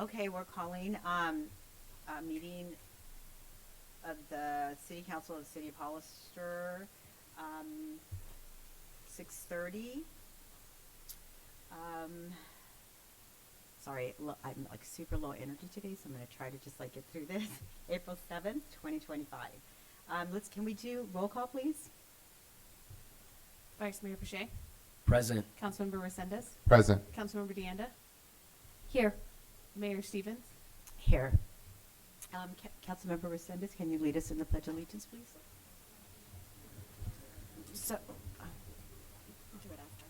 Okay, we're calling a meeting of the City Council of the City of Hollister, 6:30. Sorry, I'm like super low energy today, so I'm going to try to just like get through this. April 7th, 2025. Can we do roll call, please? Vice Mayor Pache, Present. Councilmember Resendez, Present. Councilmember Deanda, Here. Mayor Stevens. Here. Councilmember Resendez, can you lead us in the Pledge of Allegiance, please? So, do it after.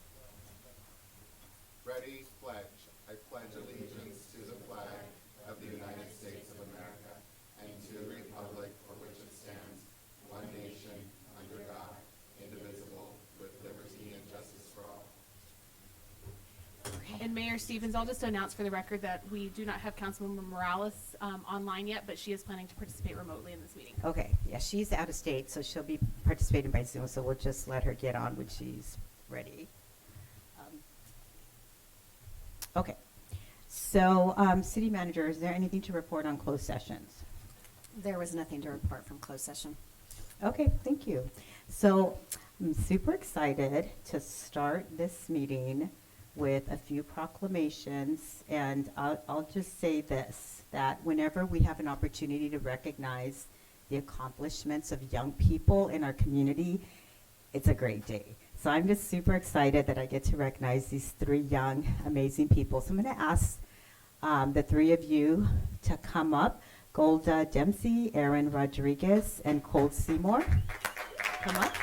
Ready, pledge. I pledge allegiance to the flag of the United States of America and to the republic for which it stands, one nation, under God, indivisible, with liberty and justice for all. And Mayor Stevens, I'll just announce for the record that we do not have Councilmember Morales online yet, but she is planning to participate remotely in this meeting. Okay, yeah, she's out of state, so she'll be participating by Zoom, so we'll just let her get on when she's ready. Okay, so City Manager, is there anything to report on closed sessions? There was nothing to report from closed session. Okay, thank you. So I'm super excited to start this meeting with a few proclamations, and I'll just say this, that whenever we have an opportunity to recognize the accomplishments of young people in our community, it's a great day. So I'm just super excited that I get to recognize these three young, amazing people. So I'm going to ask the three of you to come up. Golda Dempsey, Aaron Rodriguez, and Cole Seymour. Come up.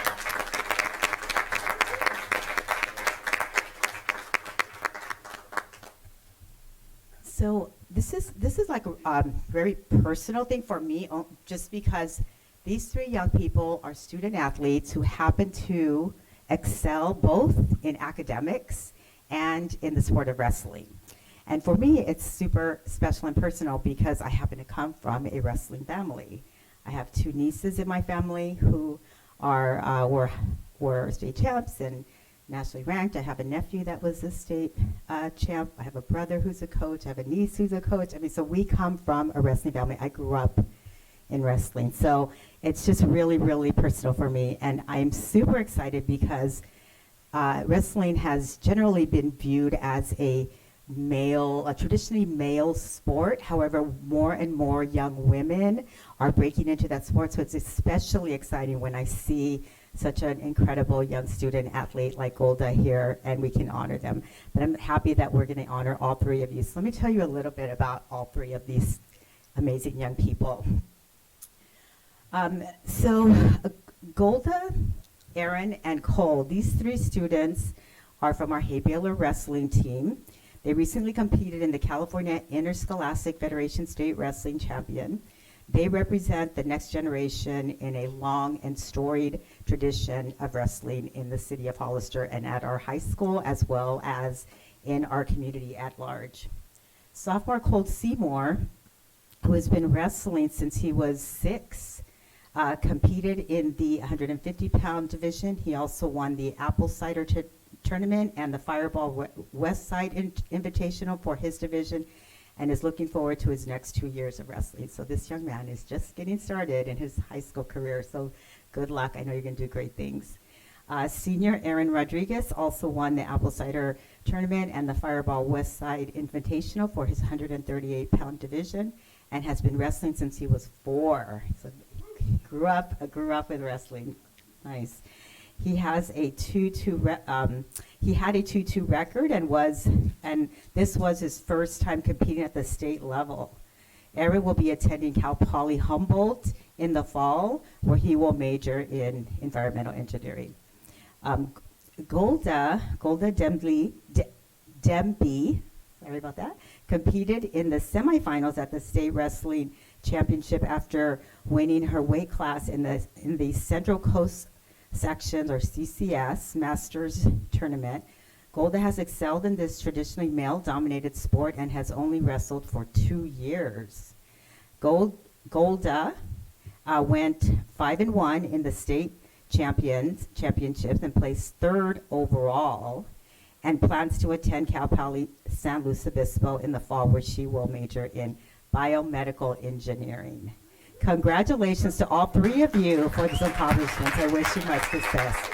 So this is like a very personal thing for me, just because these three young people are student athletes who happen to excel both in academics and in the sport of wrestling. And for me, it's super special and personal because I happen to come from a wrestling family. I have two nieces in my family who are were state champs and nationally ranked. I have a nephew that was a state champ. I have a brother who's a coach. I have a niece who's a coach. I mean, so we come from a wrestling family. I grew up in wrestling. So it's just really, really personal for me. And I'm super excited because wrestling has generally been viewed as a traditionally male sport. However, more and more young women are breaking into that sport. So it's especially exciting when I see such an incredible young student athlete like Golda here, and we can honor them. But I'm happy that we're going to honor all three of you. So let me tell you a little bit about all three of these amazing young people. Golda, Aaron, and Cole, these three students are from our Hay Baylor wrestling team. They recently competed in the California Interscholastic Federation State Wrestling Champion. They represent the next generation in a long and storied tradition of wrestling in the city of Hollister and at our high school, as well as in our community at large. Sophomore Cole Seymour, who has been wrestling since he was 6, competed in the 150-pound division. He also won the Apple Cider Tournament and the Fireball West Side Invitational for his division, and is looking forward to his next 2 years of wrestling. So this young man is just getting started in his high school career, so good luck. I know you're going to do great things. Senior Aaron Rodriguez also won the Apple Cider Tournament and the Fireball West Side Invitational for his 138-pound division, and has been wrestling since he was 4. So he grew up with wrestling. Nice. He has a 2-2. He had a 2-2 record, and this was his first time competing at the state level. Aaron will be attending Cal Poly Humboldt in the fall, where he will major in environmental engineering. Golda Demby, sorry about that, competed in the semifinals at the state wrestling championship after winning her weight class in the Central Coast Sections, or CCS, Masters Tournament. Golda has excelled in this traditionally male-dominated sport and has only wrestled for 2 years. Golda went 5-1 in the state championships and placed 3rd overall. and plans to attend Cal Poly San Luis Obispo in the fall, where she will major in biomedical engineering. Congratulations to all three of you for these accomplishments. I wish you much success.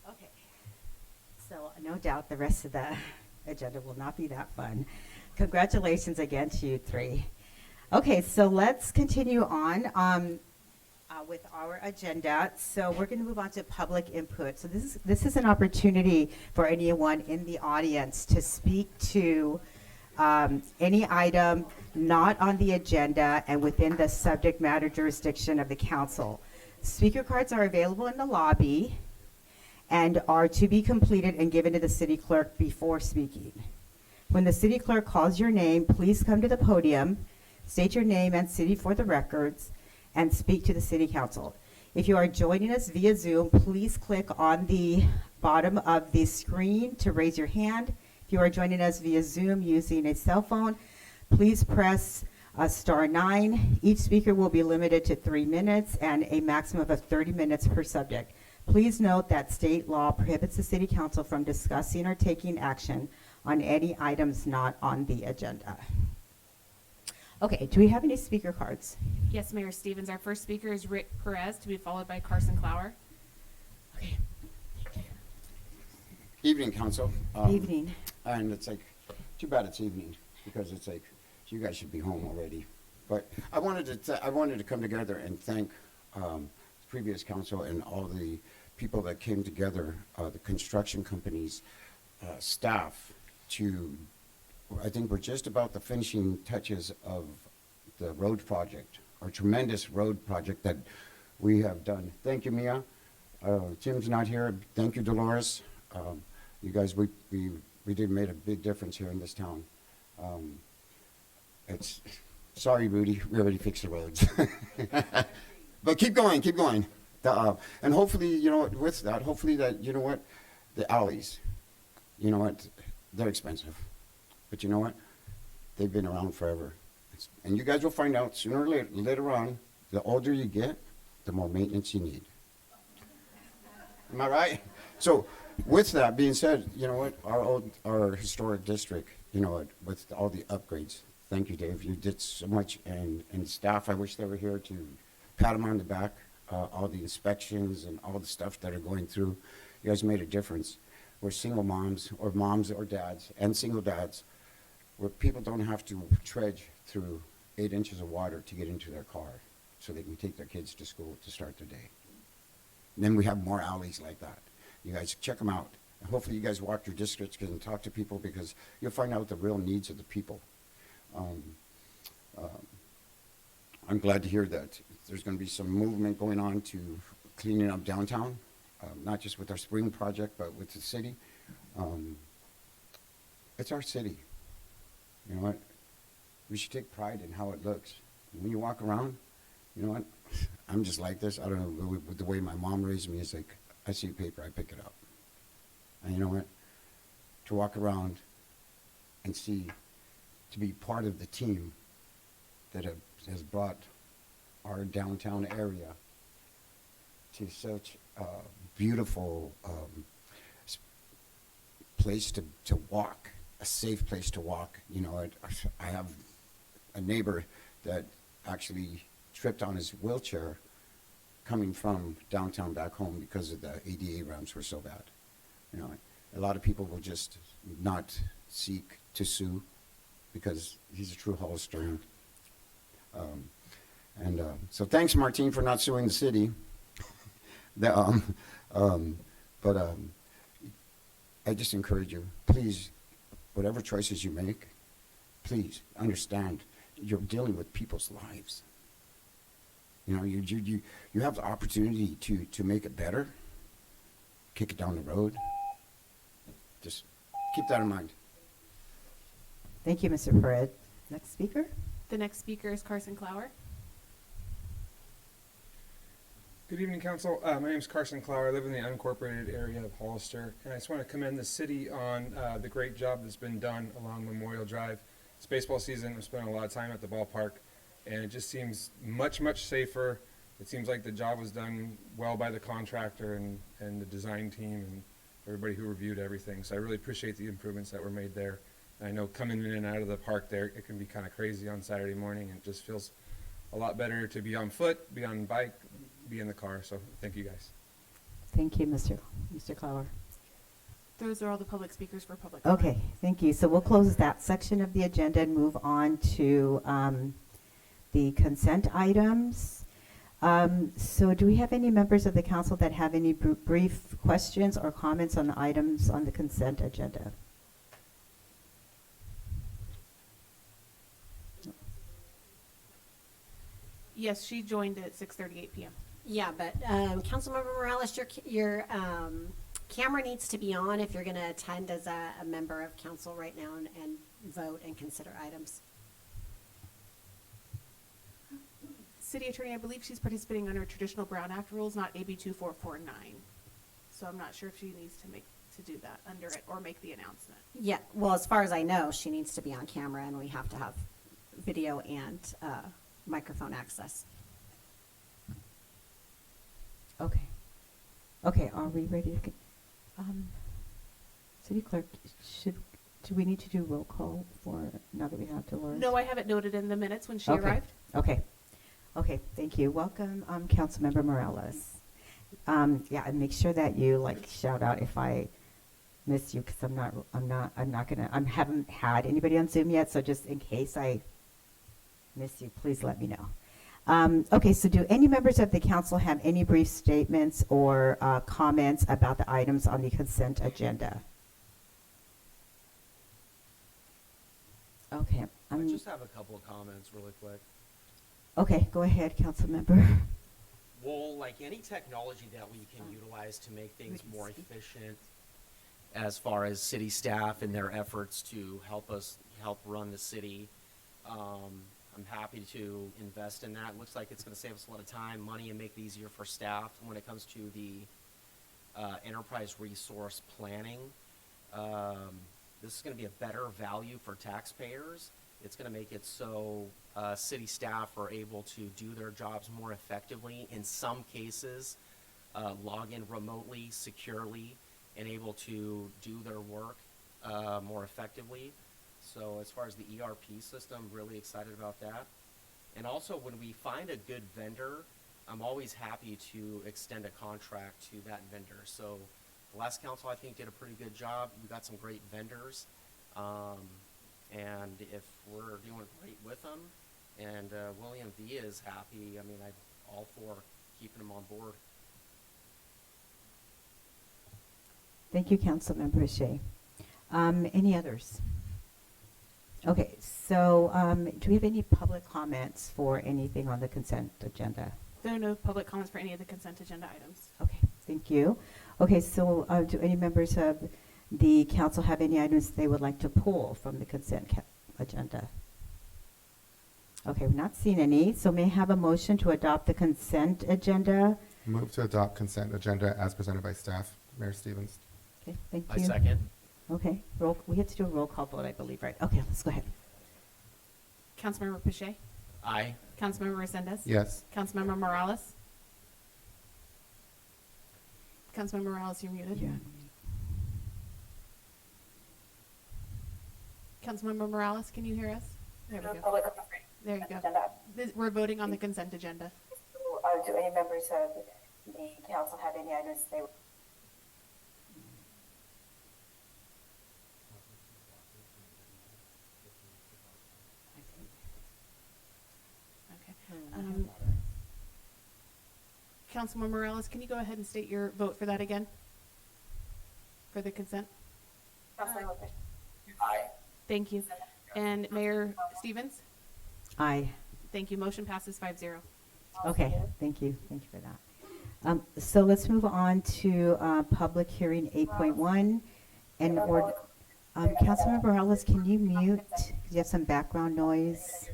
Okay, so no doubt the rest of the agenda will not be that fun. Congratulations again to you three. Okay, so let's continue on with our agenda. So we're going to move on to public input. So this is an opportunity for anyone in the audience to speak to any item not on the agenda and within the subject matter jurisdiction of the council. Speaker cards are available in the lobby and are to be completed and given to the city clerk before speaking. When the city clerk calls your name, please come to the podium, state your name and city for the records, and speak to the city council. If you are joining us via Zoom, please click on the bottom of the screen to raise your hand. If you are joining us via Zoom using a cell phone, please press *9. Each speaker will be limited to 3 minutes and a maximum of 30 minutes per subject. Please note that state law prohibits the city council from discussing or taking action on any items not on the agenda. Okay, do we have any speaker cards? Yes, Mayor Stevens. Our first speaker is Rick Perez, to be followed by Carson Clower. Okay. Evening, council. Evening. And it's like, too bad it's evening, because it's like, you guys should be home already. But I wanted to come together and thank the previous council and all the people that came together, the construction companies, staff, to, I think we're just about the finishing touches of the road project, our tremendous road project that we have done. Thank you, Mia. Jim's not here. Thank you, Dolores. You guys, we did made a big difference here in this town. Sorry, Rudy, we already fixed the roads. But keep going, keep going. And hopefully, you know what, with that, hopefully that, you know what, the alleys, you know what, they're expensive. But you know what, they've been around forever. And you guys will find out sooner or later on, the older you get, the more maintenance you need. Am I right? So with that being said, you know what, our historic district, you know what, with all the upgrades, thank you, Dave. You did so much, and staff, I wish they were here to pat them on the back, all the inspections and all the stuff that are going through. You guys made a difference. We're single moms or dads, and single dads, where people don't have to trudge through 8 inches of water to get into their car so they can take their kids to school to start their day. And then we have more alleys like that. You guys check them out. And hopefully you guys walk your districts and talk to people, because you'll find out the real needs of the people. I'm glad to hear that there's going to be some movement going on to cleaning up downtown, not just with our spring project, but with the city. It's our city. You know what? We should take pride in how it looks. When you walk around, you know what? I'm just like this. I don't know, with the way my mom raised me, is like, I see paper, I pick it up. And you know what? To walk around and see, to be part of the team that has brought our downtown area to such a beautiful place to walk, a safe place to walk. You know, I have a neighbor that actually tripped on his wheelchair coming from downtown back home because of the ADA ramps were so bad. You know, a lot of people will just not seek to sue because he's a true Hollister. So thanks, Martine, for not suing the city. I just encourage you, please, whatever choices you make, please understand you're dealing with people's lives. You know, you have the opportunity to make it better, kick it down the road. Just keep that in mind. Thank you, Mr. Perez. Next speaker? The next speaker is Carson Clower. Good evening, Council. My name is Carson Clower. I live in the unincorporated area of Hollister, and I just want to commend the city on the great job that's been done along Memorial Drive. It's baseball season. I'm spending a lot of time at the ballpark, and it just seems much, much safer. It seems like the job was done well by the contractor and the design team and everybody who reviewed everything. So I really appreciate the improvements that were made there. I know coming in and out of the park there, it can be kind of crazy on Saturday morning. It just feels a lot better to be on foot, be on bike, be in the car. So thank you guys. Thank you, Mr. Clower. Those are all the public speakers for public comment. Okay, thank you. So we'll close that section of the agenda and move on to the consent items. So do we have any members of the council that have any brief questions or comments on the items on the consent agenda? Yes, she joined at 6:38 p.m. Yeah, but Councilmember Morales, your camera needs to be on if you're going to attend as a member of council right now and vote and consider items. City Attorney, I believe she's participating under traditional Brown Act rules, not AB 2449. So I'm not sure if she needs to do that under it or make the announcement. Yeah, well, as far as I know, she needs to be on camera, and we have to have video and microphone access. Okay. Okay, are we ready to, City Clerk, do we need to do roll call for, now that we have Dolores? No, I have it noted in the minutes when she Okay. arrived. Okay. Okay, thank you. Welcome, Councilmember Morales. Yeah, and make sure that you shout out if I miss you, because I haven't had anybody on Zoom yet, so just in case I miss you, please let me know. Okay, so do any members of the council have any brief statements or comments about the items on the consent agenda? Okay. I just have a couple of comments really quick. Okay, go ahead, council member. Well, like any technology that we can utilize to make things more efficient as far as city staff and their efforts to help run the city, I'm happy to invest in that. It looks like it's going to save us a lot of time, money, and make it easier for staff when it comes to the enterprise resource planning. This is going to be a better value for taxpayers. It's going to make it so city staff are able to do their jobs more effectively. In some cases, log in remotely, securely, and able to do their work more effectively. So as far as the ERP system, really excited about that. And also when we find a good vendor, I'm always happy to extend a contract to that vendor. So the last council, I think, did a pretty good job. We got some great vendors. And if we're doing great with them, and William V is happy, I mean, I'm all for keeping him on board. Thank you, Councilmember Shea. Any others? Okay, so do we have any public comments for anything on the consent agenda? There are no public comments for any of the consent agenda items. Okay, thank you. Okay, so do any members of the council have any items they would like to pull from the consent agenda? Okay, we're not seeing any, so may I have a motion to adopt the consent agenda? Move to adopt consent agenda as presented by staff. Mayor Stevens. Okay, thank I you. second. Okay, we have to do a roll call vote, I believe, right? Okay, let's go ahead. Councilmember Pache, Aye. Councilmember Resendez, Yes. Councilmember Morales. Councilmember Morales, you're muted. Yeah. Councilmember Morales, can you hear us? There we go. There you go. We're voting on the consent agenda. Do any members of the council have any items they would? Okay. Councilmember Morales, can you go ahead and state your vote for that again? For the consent? Aye. Thank you. And Mayor Stevens? Aye. Thank you. Motion passes 5-0. Okay, thank you. Thank you for that. So let's move on to public hearing 8.1. Councilmember Morales, can you mute? You have some background noise.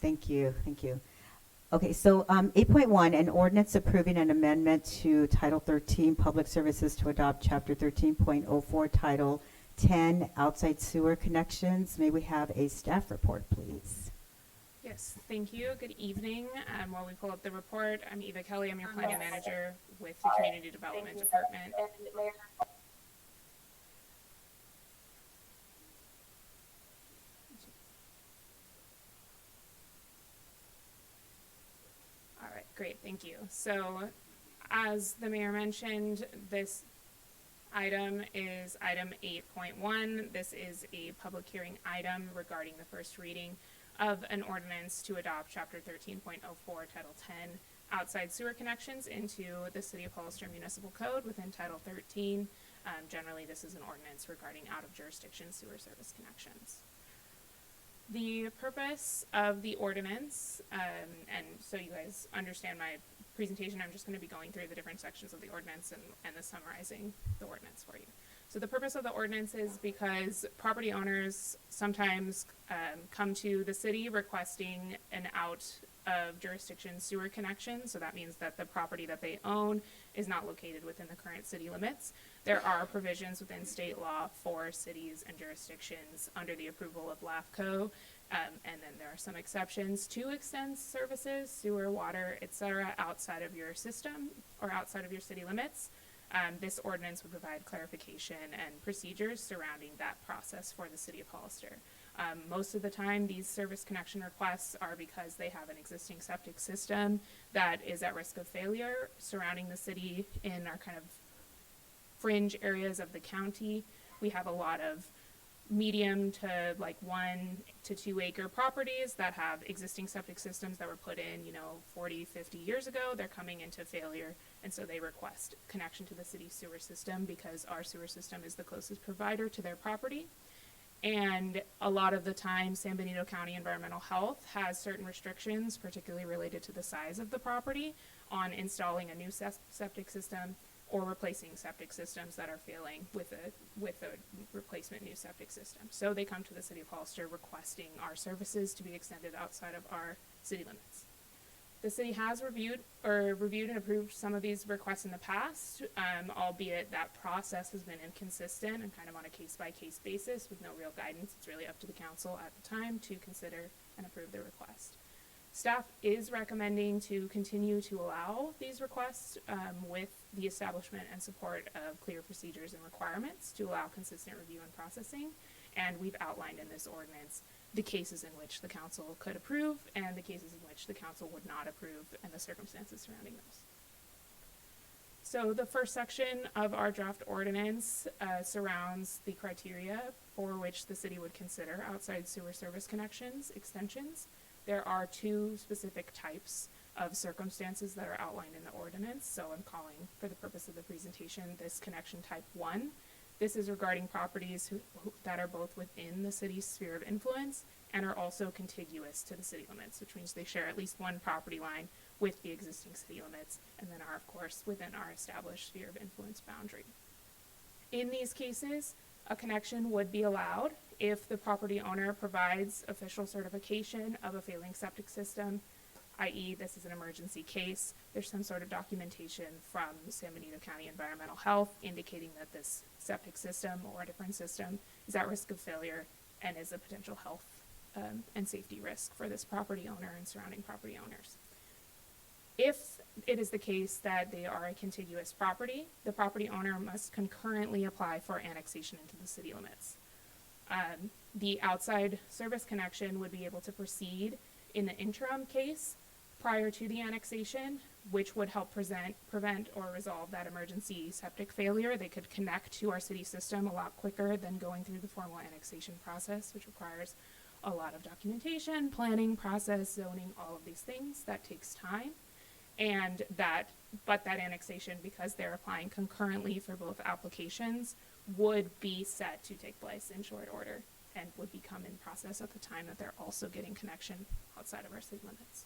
Thank you, thank you. Okay, so 8.1, an ordinance approving an amendment to Title 13 Public Services to adopt Chapter 13.04 Title 10 Outside Sewer Connections. May we have a staff report, please? Yes, thank you. Good evening. While we pull up the report, I'm Eva Kelly. I'm your planning manager with the Community Development Department. All right, great, thank you. So, as the mayor mentioned, this item is item 8.1. This is a public hearing item regarding the first reading of an ordinance to adopt Chapter 13.04, Title 10, outside sewer connections into the City of Hollister Municipal Code within Title 13. Generally, this is an ordinance regarding out-of-jurisdiction sewer service connections. The purpose of the ordinance, and so you guys understand my presentation, I'm just going to be going through the different sections of the ordinance and the summarizing the ordinance for you. So the purpose of the ordinance is because property owners sometimes come to the city requesting an out of jurisdiction sewer connection. So that means that the property that they own is not located within the current city limits. There are provisions within state law for cities and jurisdictions under the approval of LAFCO. And then there are some exceptions to extend services, sewer, water, etc., outside of your system or outside of your city limits. This ordinance would provide clarification and procedures surrounding that process for the City of Hollister. Most of the time, these service connection requests are because they have an existing septic system that is at risk of failure surrounding the city in our kind of fringe areas of the county. We have a lot of medium to like 1 to 2 acre properties that have existing septic systems that were put in, 40, 50 years ago. They're coming into failure, and so they request connection to the city sewer system because our sewer system is the closest provider to their property. And a lot of the time, San Benito County Environmental Health has certain restrictions, particularly related to the size of the property, on installing a new septic system or replacing septic systems that are failing with a replacement new septic system. So they come to the City of Hollister requesting our services to be extended outside of our city limits. The city has reviewed and approved some of these requests in the past, albeit that process has been inconsistent and kind of on a case-by-case basis with no real guidance. It's really up to the council at the time to consider and approve the request. Staff is recommending to continue to allow these requests with the establishment and support of clear procedures and requirements to allow consistent review and processing. And we've outlined in this ordinance the cases in which the council could approve and the cases in which the council would not approve and the circumstances surrounding those. So the first section of our draft ordinance surrounds the criteria for which the city would consider outside sewer service connections extensions. There are 2 specific types of circumstances that are outlined in the ordinance. So I'm calling, for the purpose of the presentation, this connection type 1. This is regarding properties that are both within the city's sphere of influence and are also contiguous to the city limits, which means they share at least one property line with the existing city limits, and then are, of course, within our established sphere of influence boundary. In these cases, a connection would be allowed if the property owner provides official certification of a failing septic system, i.e. this is an emergency case. There's some sort of documentation from San Benito County Environmental Health indicating that this septic system or a different system is at risk of failure and is a potential health and safety risk for this property owner and surrounding property owners. If it is the case that they are a contiguous property, the property owner must concurrently apply for annexation into the city limits. The outside service connection would be able to proceed in the interim case prior to the annexation, which would help prevent or resolve that emergency septic failure. They could connect to our city system a lot quicker than going through the formal annexation process, which requires a lot of documentation, planning process, zoning, all of these things. That takes time. But that annexation, because they're applying concurrently for both applications, would be set to take place in short order and would become in process at the time that they're also getting connection outside of our city limits.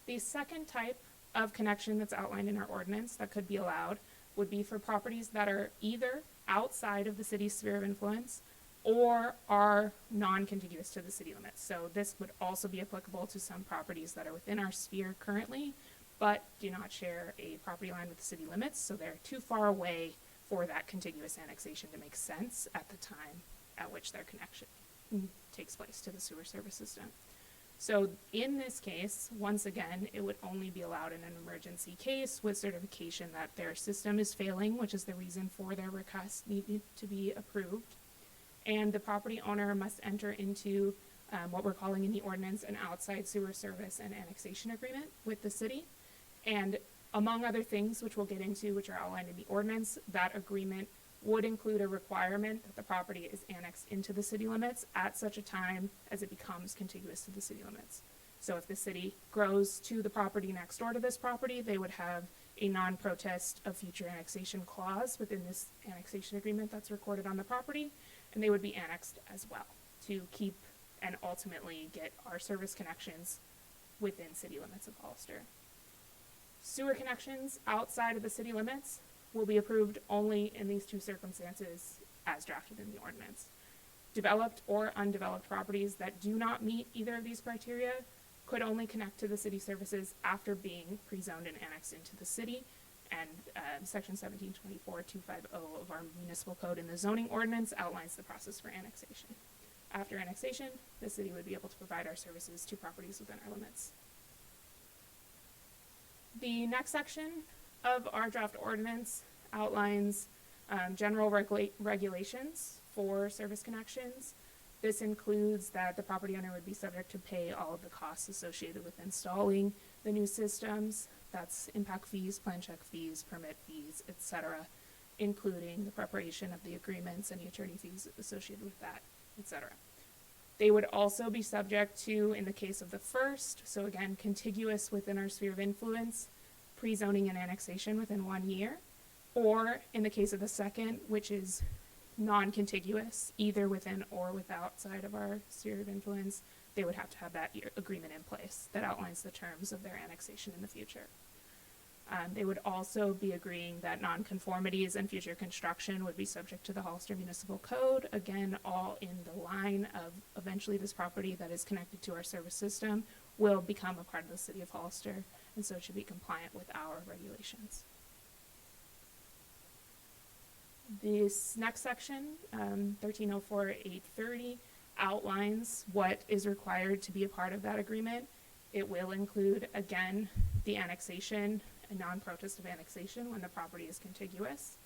The second type of connection that's outlined in our ordinance that could be allowed would be for properties that are either outside of the city's sphere of influence or are non-contiguous to the city limits. So this would also be applicable to some properties that are within our sphere currently, but do not share a property line with the city limits, so they're too far away for that contiguous annexation to make sense at the time at which their connection takes place to the sewer service system. So in this case, once again, it would only be allowed in an emergency case with certification that their system is failing, which is the reason for their request needed to be approved. And the property owner must enter into what we're calling in the ordinance an outside sewer service and annexation agreement with the city. And among other things, which we'll get into, which are outlined in the ordinance, that agreement would include a requirement that the property is annexed into the city limits at such a time as it becomes contiguous to the city limits. So if the city grows to the property next door to this property, they would have a non-protest of future annexation clause within this annexation agreement that's recorded on the property, and they would be annexed as well to keep and ultimately get our service connections within city limits of Hollister. Sewer connections outside of the city limits will be approved only in these two circumstances as drafted in the ordinance. Developed or undeveloped properties that do not meet either of these criteria could only connect to the city services after being pre-zoned and annexed into the city. And section 1724.250 of our municipal code in the zoning ordinance outlines the process for annexation. After annexation, the city would be able to provide our services to properties within our limits. The next section of our draft ordinance outlines general regulations for service connections. This includes that the property owner would be subject to pay all of the costs associated with installing the new systems. That's impact fees, plan check fees, permit fees, etc., including the preparation of the agreements, any attorney fees associated with that, etc. They would also be subject to, in the case of the first, so again, contiguous within our sphere of influence, pre-zoning and annexation within 1 year, or in the case of the second, which is non-contiguous, either within or outside of our sphere of influence, they would have to have that agreement in place that outlines the terms of their annexation in the future. They would also be agreeing that nonconformities and future construction would be subject to the Hollister Municipal Code, again, all in the line of eventually this property that is connected to our service system will become a part of the city of Hollister, and so it should be compliant with our regulations. This next section, 1304.830, outlines what is required to be a part of that agreement. It will include, again, the annexation, a non-protest of annexation when the property is contiguous,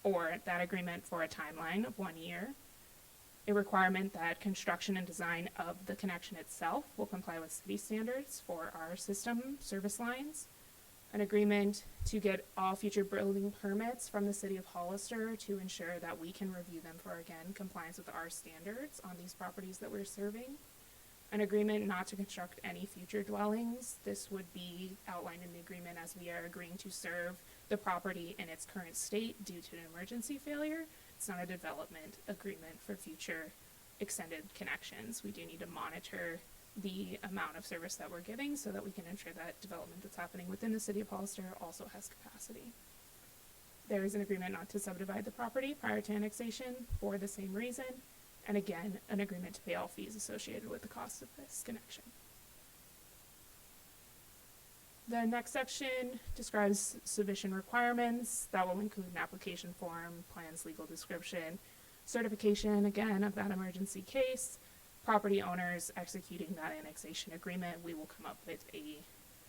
or that agreement for a timeline of 1 year. A requirement that construction and design of the connection itself will comply with city standards for our system service lines. An agreement to get all future building permits from the city of Hollister to ensure that we can review them for, again, compliance with our standards on these properties that we're serving. An agreement not to construct any future dwellings. This would be outlined in the agreement as we are agreeing to serve the property in its current state due to an emergency failure. It's not a development agreement for future extended connections. We do need to monitor the amount of service that we're giving so that we can ensure that development that's happening within the city of Hollister also has capacity. There is an agreement not to subdivide the property prior to annexation for the same reason. And again, an agreement to pay all fees associated with the cost of this connection. The next section describes submission requirements. That will include an application form, plans, legal description, certification, again, of that emergency case, property owners executing that annexation agreement. We will come up with a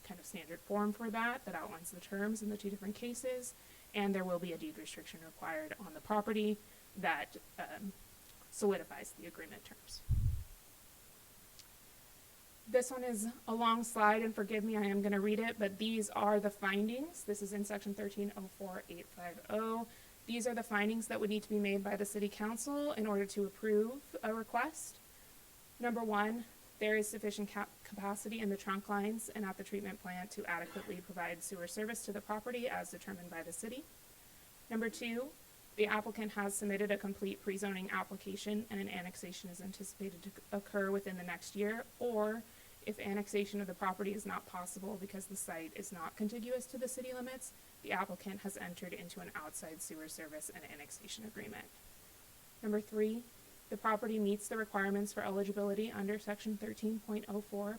kind of standard form for that outlines the terms in the two different cases, and there will be a deed restriction required on the property that solidifies the agreement terms. This one is a long slide, and forgive me, I am going to read it, but these are the findings. This is in section 1304850. These are the findings that would need to be made by the city council in order to approve a request. Number one, there is sufficient capacity in the trunk lines and at the treatment plant to adequately provide sewer service to the property as determined by the city. Number two, the applicant has submitted a complete pre-zoning application and an annexation is anticipated to occur within the next year, or if annexation of the property is not possible because the site is not contiguous to the city limits, the applicant has entered into an outside sewer service and annexation agreement. Number three, the property meets the requirements for eligibility under section 13.04810.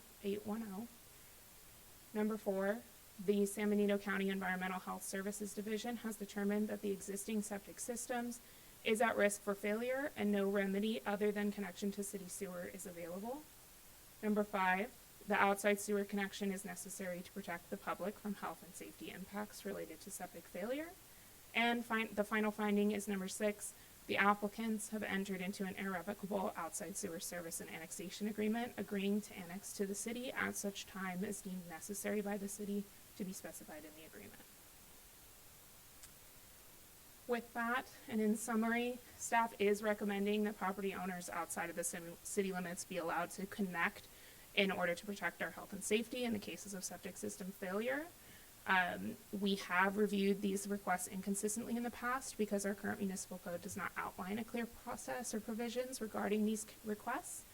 Number four, the San Benito County Environmental Health Services Division has determined that the existing septic systems is at risk for failure and no remedy other than connection to city sewer is available. Number five, the outside sewer connection is necessary to protect the public from health and safety impacts related to septic failure. And the final finding is number six, the applicants have entered into an irrevocable outside sewer service and annexation agreement agreeing to annex to the city at such time as deemed necessary by the city to be specified in the agreement. With that, and in summary, staff is recommending that property owners outside of the city limits be allowed to connect in order to protect our health and safety in the cases of septic system failure. We have reviewed these requests inconsistently in the past because our current municipal code does not outline a clear process or provisions regarding these requests.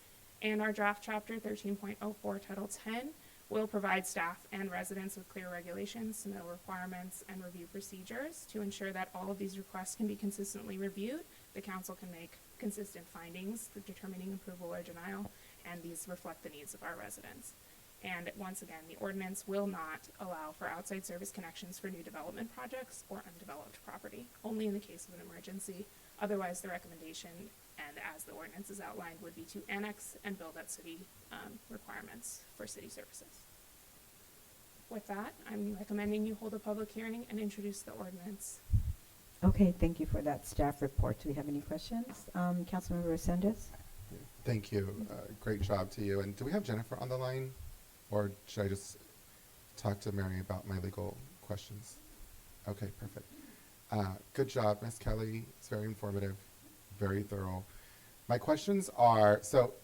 And our draft chapter 13.04 Title 10 will provide staff and residents with clear regulations, submittal requirements, and review procedures to ensure that all of these requests can be consistently reviewed. The council can make consistent findings for determining approval or denial, and these reflect the needs of our residents. And once again, the ordinance will not allow for outside service connections for new development projects or undeveloped property, only in the case of an emergency. Otherwise, the recommendation, and as the ordinance is outlined, would be to annex and build at city requirements for city services. With that, I'm recommending you hold a public hearing and introduce the ordinance. Okay, thank you for that staff report. Do we have any questions? Councilmember Resendez? Thank you. Great job to you. And do we have Jennifer on the line? Or should I just talk to Mary about my legal questions? Okay, perfect. Good job, Ms. Kelly. It's very informative, very thorough. My questions are, so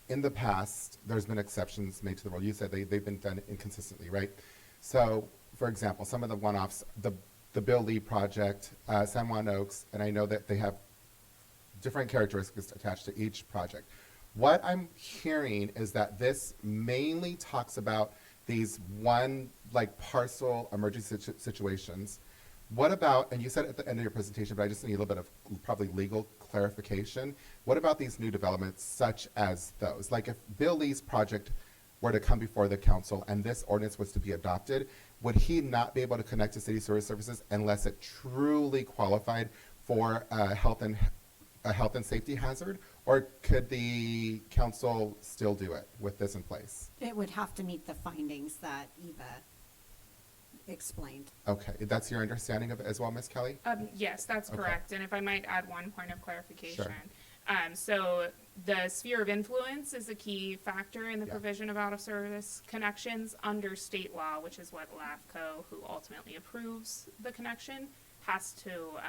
in the past, there's been exceptions made to the rule. You said they've been done inconsistently, right? So, for example, some of the one-offs, the Bill Lee project, San Juan Oaks, and I know that they have different characteristics attached to each project. What I'm hearing is that this mainly talks about these one, like, parcel emergency situations. What about, and you said at the end of your presentation, but I just need a little bit of probably legal clarification. What about these new developments such as those? Like if Bill Lee's project were to come before the council and this ordinance was to be adopted, would he not be able to connect to city sewer services unless it truly qualified for a health and safety hazard? Or could the council still do it with this in place? It would have to meet the findings that Eva explained. Okay, that's your understanding of it as well, Ms. Kelly? Yes, that's Okay. correct. And if I might add one point of clarification. Sure. So the sphere of influence is a key factor in the Yeah. provision of out-of-service connections under state law, which is what LAFCO, who ultimately approves the connection, has to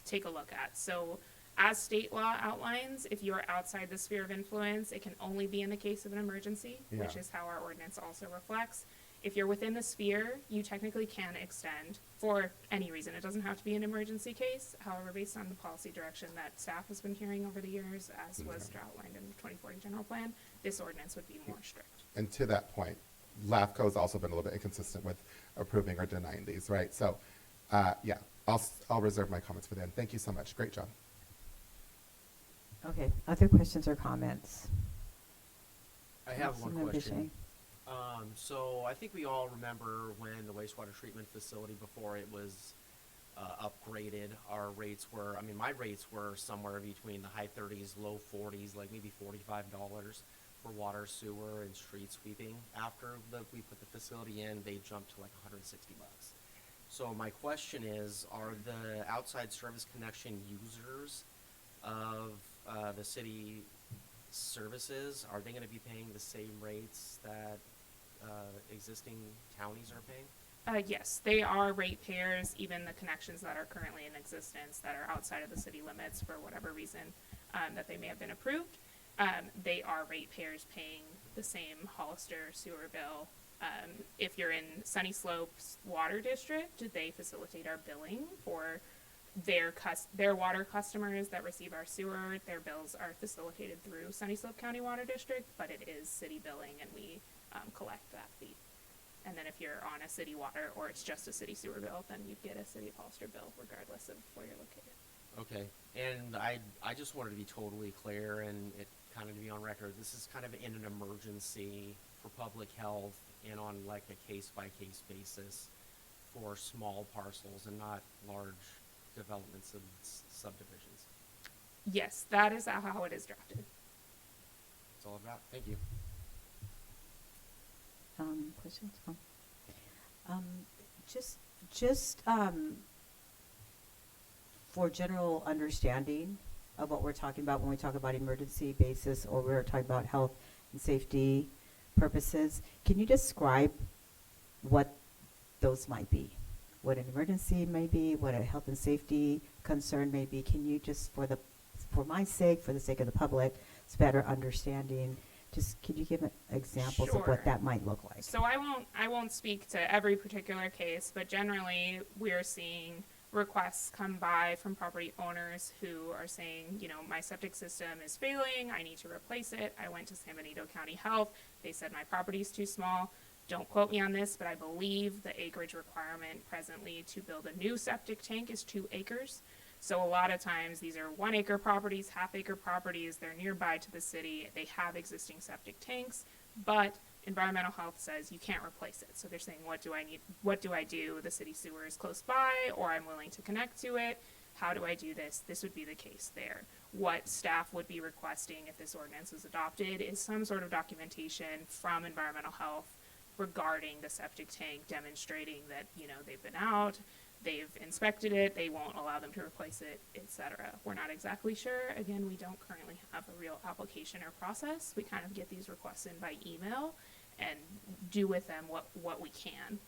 take a look at. So As state law outlines, if you are outside the sphere of influence, it can only be in the case of an emergency, which Yeah. is how our ordinance also reflects. If you're within the sphere, you technically can extend for any reason. It doesn't have to be an emergency case. However, based on the policy direction that staff has been carrying over the years, as was outlined in the 2040 general plan, this ordinance would be more strict. And to that point, LAFCO has also been a little bit inconsistent with approving or denying these, right? So, yeah, I'll reserve my comments for then. Thank you so much. Great job. Okay, other questions or comments? I have one Councilmember question. Shea. So I think we all remember when the wastewater treatment facility, before it was upgraded, our rates were, I mean, my rates were somewhere between the high 30s, low 40s, like maybe $45 for water, sewer, and street sweeping. After we put the facility in, they jumped to like $160. So my question is, are the outside service connection users of the city services, are they going to be paying the same rates that existing counties are paying? Yes, they are ratepayers, even the connections that are currently in existence that are outside of the city limits for whatever reason that they may have been approved. They are ratepayers paying the same Hollister sewer bill. If you're in Sunny Slopes Water District, they facilitate our billing for their water customers that receive our sewer. Their bills are facilitated through Sunny Slope County Water District, but it is city billing, and we collect that fee. And then if you're on a city water or it's just a city sewer bill, then you get a city of Hollister bill regardless of where you're located. Okay, and I just wanted to be totally clear and it kind of to be on record, this is kind of in an emergency for public health and on like a case-by-case basis for small parcels and not large developments and subdivisions. Yes, that is how it is drafted. That's all I've got. Thank you. Questions? Just for general understanding of what we're talking about when we talk about emergency basis or we're talking about health and safety purposes, can you describe what those might be? What an emergency may be, what a health and safety concern may be? Can you just, for my sake, for the sake of the public, it's better understanding, just can you give examples of Sure. what that might look like? So I won't speak to every particular case, but generally we're seeing requests come by from property owners who are saying, my septic system is failing, I need to replace it. I went to San Benito County Health, they said my property's too small. Don't quote me on this, but I believe the acreage requirement presently to build a new septic tank is 2 acres. So a lot of times these are 1 acre properties, half-acre properties, they're nearby to the city, they have existing septic tanks, but environmental health says you can't replace it. So they're saying, what do I need? What do I do? The city sewer is close by, or I'm willing to connect to it. How do I do this? This would be the case there. What staff would be requesting if this ordinance is adopted is some sort of documentation from environmental health regarding the septic tank, demonstrating that, they've been out, they've inspected it, they won't allow them to replace it, etc. We're not exactly sure. Again, we don't currently have a real application or process. We kind of get these requests in by email and do with them what we can.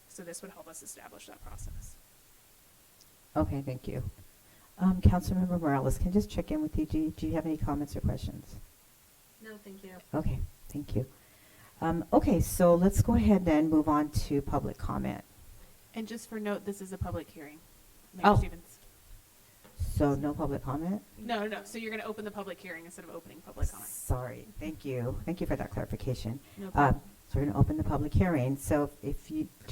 So this would help us establish that process. Okay, thank you. Councilmember Morales, can I just check in with you? Do you have any comments or questions? No, thank you. Okay, thank you. Okay, so let's go ahead then move on to public comment. And just for note, this is a public hearing. Mayor Oh. Stevens. So no public comment? No. So you're going to open the public hearing instead of opening public comment. Sorry, thank you. Thank you for that clarification. No problem. So we're going to open the public hearing. So do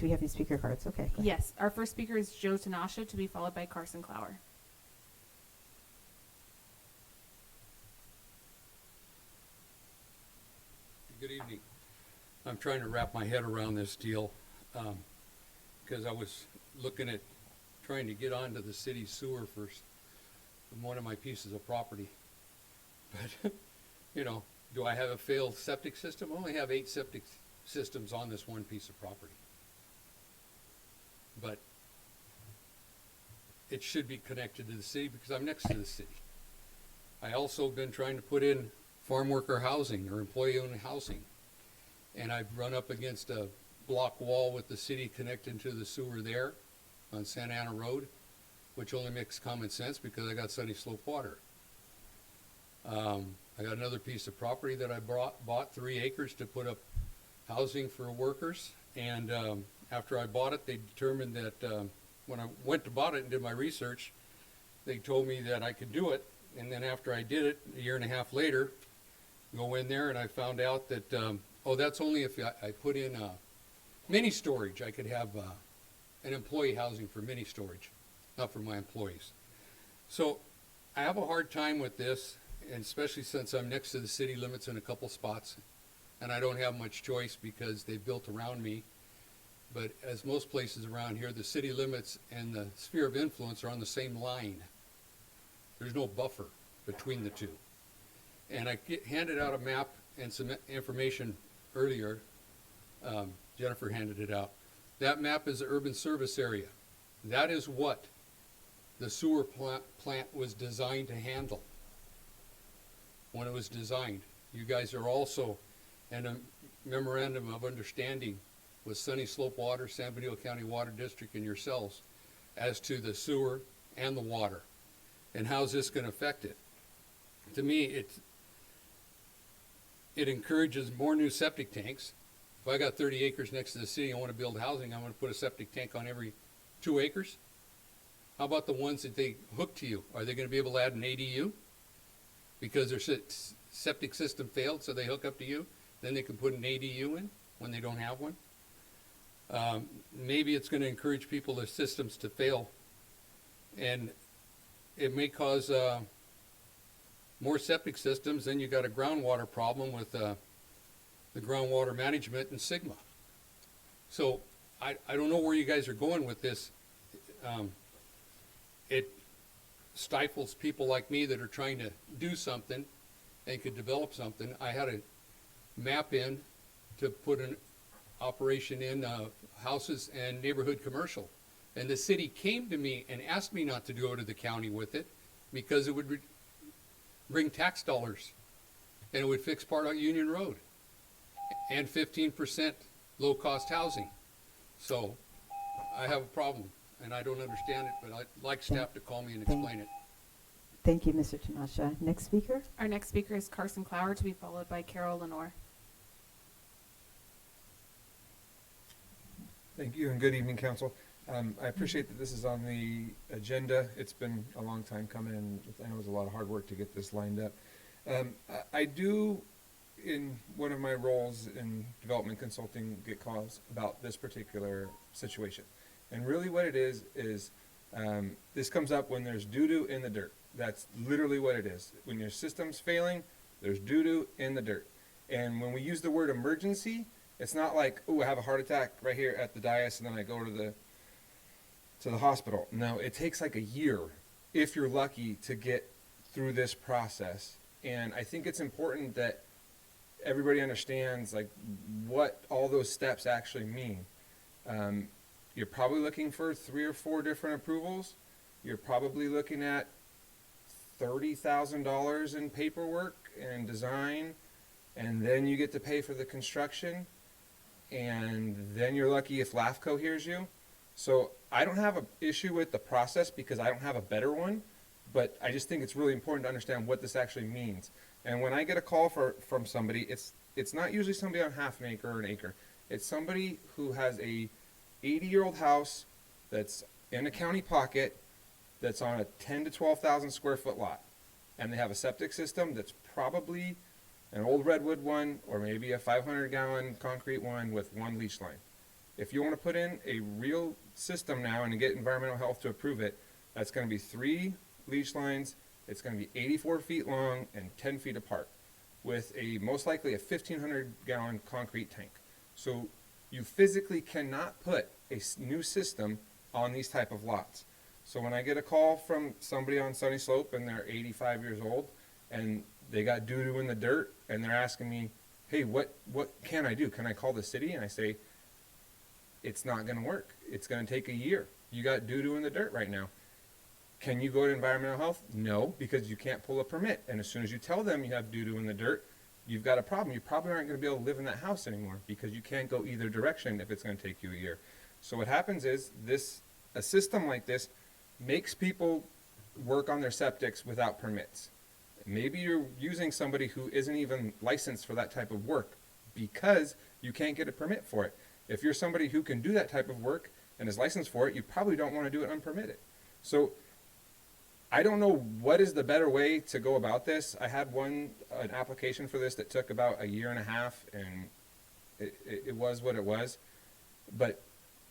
we have any speaker cards? Okay. go ahead. Yes, our first speaker is Joe Tanasha, to be followed by Carson Clower. Good evening. I'm trying to wrap my head around this deal, because I was looking at trying to get onto the city sewer from one of my pieces of property. But, do I have a failed septic system? I only have 8 septic systems on this one piece of property. But it should be connected to the city because I'm next to the city. I also been trying to put in farm worker housing or employee-owned housing. And I've run up against a block wall with the city connecting to the sewer there on Santa Ana Road, which only makes common sense because I got Sunny Slope water. I got another piece of property that I bought 3 acres to put up housing for workers. And after I bought it, they determined that when I went to bought it and did my research, they told me that I could do it. And then after I did it, a year and a half later, go in there and I found out that, oh, that's only if I put in mini storage. I could have an employee housing for mini storage, not for my employees. So I have a hard time with this, and especially since I'm next to the city limits in a couple spots, and I don't have much choice because they built around me. But as most places around here, the city limits and the sphere of influence are on the same line. There's no buffer between the two. And I handed out a map and some information earlier. Jennifer handed it out. That map is the urban service area. That is what the sewer plant was designed to handle when it was designed. You guys are also in a memorandum of understanding with Sunny Slope Water, San Benito County Water District, and yourselves as to the sewer and the water. And how's this going to affect it? To me, it encourages more new septic tanks. If I got 30 acres next to the city and want to build housing, I'm going to put a septic tank on every 2 acres. How about the ones that they hook to you? Are they going to be able to add an ADU? Because their septic system failed, so they hook up to you. Then they can put an ADU in when they don't have one. Maybe it's going to encourage people's systems to fail. And it may cause more septic systems. Then you got a groundwater problem with the groundwater management and Sigma. So I don't know where you guys are going with this. It stifles people like me that are trying to do something and could develop something. I had a map in to put an operation in houses and neighborhood commercial. And the city came to me and asked me not to go to the county with it because it would bring tax dollars and it would fix part of Union Road and 15% low-cost housing. So I have a problem and I don't understand it, but I'd like staff to call me and explain it. Thank you, Mr. Tanasha. Next speaker? Our next speaker is Carson Clower, to be followed by Carol Lenore. Thank you and good evening, Council. I appreciate that this is on the agenda. It's been a long time coming, and I know it was a lot of hard work to get this lined up. I do, in one of my roles in development consulting, get calls about this particular situation. And really what it is this comes up when there's doo-doo in the dirt. That's literally what it is. When your system's failing, there's doo-doo in the dirt. And when we use the word emergency, it's not like, oh, I have a heart attack right here at the dais and then I go to the hospital. No, it takes like a year, if you're lucky, to get through this process. And I think it's important that everybody understands like what all those steps actually mean. You're probably looking for 3 or 4 different approvals. You're probably looking at $30,000 in paperwork and design, and then you get to pay for the construction, and then you're lucky if LAFCO hears you. So I don't have an issue with the process because I don't have a better one, but I just think it's really important to understand what this actually means. And when I get a call from somebody, it's not usually somebody on half an acre or an acre. It's somebody who has a 80-year-old house that's in a county pocket that's on a 10 to 12,000 square foot lot. And they have a septic system that's probably an old redwood one or maybe a 500-gallon concrete one with 1 leach line. If you want to put in a real system now and get environmental health to approve it, that's going to be 3 leach lines. It's going to be 84 feet long and 10 feet apart with most likely a 1,500-gallon concrete tank. So you physically cannot put a new system on these type of lots. So when I get a call from somebody on Sunny Slope and they're 85 years old and they got doo-doo in the dirt and they're asking me, hey, what can I do? Can I call the city? And I say, it's not going to work. It's going to take a year. You got doo-doo in the dirt right now. Can you go to environmental health? No, because you can't pull a permit. And as soon as you tell them you have doo-doo in the dirt, you've got a problem. You probably aren't going to be able to live in that house anymore because you can't go either direction if it's going to take you a year. So what happens is a system like this makes people work on their septics without permits. Maybe you're using somebody who isn't even licensed for that type of work because you can't get a permit for it. If you're somebody who can do that type of work and is licensed for it, you probably don't want to do it unpermitted. So I don't know what is the better way to go about this. I had an application for this that took about a year and a half, and it was what it was. But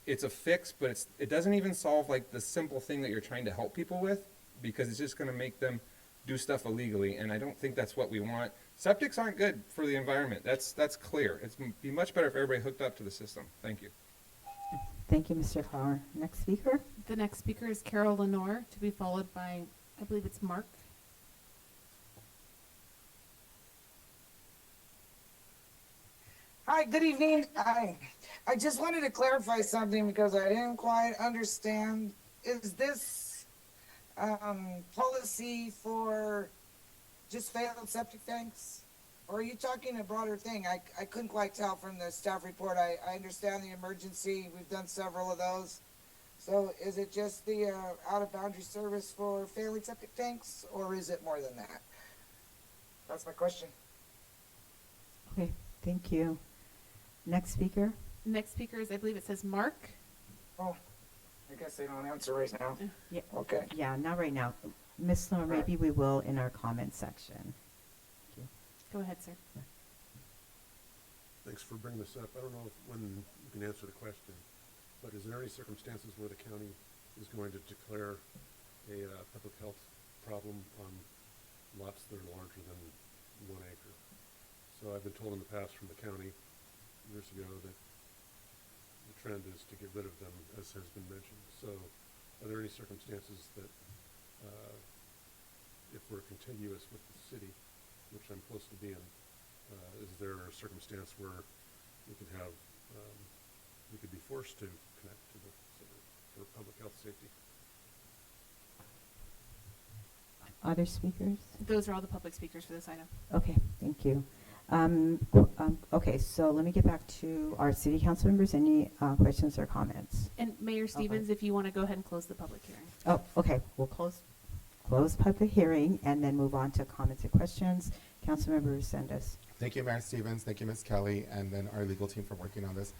it's a fix, but it doesn't even solve like the simple thing that you're trying to help people with, because it's just going to make them do stuff illegally, and I don't think that's what we want. Septics aren't good for the environment. That's clear. It'd be much better if everybody hooked up to the system. Thank you. Thank you, Mr. Flower. Next speaker? The next speaker is Carol Lenore, to be followed by, I believe it's Mark. Hi, good evening. I just wanted to clarify something because I didn't quite understand. Is this policy for just failed septic tanks? Or are you talking a broader thing? I couldn't quite tell from the staff report. I understand the emergency. We've done several of those. So is it just the out-of-boundary service for failing septic tanks, or is it more than that? That's my question. Okay, thank you. Next speaker? Next speaker is, I believe it says Mark. Oh, I guess they don't answer right now. Yeah. Okay. Yeah, not right now. Ms. Lenore, maybe we will in our comment section. Go ahead, sir. Thanks for bringing this up. I don't know when you can answer the question, but is there any circumstances where the county is going to declare a public health problem on lots that are larger than 1 acre? So I've been told in the past from the county years ago that the trend is to get rid of them, as has been mentioned. So are there any circumstances that if we're contiguous with the city, which I'm close to being, is there a circumstance where we could have, we could be forced to connect to the city for public health safety? Other speakers? Those are all the public speakers for this item. Okay, thank you. Okay, so let me get back to our city council members. Any questions or comments? And Mayor Stevens, if you want to go ahead and close the public hearing. Oh, okay, we'll close public hearing and then move on to comments and questions. Councilmember Resendez. Thank you, Mayor Stevens. Thank you, Ms. Kelly, and then our legal team for working on this.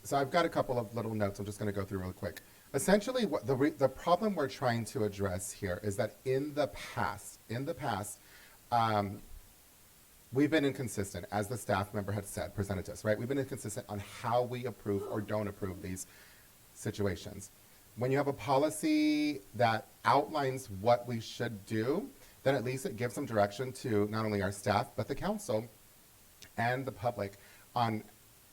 So I've got a couple of little notes I'm just going to go through real quick. Essentially, what the problem we're trying to address here is that in the past, we've been inconsistent, as the staff member had said, presented to us, right? We've been inconsistent on how we approve or don't approve these situations. When you have a policy that outlines what we should do, then at least it gives some direction to not only our staff, but the council and the public on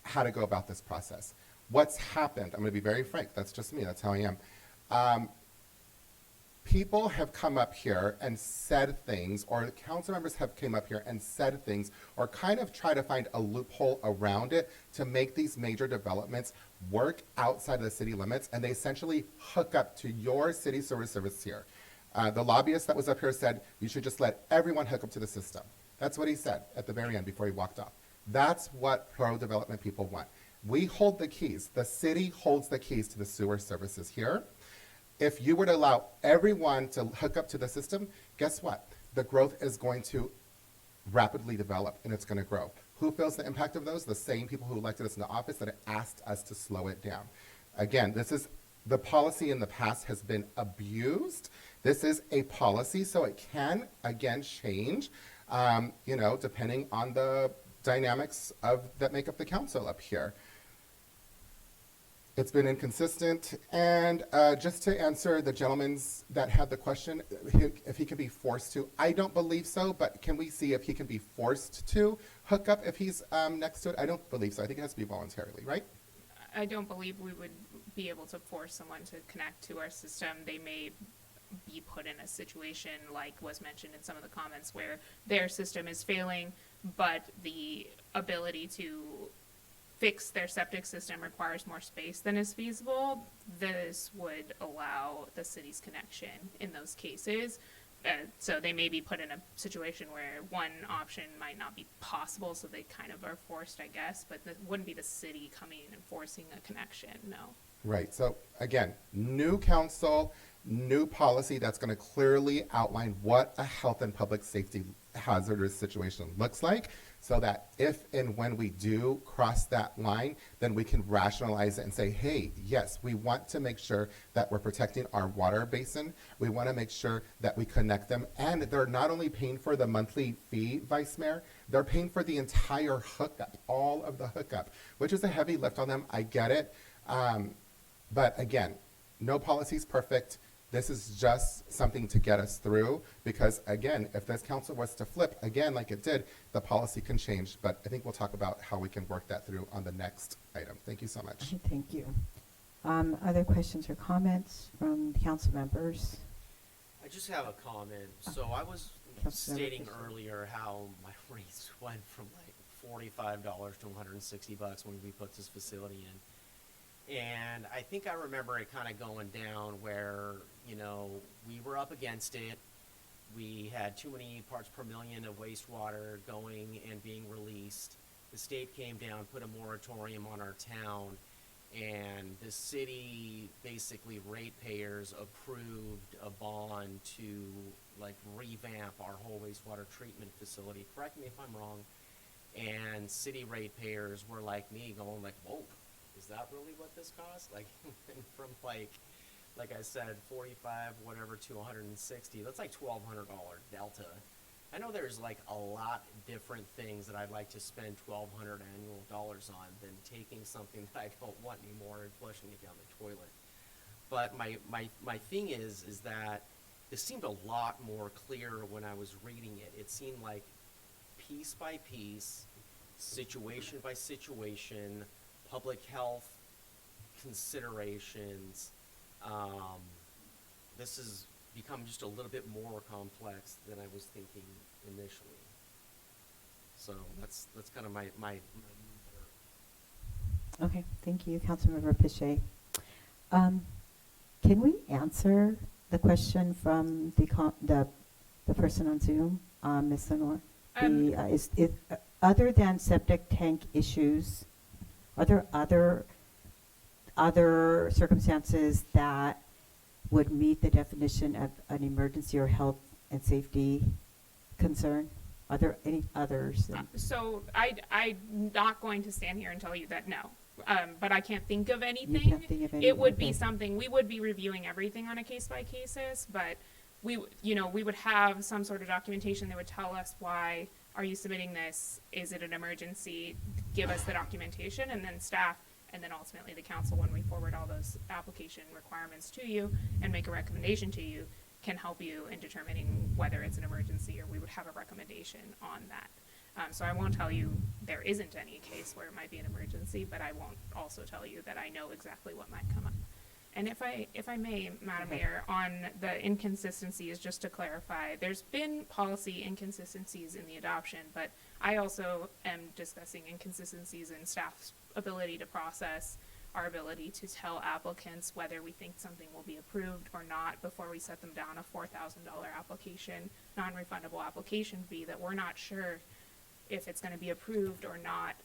how to go about this process. What's happened, I'm going to be very frank, that's just me, that's how I am. People have come up here and said things, or the council members have come up here and said things, or kind of try to find a loophole around it to make these major developments work outside of the city limits, and they essentially hook up to your city sewer service here. The lobbyist that was up here said, you should just let everyone hook up to the system. That's what he said at the very end before he walked off. That's what pro-development people want. We hold the keys. The city holds the keys to the sewer services here. If you were to allow everyone to hook up to the system, guess what? The growth is going to rapidly develop, and it's going to grow. Who feels the impact of those? The same people who elected us in the office that asked us to slow it down. Again, this is the policy in the past has been abused. This is a policy, so it can, again, change, depending on the dynamics that make up the council up here. It's been inconsistent, and just to answer the gentleman's that had the question, if he can be forced to, I don't believe so, but can we see if he can be forced to hook up if he's next to it? I don't believe so. I think it has to be voluntarily, right? I don't believe we would be able to force someone to connect to our system. They may be put in a situation, like was mentioned in some of the comments, where their system is failing, but the ability to fix their septic system requires more space than is feasible. This would allow the city's connection in those cases. So they may be put in a situation where one option might not be possible, so they kind of are forced, I guess, but it wouldn't be the city coming in and forcing a connection, no. Right. So again, new council, new policy that's going to clearly outline what a health and public safety hazardous situation looks like, so that if and when we do cross that line, then we can rationalize it and say, hey, yes, we want to make sure that we're protecting our water basin. We want to make sure that we connect them. And they're not only paying for the monthly fee, Vice Mayor, they're paying for the entire hookup, all of the hookup, which is a heavy lift on them. I get it. But again, no policy is perfect. This is just something to get us through, because again, if this council was to flip again like it did, the policy can change. But I think we'll talk about how we can work that through on the next item. Thank you so much. Thank you. Other questions or comments from council members? I just have a comment. So I was Councilmember stating Fisher. earlier how my rates went from like $45 to $160 when we put this facility in. And I think I remember it kind of going down where, you know, we were up against it. We had too many parts per million of wastewater going and being released. The state came down, put a moratorium on our town, and the city, basically ratepayers, approved a bond to like revamp our whole wastewater treatment facility. Correct me if I'm wrong. And city ratepayers were like me, going like, whoa, is that really what this costs? Like, from like I said, 45 whatever to 160. That's like $1,200 delta. I know there's like a lot different things that I'd like to spend $1,200 annual dollars on than taking something that I don't want anymore and flushing it down the toilet. But my thing is that this seemed a lot more clear when I was reading it. It seemed like piece by piece, situation by situation, public health considerations. This has become just a little bit more complex than I was thinking initially. So that's kind of my Okay, thank you, Councilmember Pichet. Can we answer the question from the person on Zoom, Ms. Lenore? Other than septic tank issues, are there other circumstances that would meet the definition of an emergency or health and safety concern? Are there any others? So I'm not going to stand here and tell you that no, but I can't think of anything. You can't think of any? It would be Okay. something, we would be reviewing everything on a case by case basis, but we would have some sort of documentation that would tell us why are you submitting this? Is it an emergency? Give us the documentation, and then staff, and then ultimately the council, when we forward all those application requirements to you and make a recommendation to you, can help you in determining whether it's an emergency, or we would have a recommendation on that. So I won't tell you there isn't any case where it might be an emergency, but I won't also tell you that I know exactly what might come up. And if I may, Madam Okay. Mayor, on the inconsistencies, just to clarify, there's been policy inconsistencies in the adoption, but I also am discussing inconsistencies in staff's ability to process, our ability to tell applicants whether we think something will be approved or not before we set them down a $4,000 application, non-refundable application fee that we're not sure if it's going to be approved or not.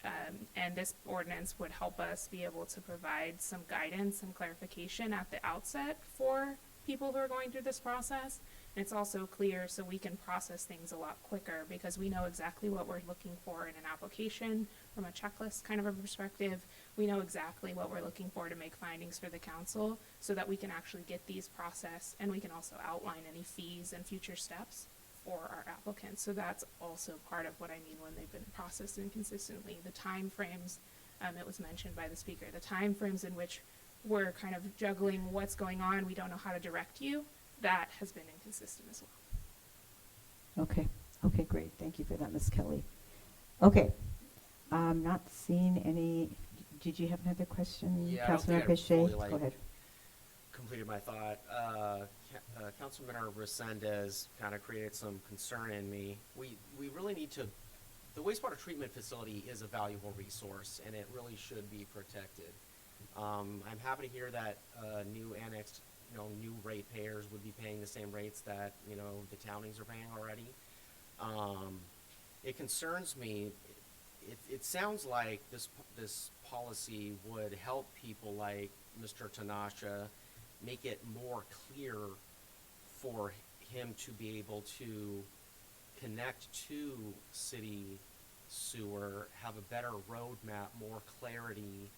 And this ordinance would help us be able to provide some guidance and clarification at the outset for people who are going through this process. And it's also clear so we can process things a lot quicker, because we know exactly what we're looking for in an application from a checklist kind of a perspective. We know exactly what we're looking for to make findings for the council, so that we can actually get these processed, and we can also outline any fees and future steps for our applicants. So that's also part of what I mean when they've been processed inconsistently. The time frames, it was mentioned by the speaker, the time frames in which we're kind of juggling what's going on, we don't know how to direct you, that has been inconsistent as well. Okay, great. Thank you for that, Ms. Kelly. Okay, not seeing any. Did you have another question, Yeah, I don't Councilmember think I fully, Pichet? Go ahead. completed my thought. Councilmember Resendez kind of created some concern in me. We really need to, the wastewater treatment facility is a valuable resource, and it really should be protected. I'm happy to hear that new annexed, new ratepayers would be paying the same rates that, the townies are paying already. It concerns me. It sounds like this policy would help people like Mr. Tanasha make it more clear for him to be able to connect to city sewer, have a better roadmap, more clarity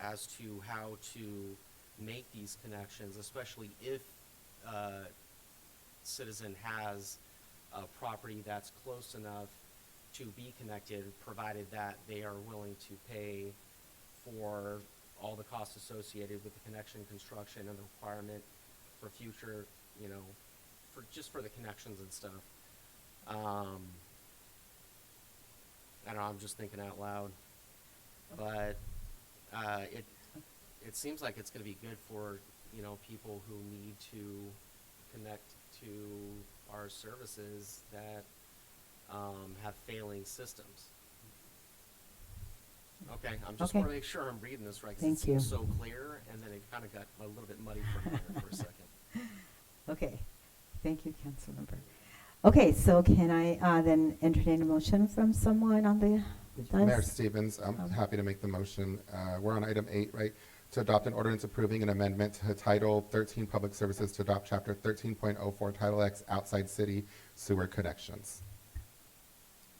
as to how to make these connections, especially if a citizen has a property that's close enough to be connected, provided that they are willing to pay for all the costs associated with the connection, construction, and the requirement for future, for the connections and stuff. I don't know, I'm just thinking out loud. But it seems like it's going to be good for, people who need to connect to our services that have failing systems. Okay, I'm just Okay. want to make sure I'm reading this right, because it Thank you. seems so clear, and then it kind of got a little bit muddy for me there for a second. Okay, thank you, Councilmember. Okay, so can I then entertain a motion from someone on the Mayor dais? Stevens, I'm happy to make the motion. We're on item 8, right? To adopt an ordinance approving an amendment to Title 13 Public Services to adopt Chapter 13.04 Title X Outside City Sewer Connections.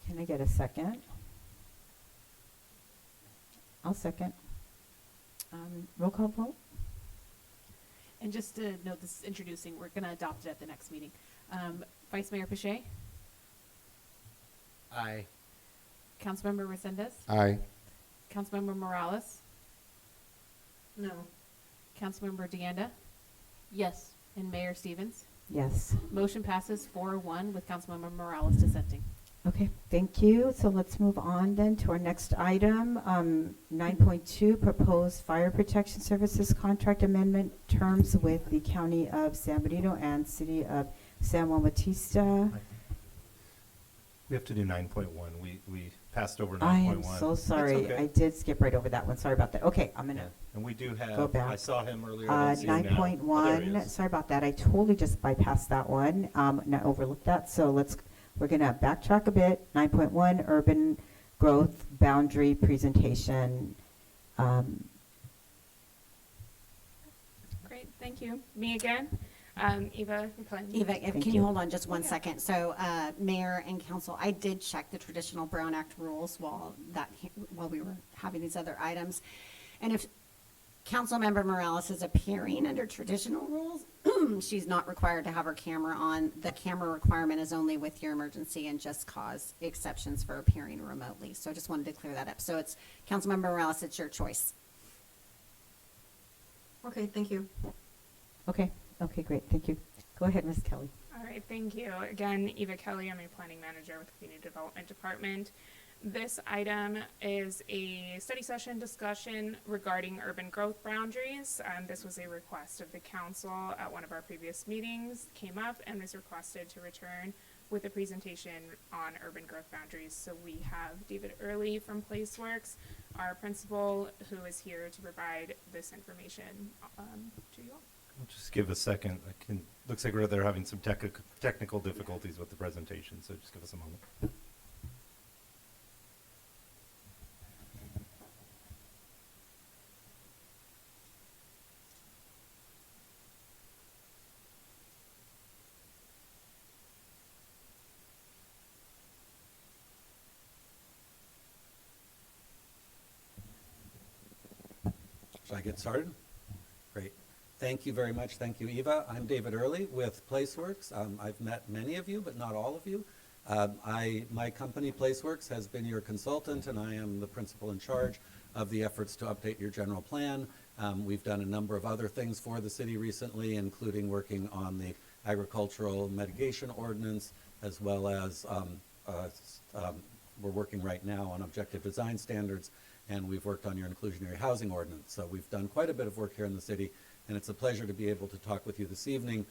Can I get a second? I'll second. Roll call vote? And just to note, this is introducing, we're gonna adopt it at the next meeting. Vice Mayor Pache, Aye. Councilmember Resendez, Aye. Councilmember Morales, No. Councilmember DeAnda, Yes. and Mayor Stevens. Yes. Motion passes 4-1 with Councilmember Morales dissenting. Okay, thank you. So let's move on then to our next item, 9.2, proposed fire protection services contract amendment terms with the County of San Benito and City of San Juan Bautista. We have to do 9.1. We passed over 9.1. I am so sorry. That's okay. I did skip right over that one. Sorry about that. Okay, I'm Yeah. gonna And we do go have, back. I saw him earlier. I don't see him now. Oh, there he 9.1, is. sorry about that. I totally just bypassed that one, and I overlooked that. So we're gonna backtrack a bit. 9.1, urban growth boundary presentation. Great, thank you. Me again. Eva, you're playing. Eva, Thank can you. you hold on just one second? So, Mayor and Council, I did check the traditional Brown Act rules while we were having these other items. And if Councilmember Morales is appearing under traditional rules, she's not required to have her camera on. The camera requirement is only with your emergency and just cause exceptions for appearing remotely. So I just wanted to clear that up. So it's Councilmember Morales, it's your choice. Okay, thank you. Okay, great. Thank you. Go ahead, Ms. Kelly. All right, thank you. Again, Eva Kelly, I'm a planning manager with the Community Development Department. This item is a study session discussion regarding urban growth boundaries. This was a request of the council at one of our previous meetings, came up and was requested to return with a presentation on urban growth boundaries. So we have David Early from PlaceWorks, our principal, who is here to provide this information to you all. Just give a second. Looks like they're having some technical difficulties with the presentation, so just give us a moment. Should I get started? Great. Thank you very much. Thank you, Eva. I'm David Early with PlaceWorks. I've met many of you, but not all of you. My company, PlaceWorks, has been your consultant, and I am the principal in charge of the efforts to update your general plan. We've done a number of other things for the city recently, including working on the agricultural mitigation ordinance, as well as we're working right now on objective design standards, and we've worked on your inclusionary housing ordinance. So we've done quite a bit of work here in the city, and it's a pleasure to be able to talk with you this evening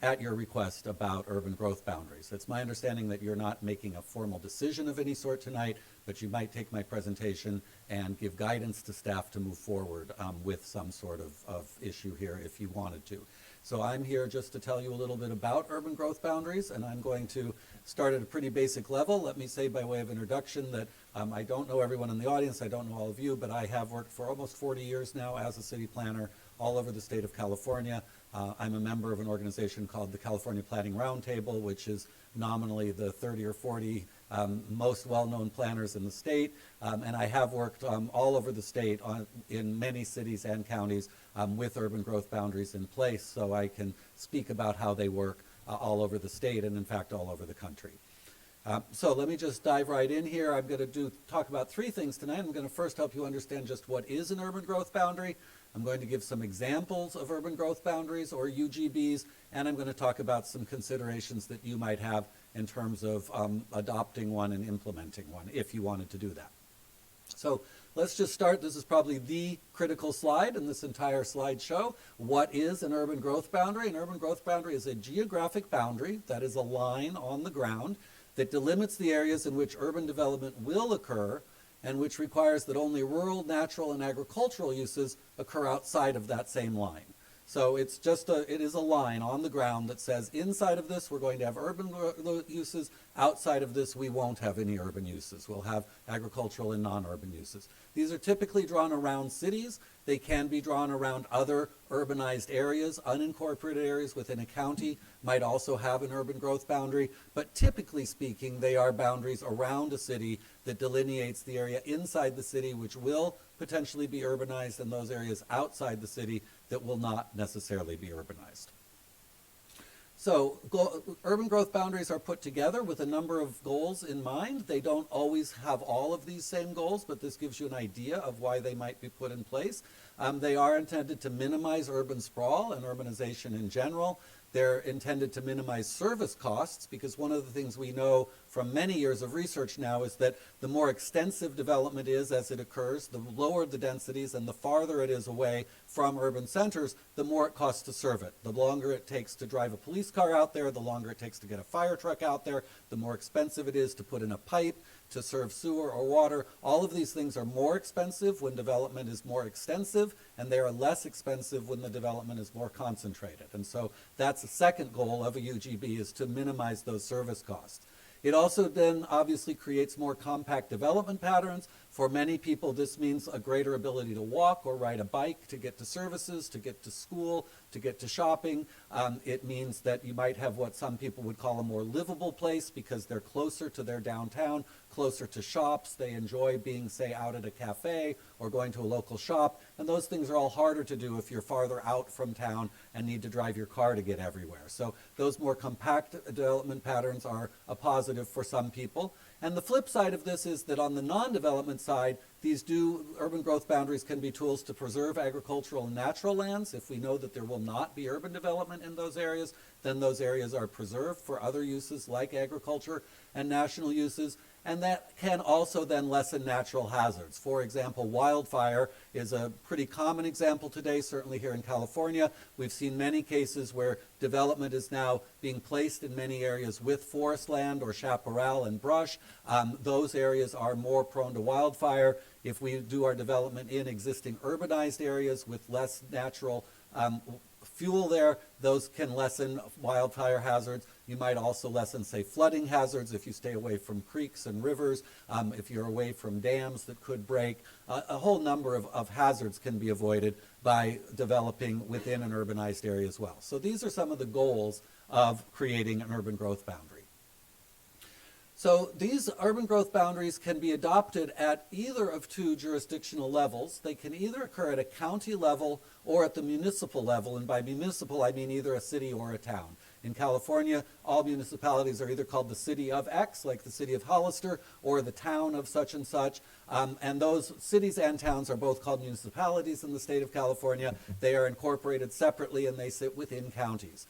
at your request about urban growth boundaries. It's my understanding that you're not making a formal decision of any sort tonight, but you might take my presentation and give guidance to staff to move forward with some sort of issue here if you wanted to. So I'm here just to tell you a little bit about urban growth boundaries, and I'm going to start at a pretty basic level. Let me say by way of introduction that I don't know everyone in the audience, I don't know all of you, but I have worked for almost 40 years now as a city planner all over the state of California. I'm a member of an organization called the California Planning Roundtable, which is nominally the 30 or 40 most well-known planners in the state, and I have worked all over the state in many cities and counties with urban growth boundaries in place, so I can speak about how they work all over the state and in fact all over the country. So let me just dive right in here. I'm going to talk about three things tonight. I'm going to first help you understand just what is an urban growth boundary. I'm going to give some examples of urban growth boundaries, or UGBs, and I'm going to talk about some considerations that you might have in terms of adopting one and implementing one, if you wanted to do that. So let's just start. This is probably the critical slide in this entire slideshow. What is an urban growth boundary? An urban growth boundary is a geographic boundary, that is a line on the ground, that delimits the areas in which urban development will occur and which requires that only rural, natural, and agricultural uses occur outside of that same line. So it is a line on the ground that says inside of this we're going to have urban uses, outside of this we won't have any urban uses. We'll have agricultural and non-urban uses. These are typically drawn around cities. They can be drawn around other urbanized areas. Unincorporated areas within a county might also have an urban growth boundary, but typically speaking they are boundaries around a city that delineates the area inside the city which will potentially be urbanized and those areas outside the city that will not necessarily be urbanized. So urban growth boundaries are put together with a number of goals in mind. They don't always have all of these same goals, but this gives you an idea of why they might be put in place. They are intended to minimize urban sprawl and urbanization in general. They're intended to minimize service costs, because one of the things we know from many years of research now is that the more extensive development is as it occurs, the lower the densities and the farther it is away from urban centers, the more it costs to serve it. The longer it takes to drive a police car out there, the longer it takes to get a fire truck out there, the more expensive it is to put in a pipe, to serve sewer or water. All of these things are more expensive when development is more extensive, and they are less expensive when the development is more concentrated. And so that's the second goal of a UGB, is to minimize those service costs. It also then obviously creates more compact development patterns. For many people, this means a greater ability to walk or ride a bike to get to services, to get to school, to get to shopping. It means that you might have what some people would call a more livable place because they're closer to their downtown, closer to shops. They enjoy being, say, out at a cafe or going to a local shop. And those things are all harder to do if you're farther out from town and need to drive your car to get everywhere. So those more compact development patterns are a positive for some people. And the flip side of this is that on the non-development side, urban growth boundaries can be tools to preserve agricultural and natural lands. If we know that there will not be urban development in those areas, then those areas are preserved for other uses like agriculture and national uses. And that can also then lessen natural hazards. For example, wildfire is a pretty common example today, certainly here in California. We've seen many cases where development is now being placed in many areas with forest land or chaparral and brush. Those areas are more prone to wildfire. If we do our development in existing urbanized areas with less natural fuel there, those can lessen wildfire hazards. You might also lessen, say, flooding hazards if you stay away from creeks and rivers, if you're away from dams that could break. A whole number of hazards can be avoided by developing within an urbanized area as well. So these are some of the goals of creating an urban growth boundary. So these urban growth boundaries can be adopted at either of two jurisdictional levels. They can either occur at a county level or at the municipal level, and by municipal I mean either a city or a town. In California, all municipalities are either called the city of X, like the city of Hollister, or the town of such and such, and those cities and towns are both called municipalities in the state of California. They are incorporated separately and they sit within counties.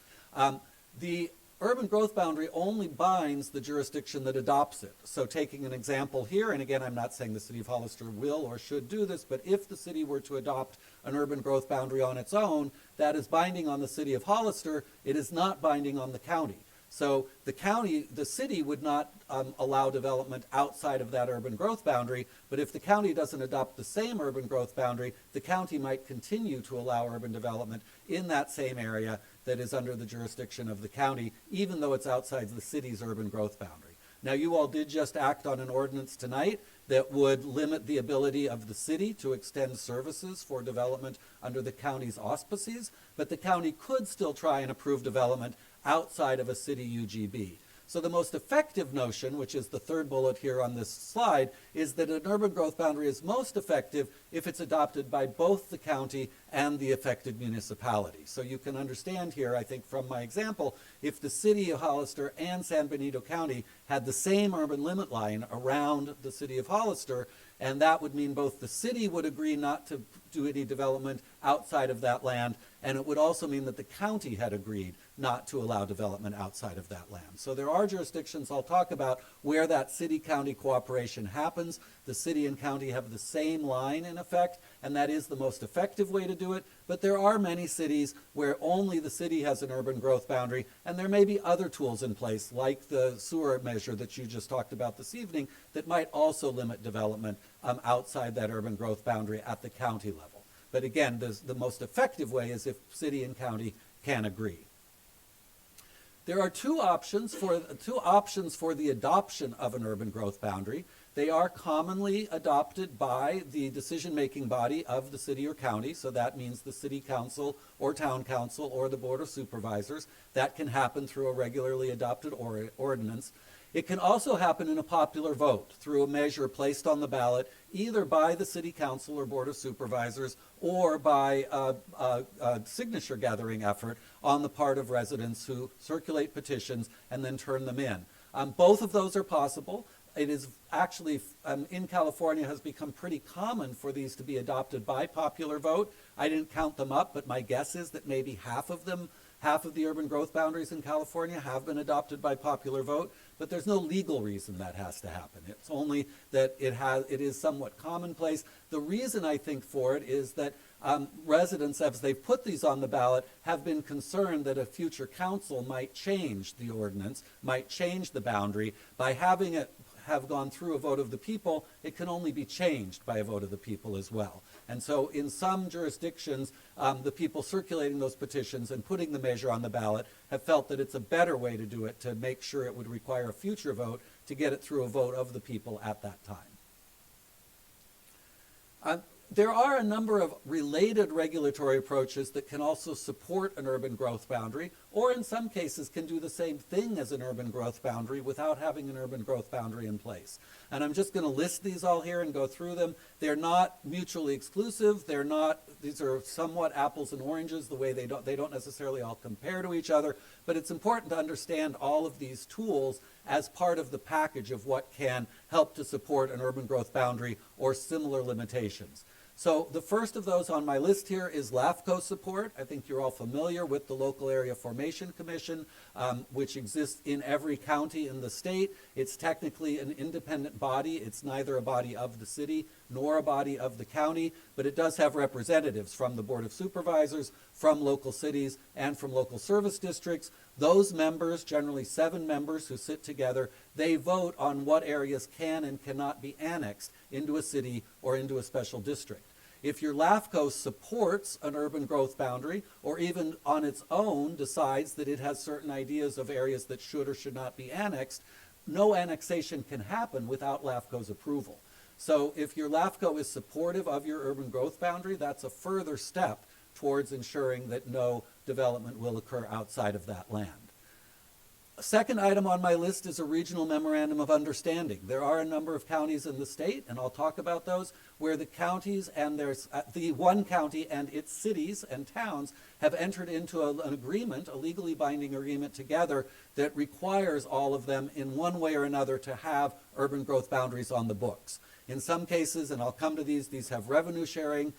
The urban growth boundary only binds the jurisdiction that adopts it. So taking an example here, and again, I'm not saying the city of Hollister will or should do this, but if the city were to adopt an urban growth boundary on its own, that is binding on the city of Hollister. It is not binding on the county. So the city would not allow development outside of that urban growth boundary, but if the county doesn't adopt the same urban growth boundary, the county might continue to allow urban development in that same area that is under the jurisdiction of the county, even though it's outside the city's urban growth boundary. Now, you all did just act on an ordinance tonight that would limit the ability of the city to extend services for development under the county's auspices, but the county could still try and approve development outside of a city UGB. So the most effective notion, which is the third bullet here on this slide, is that an urban growth boundary is most effective if it's adopted by both the county and the affected municipality. So you can understand here, I think from my example, if the city of Hollister and San Benito County had the same urban limit line around the city of Hollister, and that would mean both the city would agree not to do any development outside of that land, and it would also mean that the county had agreed not to allow development outside of that land. So there are jurisdictions I'll talk about where that city-county cooperation happens. The city and county have the same line in effect, and that is the most effective way to do it. But there are many cities where only the city has an urban growth boundary, and there may be other tools in place, like the sewer measure that you just talked about this evening, that might also limit development outside that urban growth boundary at the county level. But again, the most effective way is if city and county can agree. There are two options for the adoption of an urban growth boundary. They are commonly adopted by the decision-making body of the city or county, so that means the city council or town council or the board of supervisors. That can happen through a regularly adopted ordinance. It can also happen in a popular vote through a measure placed on the ballot either by the city council or board of supervisors or by a signature gathering effort on the part of residents who circulate petitions and then turn them in. Both of those are possible. It is actually, in California, has become pretty common for these to be adopted by popular vote. I didn't count them up, but my guess is that maybe half of the urban growth boundaries in California have been adopted by popular vote, but there's no legal reason that has to happen. It's only that it is somewhat commonplace. The reason I think for it is that residents, as they've put these on the ballot, have been concerned that a future council might change the ordinance, might change the boundary. By having it have gone through a vote of the people, it can only be changed by a vote of the people as well. And so in some jurisdictions, the people circulating those petitions and putting the measure on the ballot have felt that it's a better way to do it, to make sure it would require a future vote to get it through a vote of the people at that time. There are a number of related regulatory approaches that can also support an urban growth boundary, or in some cases can do the same thing as an urban growth boundary without having an urban growth boundary in place. And I'm just going to list these all here and go through them. They're not mutually exclusive. These are somewhat apples and oranges, the way they don't necessarily all compare to each other, but it's important to understand all of these tools as part of the package of what can help to support an urban growth boundary or similar limitations. So the first of those on my list here is LAFCO support. I think you're all familiar with the Local Area Formation Commission, which exists in every county in the state. It's technically an independent body. It's neither a body of the city nor a body of the county, but it does have representatives from the Board of Supervisors, from local cities, and from local service districts. Those members, generally 7 members who sit together, they vote on what areas can and cannot be annexed into a city or into a special district. If your LAFCO supports an urban growth boundary, or even on its own decides that it has certain ideas of areas that should or should not be annexed, no annexation can happen without LAFCO's approval. So if your LAFCO is supportive of your urban growth boundary, that's a further step towards ensuring that no development will occur outside of that land. A second item on my list is a regional memorandum of understanding. There are a number of counties in the state, and I'll talk about those, where the counties and the one county and its cities and towns have entered into an agreement, a legally binding agreement together that requires all of them in one way or another to have urban growth boundaries on the books. In some cases, and I'll come to these have revenue sharing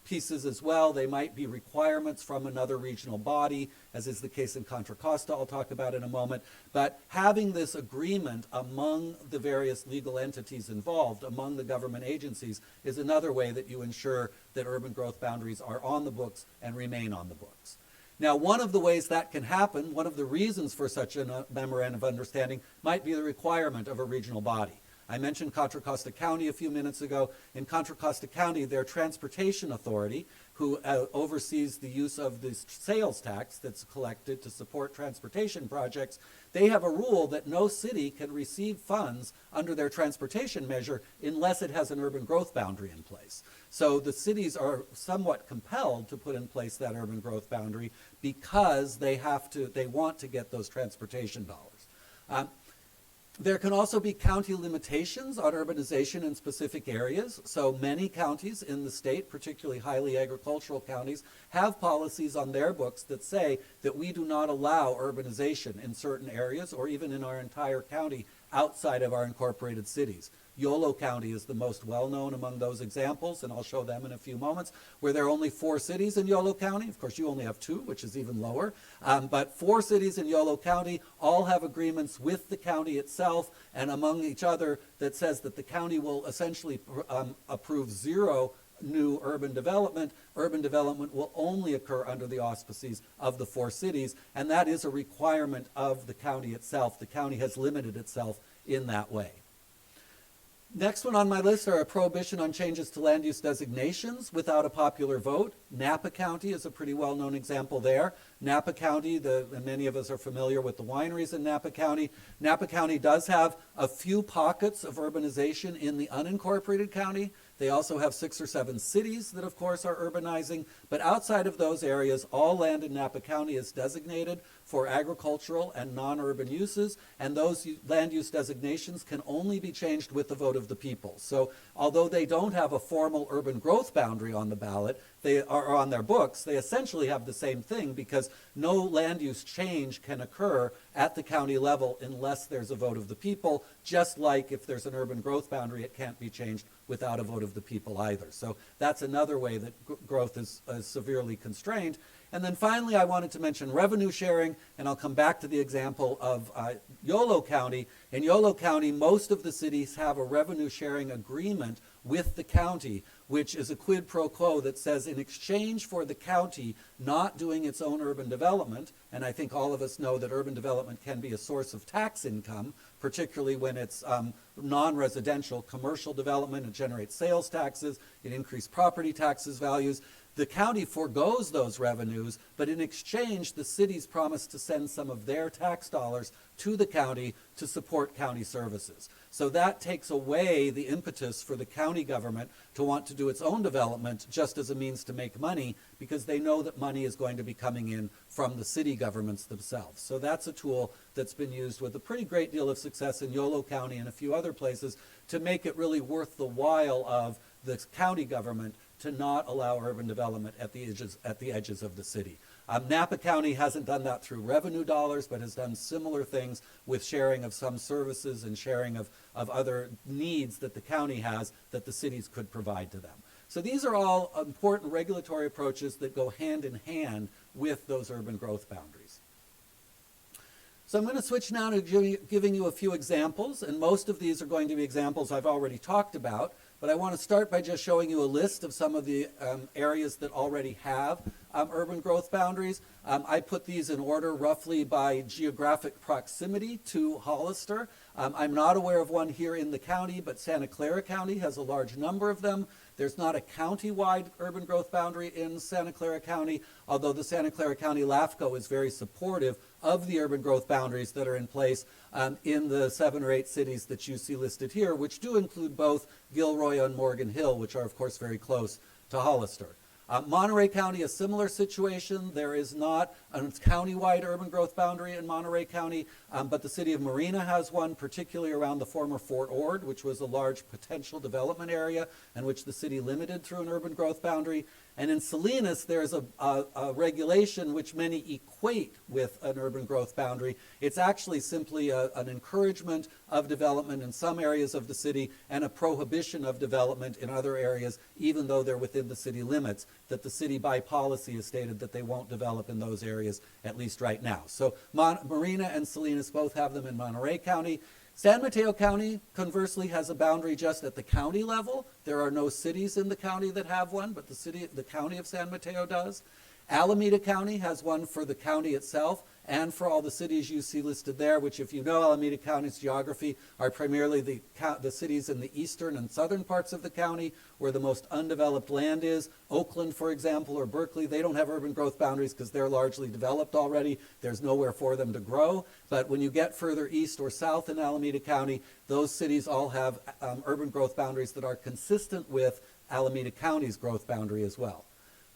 pieces as well. They might be requirements from another regional body, as is the case in Contra Costa, I'll talk about in a moment. But having this agreement among the various legal entities involved, among the government agencies, is another way that you ensure that urban growth boundaries are on the books and remain on the books. Now, one of the ways that can happen, one of the reasons for such a memorandum of understanding, might be the requirement of a regional body. I mentioned Contra Costa County a few minutes ago. In Contra Costa County, their transportation authority, who oversees the use of the sales tax that's collected to support transportation projects, they have a rule that no city can receive funds under their transportation measure unless it has an urban growth boundary in place. So the cities are somewhat compelled to put in place that urban growth boundary because they want to get those transportation dollars. There can also be county limitations on urbanization in specific areas. So many counties in the state, particularly highly agricultural counties, have policies on their books that say that we do not allow urbanization in certain areas or even in our entire county outside of our incorporated cities. Yolo County is the most well-known among those examples, and I'll show them in a few moments, where there are only 4 cities in Yolo County. Of course, you only have 2, which is even lower. But 4 cities in Yolo County all have agreements with the county itself and among each other that says that the county will essentially approve 0 new urban development. Urban development will only occur under the auspices of the 4 cities, and that is a requirement of the county itself. The county has limited itself in that way. Next one on my list are a prohibition on changes to land use designations without a popular vote. Napa County is a pretty well-known example there. Napa County, and many of us are familiar with the wineries in Napa County. Napa County does have a few pockets of urbanization in the unincorporated county. They also have 6 or 7 cities that, of course, are urbanizing. But outside of those areas, all land in Napa County is designated for agricultural and non-urban uses, and those land use designations can only be changed with the vote of the people. So although they don't have a formal urban growth boundary on the ballot, they are on their books, they essentially have the same thing because no land use change can occur at the county level unless there's a vote of the people, just like if there's an urban growth boundary, it can't be changed without a vote of the people either. So that's another way that growth is severely constrained. And then finally, I wanted to mention revenue sharing, and I'll come back to the example of Yolo County. In Yolo County, most of the cities have a revenue sharing agreement with the county, which is a quid pro quo that says in exchange for the county not doing its own urban development, and I think all of us know that urban development can be a source of tax income, particularly when it's non-residential commercial development, it generates sales taxes, it increases property taxes values. The county forgoes those revenues, but in exchange, the cities promise to send some of their tax dollars to the county to support county services. So that takes away the impetus for the county government to want to do its own development just as a means to make money, because they know that money is going to be coming in from the city governments themselves. So that's a tool that's been used with a pretty great deal of success in Yolo County and a few other places to make it really worth the while of the county government to not allow urban development at the edges of the city. Napa County hasn't done that through revenue dollars, but has done similar things with sharing of some services and sharing of other needs that the county has that the cities could provide to them. So these are all important regulatory approaches that go hand in hand with those urban growth boundaries. So I'm going to switch now to giving you a few examples, and most of these are going to be examples I've already talked about. But I want to start by just showing you a list of some of the areas that already have urban growth boundaries. I put these in order roughly by geographic proximity to Hollister. I'm not aware of one here in the county, but Santa Clara County has a large number of them. There's not a county-wide urban growth boundary in Santa Clara County, although the Santa Clara County LAFCO is very supportive of the urban growth boundaries that are in place in the 7 or 8 cities that you see listed here, which do include both Gilroy and Morgan Hill, which are, of course, very close to Hollister. Monterey County, a similar situation. There is not a county-wide urban growth boundary in Monterey County, but the city of Marina has one, particularly around the former Fort Ord, which was a large potential development area and which the city limited through an urban growth boundary. And in Salinas, there's a regulation which many equate with an urban growth boundary. It's actually simply an encouragement of development in some areas of the city and a prohibition of development in other areas, even though they're within the city limits, that the city by policy has stated that they won't develop in those areas, at least right now. So Marina and Salinas both have them in Monterey County. San Mateo County, conversely, has a boundary just at the county level. There are no cities in the county that have one, but the county of San Mateo does. Alameda County has one for the county itself and for all the cities you see listed there, which, if you know Alameda County's geography, are primarily the cities in the eastern and southern parts of the county where the most undeveloped land is. Oakland, for example, or Berkeley, they don't have urban growth boundaries because they're largely developed already. There's nowhere for them to grow. But when you get further east or south in Alameda County, those cities all have urban growth boundaries that are consistent with Alameda County's growth boundary as well.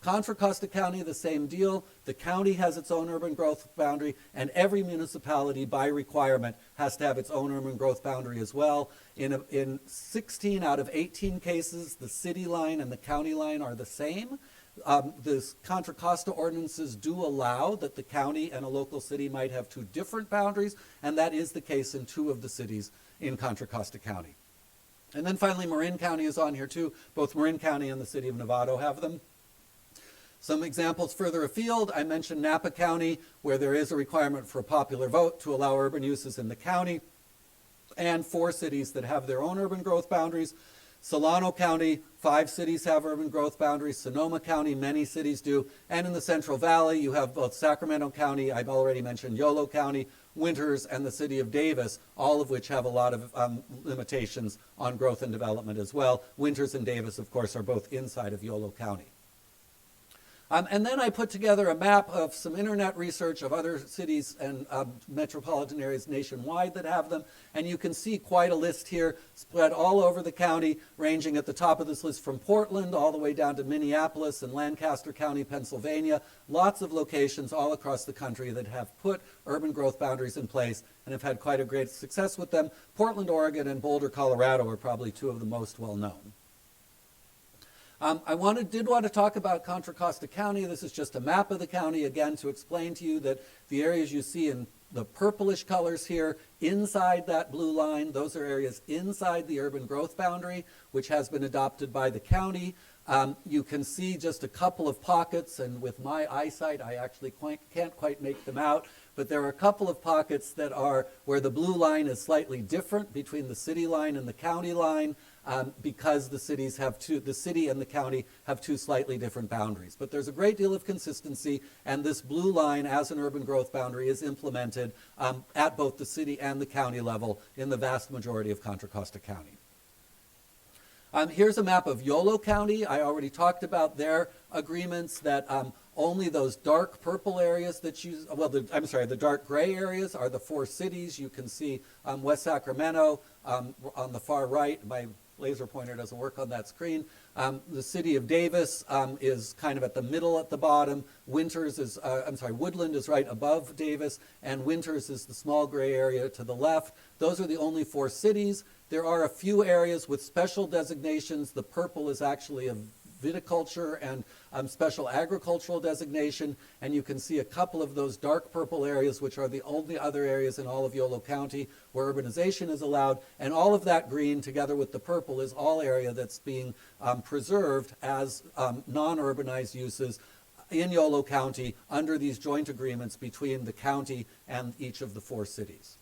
Contra Costa County, the same deal. The county has its own urban growth boundary, and every municipality, by requirement, has to have its own urban growth boundary as well. In 16 out of 18 cases, the city line and the county line are the same. The Contra Costa ordinances do allow that the county and a local city might have two different boundaries, and that is the case in 2 of the cities in Contra Costa County. And then finally, Marin County is on here too. Both Marin County and the city of Novato have them. Some examples further afield, I mentioned Napa County, where there is a requirement for a popular vote to allow urban uses in the county, and 4 cities that have their own urban growth boundaries. Solano County, 5 cities have urban growth boundaries. Sonoma County, many cities do. And in the Central Valley, you have both Sacramento County, I've already mentioned Yolo County, Winters, and the city of Davis, all of which have a lot of limitations on growth and development as well. Winters and Davis, of course, are both inside of Yolo County. And then I put together a map of some internet research of other cities and metropolitan areas nationwide that have them. And you can see quite a list here spread all over the county, ranging at the top of this list from Portland all the way down to Minneapolis and Lancaster County, Pennsylvania. Lots of locations all across the country that have put urban growth boundaries in place and have had quite a great success with them. Portland, Oregon, and Boulder, Colorado are probably 2 of the most well known. I did want to talk about Contra Costa County. This is just a map of the county, again, to explain to you that the areas you see in the purplish colors here, inside that blue line, those are areas inside the urban growth boundary, which has been adopted by the county. You can see just a couple of pockets, and with my eyesight, I actually can't quite make them out, but there are a couple of pockets that are where the blue line is slightly different between the city line and the county line. Because the city and the county have 2 slightly different boundaries. But there's a great deal of consistency, and this blue line as an urban growth boundary is implemented at both the city and the county level in the vast majority of Contra Costa County. Here's a map of Yolo County. I already talked about their agreements that only those dark purple areas that the dark gray areas are the 4 cities. You can see West Sacramento on the far right. My laser pointer doesn't work on that screen. The city of Davis is kind of at the middle at the bottom. Woodland is right above Davis, and Winters is the small gray area to the left. Those are the only 4 cities. There are a few areas with special designations. The purple is actually a viticulture and special agricultural designation, and you can see a couple of those dark purple areas, which are the only other areas in all of Yolo County where urbanization is allowed, and all of that green together with the purple is all area that's being preserved as non-urbanized uses in Yolo County under these joint agreements between the county and each of the 4 cities.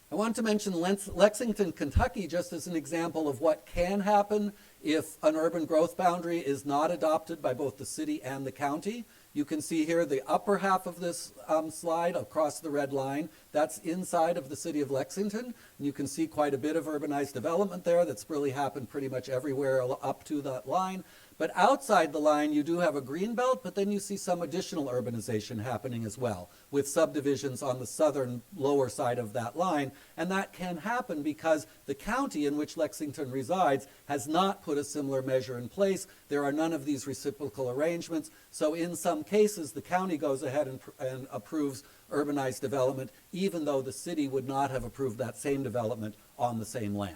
I wanted to mention Lexington, Kentucky, just as an example of what can happen if an urban growth boundary is not adopted by both the city and the county. You can see here the upper half of this slide across the red line. That's inside of the city of Lexington. And you can see quite a bit of urbanized development there that's really happened pretty much everywhere up to that line. But outside the line, you do have a green belt, but then you see some additional urbanization happening as well, with subdivisions on the southern lower side of that line. And that can happen because the county in which Lexington resides has not put a similar measure in place. There are none of these reciprocal arrangements. So in some cases, the county goes ahead and approves urbanized development, even though the city would not have approved that same development on the same land.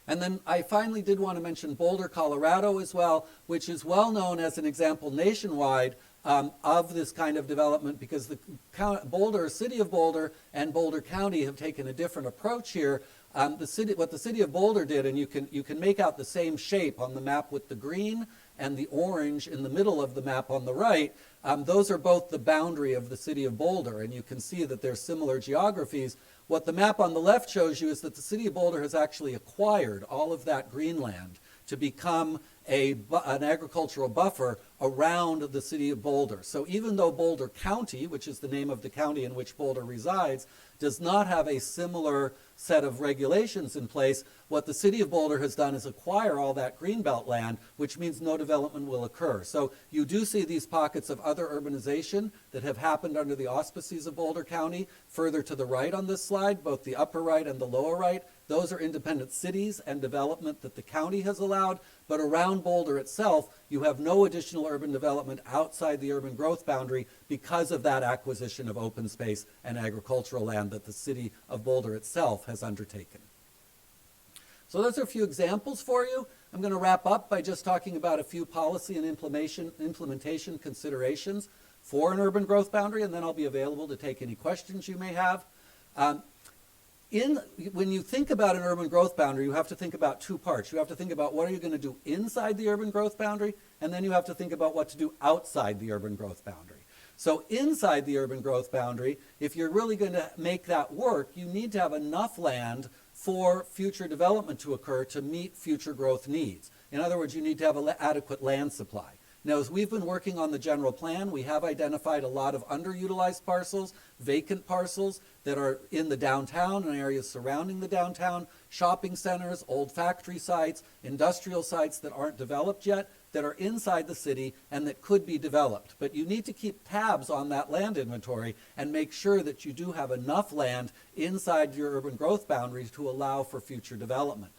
And then I finally did want to mention Boulder, Colorado as well, which is well known as an example nationwide of this kind of development, because the city of Boulder and Boulder County have taken a different approach here. What the city of Boulder did, and you can make out the same shape on the map with the green and the orange in the middle of the map on the right. Those are both the boundary of the city of Boulder, and you can see that they're similar geographies. What the map on the left shows you is that the city of Boulder has actually acquired all of that green land to become an agricultural buffer around the city of Boulder. So even though Boulder County, which is the name of the county in which Boulder resides, does not have a similar set of regulations in place, what the city of Boulder has done is acquire all that greenbelt land, which means no development will occur. So you do see these pockets of other urbanization that have happened under the auspices of Boulder County. Further to the right on this slide, both the upper right and the lower right, those are independent cities and development that the county has allowed. But around Boulder itself, you have no additional urban development outside the urban growth boundary because of that acquisition of open space and agricultural land that the city of Boulder itself has undertaken. So those are a few examples for you. I'm going to wrap up by just talking about a few policy and implementation considerations for an urban growth boundary, and then I'll be available to take any questions you may have. When you think about an urban growth boundary, you have to think about two parts. You have to think about what are you going to do inside the urban growth boundary, and then you have to think about what to do outside the urban growth boundary. So inside the urban growth boundary, if you're really going to make that work, you need to have enough land for future development to occur to meet future growth needs. In other words, you need to have an adequate land supply. Now, as we've been working on the general plan, we have identified a lot of underutilized parcels, vacant parcels that are in the downtown and areas surrounding the downtown, shopping centers, old factory sites, industrial sites that aren't developed yet, that are inside the city and that could be developed. But you need to keep tabs on that land inventory and make sure that you do have enough land inside your urban growth boundaries to allow for future development.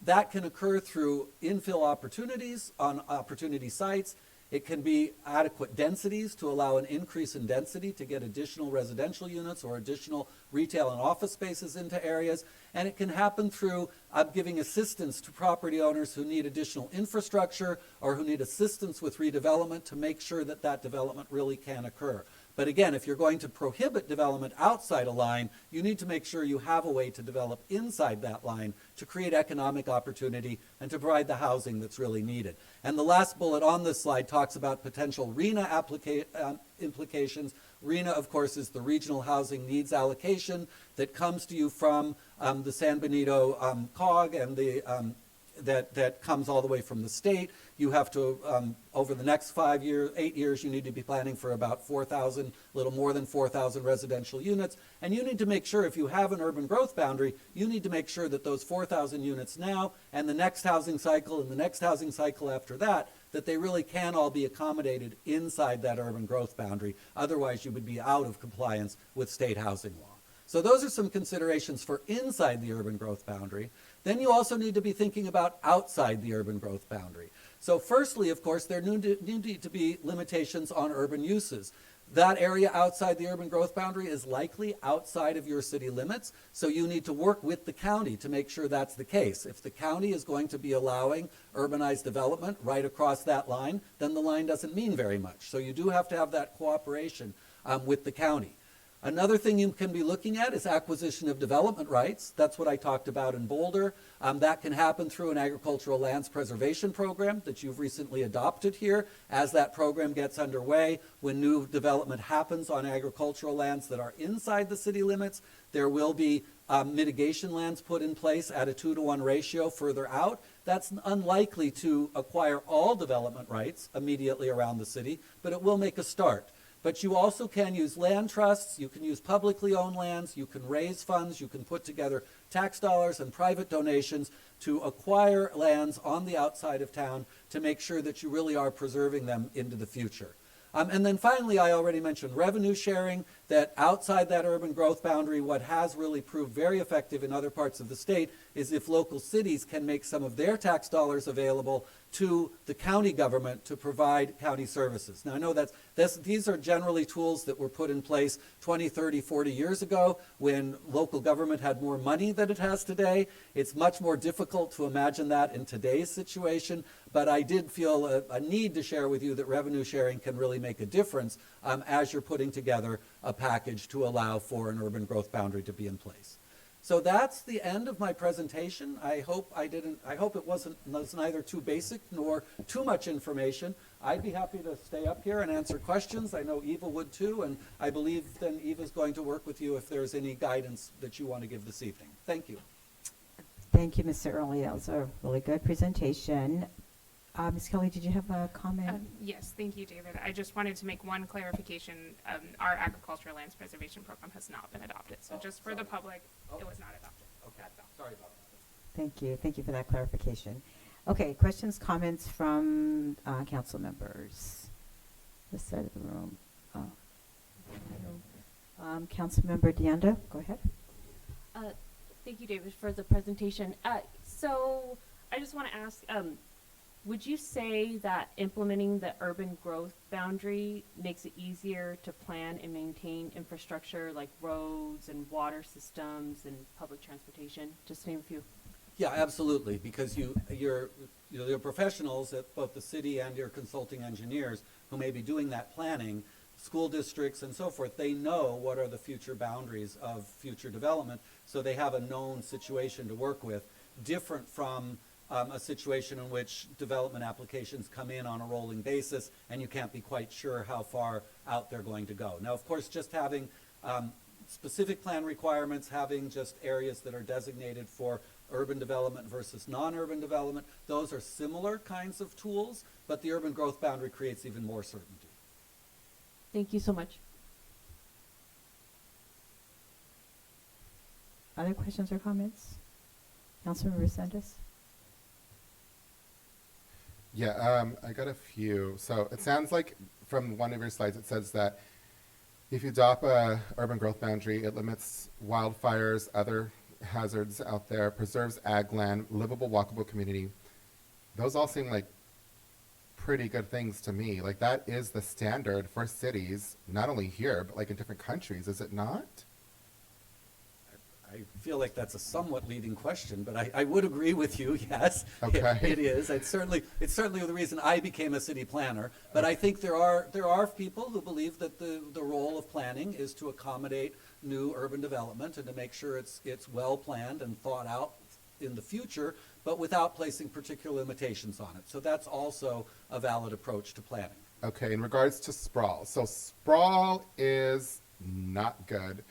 That can occur through infill opportunities on opportunity sites. It can be adequate densities to allow an increase in density to get additional residential units or additional retail and office spaces into areas. And it can happen through giving assistance to property owners who need additional infrastructure or who need assistance with redevelopment to make sure that that development really can occur. But again, if you're going to prohibit development outside a line, you need to make sure you have a way to develop inside that line to create economic opportunity and to provide the housing that's really needed. And the last bullet on this slide talks about potential RHNA implications. RHNA, of course, is the Regional Housing Needs Allocation that comes to you from the San Benito COG and the that comes all the way from the state. You have to, over the next 8 years, you need to be planning for about 4,000, a little more than 4,000 residential units. And you need to make sure, if you have an urban growth boundary, you need to make sure that those 4,000 units now and the next housing cycle and the next housing cycle after that, that they really can all be accommodated inside that urban growth boundary. Otherwise, you would be out of compliance with state housing law. So those are some considerations for inside the urban growth boundary. Then you also need to be thinking about outside the urban growth boundary. So firstly, of course, there need to be limitations on urban uses. That area outside the urban growth boundary is likely outside of your city limits, so you need to work with the county to make sure that's the case. If the county is going to be allowing urbanized development right across that line, then the line doesn't mean very much. So you do have to have that cooperation with the county. Another thing you can be looking at is acquisition of development rights. That's what I talked about in Boulder. That can happen through an agricultural lands preservation program that you've recently adopted here. As that program gets underway, when new development happens on agricultural lands that are inside the city limits, there will be mitigation lands put in place at a 2-to-1 ratio further out. That's unlikely to acquire all development rights immediately around the city, but it will make a start. But you also can use land trusts, you can use publicly owned lands, you can raise funds, you can put together tax dollars and private donations to acquire lands on the outside of town to make sure that you really are preserving them into the future. And then finally, I already mentioned revenue sharing, that outside that urban growth boundary, what has really proved very effective in other parts of the state is if local cities can make some of their tax dollars available to the county government to provide county services. Now, I know these are generally tools that were put in place 20, 30, 40 years ago when local government had more money than it has today. It's much more difficult to imagine that in today's situation, but I did feel a need to share with you that revenue sharing can really make a difference as you're putting together a package to allow for an urban growth boundary to be in place. So that's the end of my presentation. I hope it was neither too basic nor too much information. I'd be happy to stay up here and answer questions. I know Eva would too, and I believe then Eva's going to work with you if there's any guidance that you want to give this evening. Thank you. Thank you, Mr. Early. That was a really good presentation. Ms. Kelly, did you have a comment? Yes, thank you, David. I just wanted to make one clarification. Our agricultural lands preservation program has not been adopted. So just for the public, it was not adopted. Okay, That's all. sorry about that. Thank you. Thank you for that clarification. Okay, questions, comments from council members? This side of the room. Oh. Councilmember Deanda, go ahead. Thank you, David, for the presentation. So I just want to ask, would you say that implementing the urban growth boundary makes it easier to plan and maintain infrastructure like roads and water systems and public transportation, just to name a few? Yeah, absolutely, because your professionals at both the city and your consulting engineers who may be doing that planning, school districts and so forth, they know what are the future boundaries of future development, so they have a known situation to work with, different from a situation in which development applications come in on a rolling basis and you can't be quite sure how far out they're going to go. Now, of course, just having specific plan requirements, having just areas that are designated for urban development versus non-urban development, those are similar kinds of tools, but the urban growth boundary creates even more certainty. Thank you so much. Other questions or comments? Councilmember Sanders? Yeah, I got a few. So it sounds like from one of your slides, it says that if you adopt a urban growth boundary, it limits wildfires, other hazards out there, preserves ag land, livable, walkable community. Those all seem like pretty good things to me. Like that is the standard for cities, not only here, but like in different countries, is it not? I feel like that's a somewhat leading question, but I would agree with you, yes. Okay. It is. It's certainly the reason I became a city planner. But I think there are people who believe that the role of planning is to accommodate new urban development and to make sure it's well planned and thought out in the future, but without placing particular limitations on it. So that's also a valid approach to planning. Okay, in regards to sprawl. So sprawl is not good.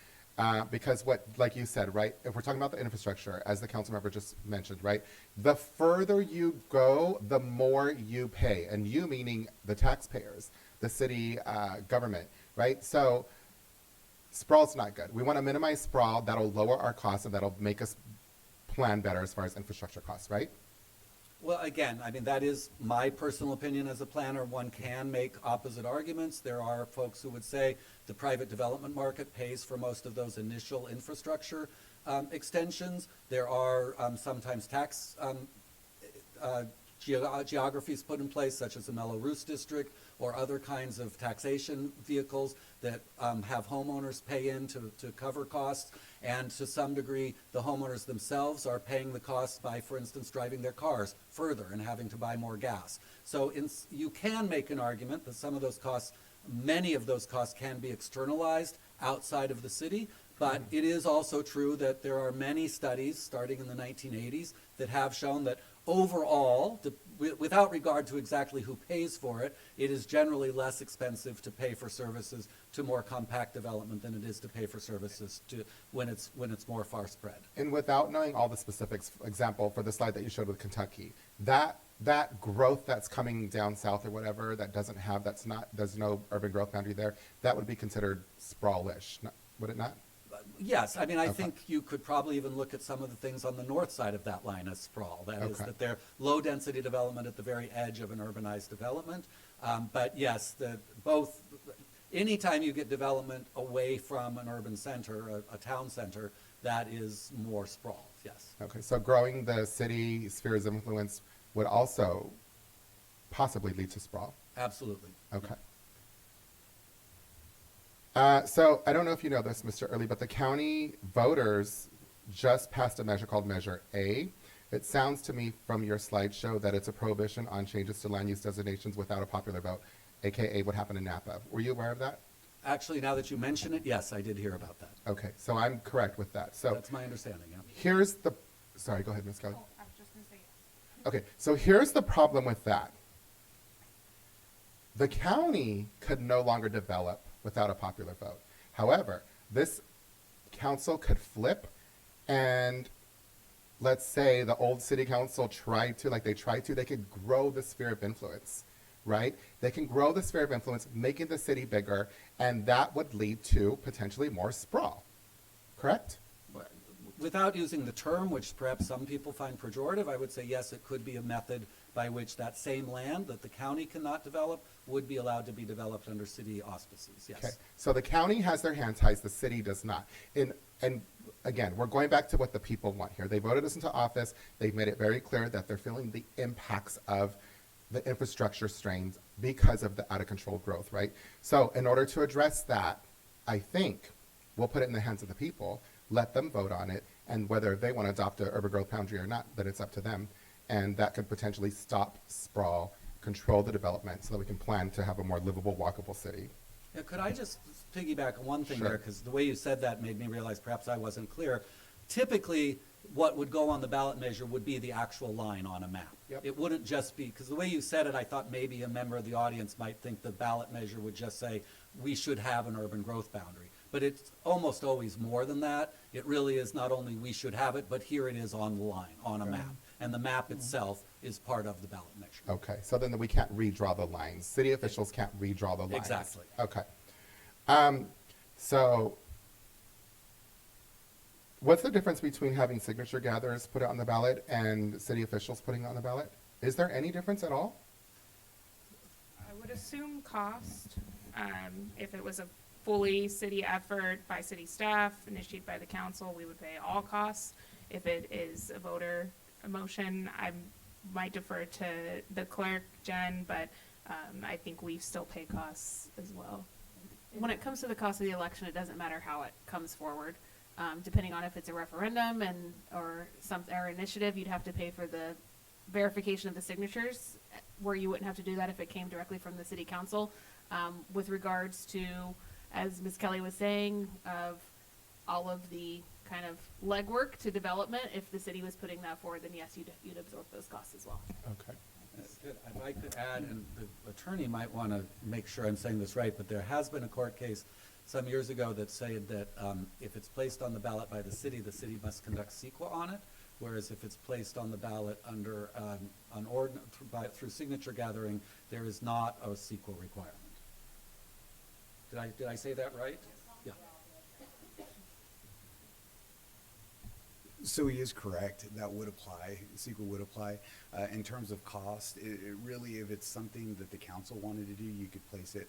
Because like you said, right, if we're talking about the infrastructure, as the council member just mentioned, right, the further you go, the more you pay. And you meaning the taxpayers, the city government, right? So sprawl's not good. We want to minimize sprawl. That'll lower our costs and that'll make us plan better as far as infrastructure costs, right? Well, again, I mean, that is my personal opinion as a planner. One can make opposite arguments. There are folks who would say the private development market pays for most of those initial infrastructure extensions. There are sometimes tax geographies put in place, such as the Mello-Roos district or other kinds of taxation vehicles that have homeowners pay in to cover costs. And to some degree, the homeowners themselves are paying the costs by, for instance, driving their cars further and having to buy more gas. So you can make an argument that some of those costs, many of those costs can be externalized outside of the city. But it is also true that there are many studies starting in the 1980s that have shown that overall, without regard to exactly who pays for it, it is generally less expensive to pay for services to more compact development than it is to pay for services when it's more far spread. And without knowing all the specifics, for example, for the slide that you showed with Kentucky, that growth that's coming down south or whatever there's no urban growth boundary there, that would be considered sprawlish, would it not? Yes, I mean, I think you could probably even look at some of the things on the north side of that line as sprawl. That is that they're low-density development at the very edge of an urbanized development. But yes, anytime you get development away from an urban center, a town center, that is more sprawl, yes. Okay, So growing the city spheres of influence would also possibly lead to sprawl. Absolutely. Okay. So I don't know if you know this, Mr. Early, but the county voters just passed a measure called Measure A. It sounds to me from your slideshow that it's a prohibition on changes to land use designations without a popular vote, aka what happened in Napa. Were you aware of that? Actually, now that you mention it, yes, I did hear about that. Okay, so I'm correct with that. So that's my understanding, yeah. Sorry, go ahead, Ms. Kelly. Oh, I was just going to say yes. Okay, so here's the problem with that. The county could no longer develop without a popular vote. However, this council could flip and let's say the old city council they could grow the sphere of influence, right? They can grow the sphere of influence, making the city bigger, and that would lead to potentially more sprawl, correct? Without using the term, which perhaps some people find pejorative, I would say yes, it could be a method by which that same land that the county cannot develop would be allowed to be developed under city auspices, yes. Okay, so the county has their hand ties, the city does not. And again, we're going back to what the people want here. They voted us into office. They've made it very clear that they're feeling the impacts of the infrastructure strains because of the out of control growth, right? So in order to address that, I think we'll put it in the hands of the people, let them vote on it, and whether they want to adopt an urban growth boundary or not, then it's up to them. And that could potentially stop sprawl, control the development so that we can plan to have a more livable, walkable city. Yeah, could I just piggyback on one thing Sure. there, because the way you said that made me realize perhaps I wasn't clear. Typically, what would go on the ballot measure would be the actual line on a map. Yep. It wouldn't just be, because the way you said it, I thought maybe a member of the audience might think the ballot measure would just say, we should have an urban growth boundary. But it's almost always more than that. It really is not only we should have it, but here it is on the line, on a map. And the map itself is part of the ballot measure. Okay, so then we can't redraw the lines. City officials can't redraw the lines. Exactly. Okay. So what's the difference between having signature gatherers put it on the ballot and city officials putting it on the ballot? Is there any difference at all? I would assume cost. If it was a fully city effort by city staff, initiated by the council, we would pay all costs. If it is a voter motion, I might defer to the clerk, Jen, but I think we still pay costs as well. When it comes to the cost of the election, it doesn't matter how it comes forward. Depending on if it's a referendum or initiative, you'd have to pay for the verification of the signatures, where you wouldn't have to do that if it came directly from the city council. With regards to, as Ms. Kelly was saying, of all of the kind of legwork to development, if the city was putting that forward, then yes, you'd absorb those costs as well. Okay. Good. If I could add, and the attorney might want to make sure I'm saying this right, but there has been a court case some years ago that said that if it's placed on the ballot by the city must conduct CEQA on it, whereas if it's placed on the ballot under through signature gathering, there is not a CEQA requirement. Did I say that right? Yeah. So he is correct. That would apply. CEQA would apply. In terms of cost, it really, if it's something that the council wanted to do, you could place it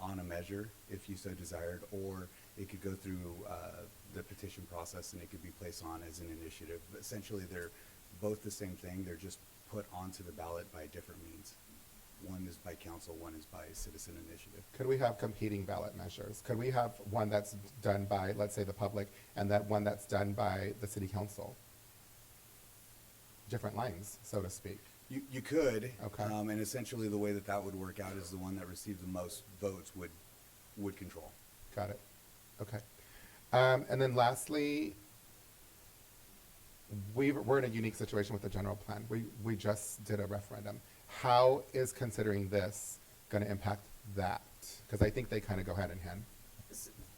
on a measure if you so desired, or it could go through the petition process and it could be placed on as an initiative. But essentially, they're both the same thing. They're just put onto the ballot by different means. One is by council, one is by citizen initiative. Could we have competing ballot measures? Could we have one that's done by, let's say, the public, and that one that's done by the city council? Different lines, so to speak. You could. Okay. And essentially the way that would work out is the one that received the most votes would control. Got it. Okay. And then lastly, we're in a unique situation with the general plan. We just did a referendum. How is considering this going to impact that? Because I think they kind of go hand in hand.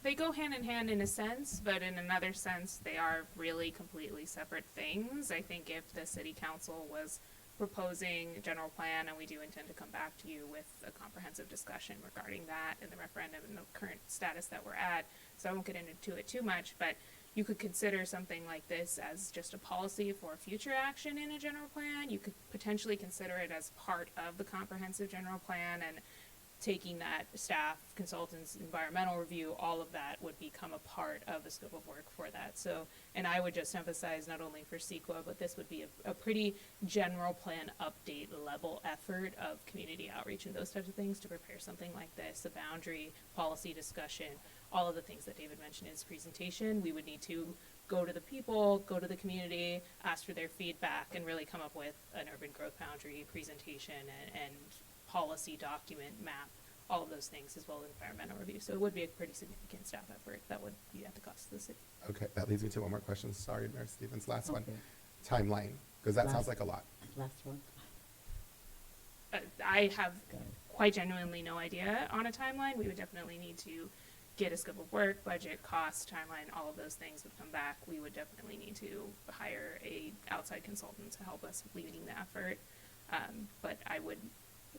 They go hand in hand in a sense, but in another sense, they are really completely separate things. I think if the city council was proposing a general plan, and we do intend to come back to you with a comprehensive discussion regarding that and the referendum and the current status that we're at, so I won't get into it too much, but you could consider something like this as just a policy for future action in a general plan. You could potentially consider it as part of the comprehensive general plan, and taking that staff, consultants, environmental review, all of that would become a part of the scope of work for that. So, and I would just emphasize not only for CEQA, but this would be a pretty general plan update level effort of community outreach and those types of things to prepare something like this, a boundary, policy discussion, all of the things that David mentioned in his presentation. We would need to go to the people, go to the community, ask for their feedback, and really come up with an urban growth boundary presentation and policy document, map, all of those things, as well as environmental review. So it would be a pretty significant staff effort that would be at the cost of the city. Okay, that leads me to one more question. Sorry, Mayor Stevens. Last one. Timeline, because that sounds like a lot. Last one. I have quite genuinely no idea on a timeline. We would definitely need to get a scope of work, budget, cost, timeline, all of those things would come back. We would definitely need to hire a outside consultant to help us leading the effort. But I would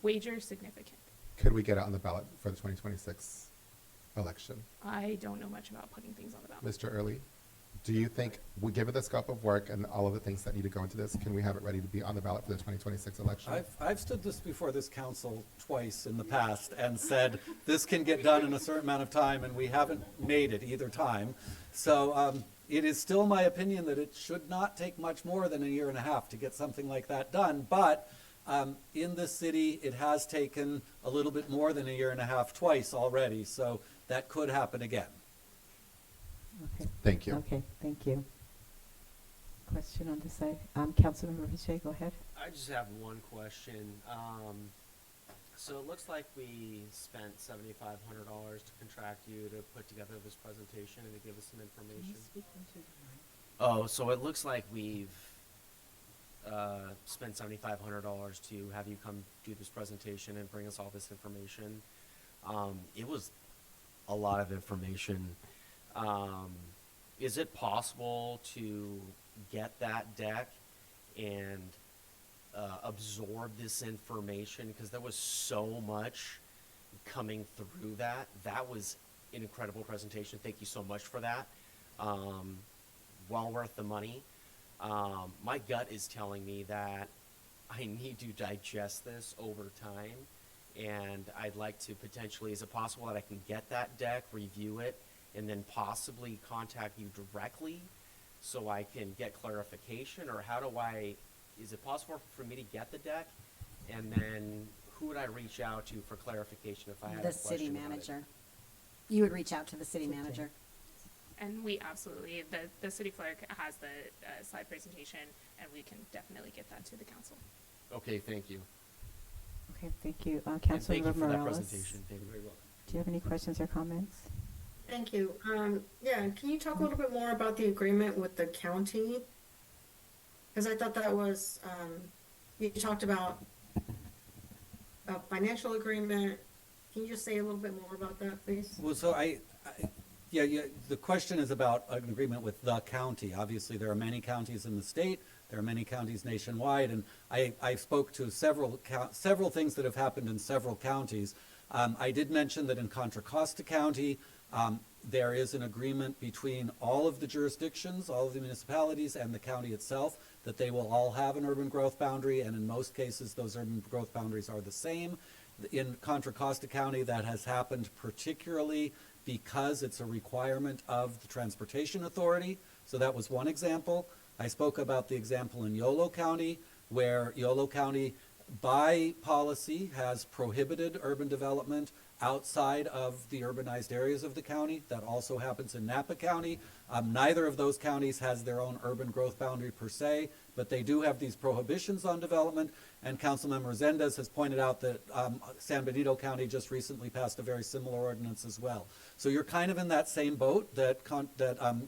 wager significant. Could we get it on the ballot for the 2026 election? I don't know much about putting things on the ballot. Mr. Early, do you think, we given the scope of work and all of the things that need to go into this, can we have it ready to be on the ballot for the 2026 election? I've stood this before this council twice in the past and said, this can get done in a certain amount of time, and we haven't made it either time. So it is still my opinion that it should not take much more than a year and a half to get something like that done. But in this city, it has taken a little bit more than a year and a half twice already. So that could happen again. Okay. Thank you. Okay, thank you. Question on this side. Councilmember Pache, go ahead. I just have one question. So it looks like we spent $7,500 to contract you to put together this presentation and to give us some information. Oh, so it looks like we've spent $7,500 to have you come do this presentation and bring us all this information. It was a lot of information. Is it possible to get that deck and absorb this information? Because there was so much coming through that. That was an incredible presentation. Thank you so much for that. Well worth the money. My gut is telling me that I need to digest this over time, and I'd like to potentially, is it possible that I can get that deck, review it, and then possibly contact you directly so I can get clarification? Or how do I, is it possible for me to get the deck, and then who would I reach out to for clarification if I had a The question city about it? manager. You would reach out to the city manager. And we absolutely, the city clerk has the slide presentation, and we can definitely get that to the council. Okay, thank you. Okay, thank you. And thank you Councilmember for that Morales. presentation. Thank you very much. Do you have any questions or comments? Thank you. Yeah, can you talk a little bit more about the agreement with the county? Because I thought that was, you talked about a financial agreement. Can you just say a little bit more about that, please? Well, so yeah, the question is about an agreement with the county. Obviously, there are many counties in the state. There are many counties nationwide, and I spoke to several things that have happened in several counties. I did mention that in Contra Costa County, there is an agreement between all of the jurisdictions, all of the municipalities, and the county itself, that they will all have an urban growth boundary, and in most cases, those urban growth boundaries are the same. In Contra Costa County, that has happened particularly because it's a requirement of the Transportation Authority. So that was one example. I spoke about the example in Yolo County, where Yolo County, by policy, has prohibited urban development outside of the urbanized areas of the county. That also happens in Napa County. Neither of those counties has their own urban growth boundary per se, but they do have these prohibitions on development. And Councilmember Zendes has pointed out that San Benito County just recently passed a very similar ordinance as well. So you're kind of in that same boat that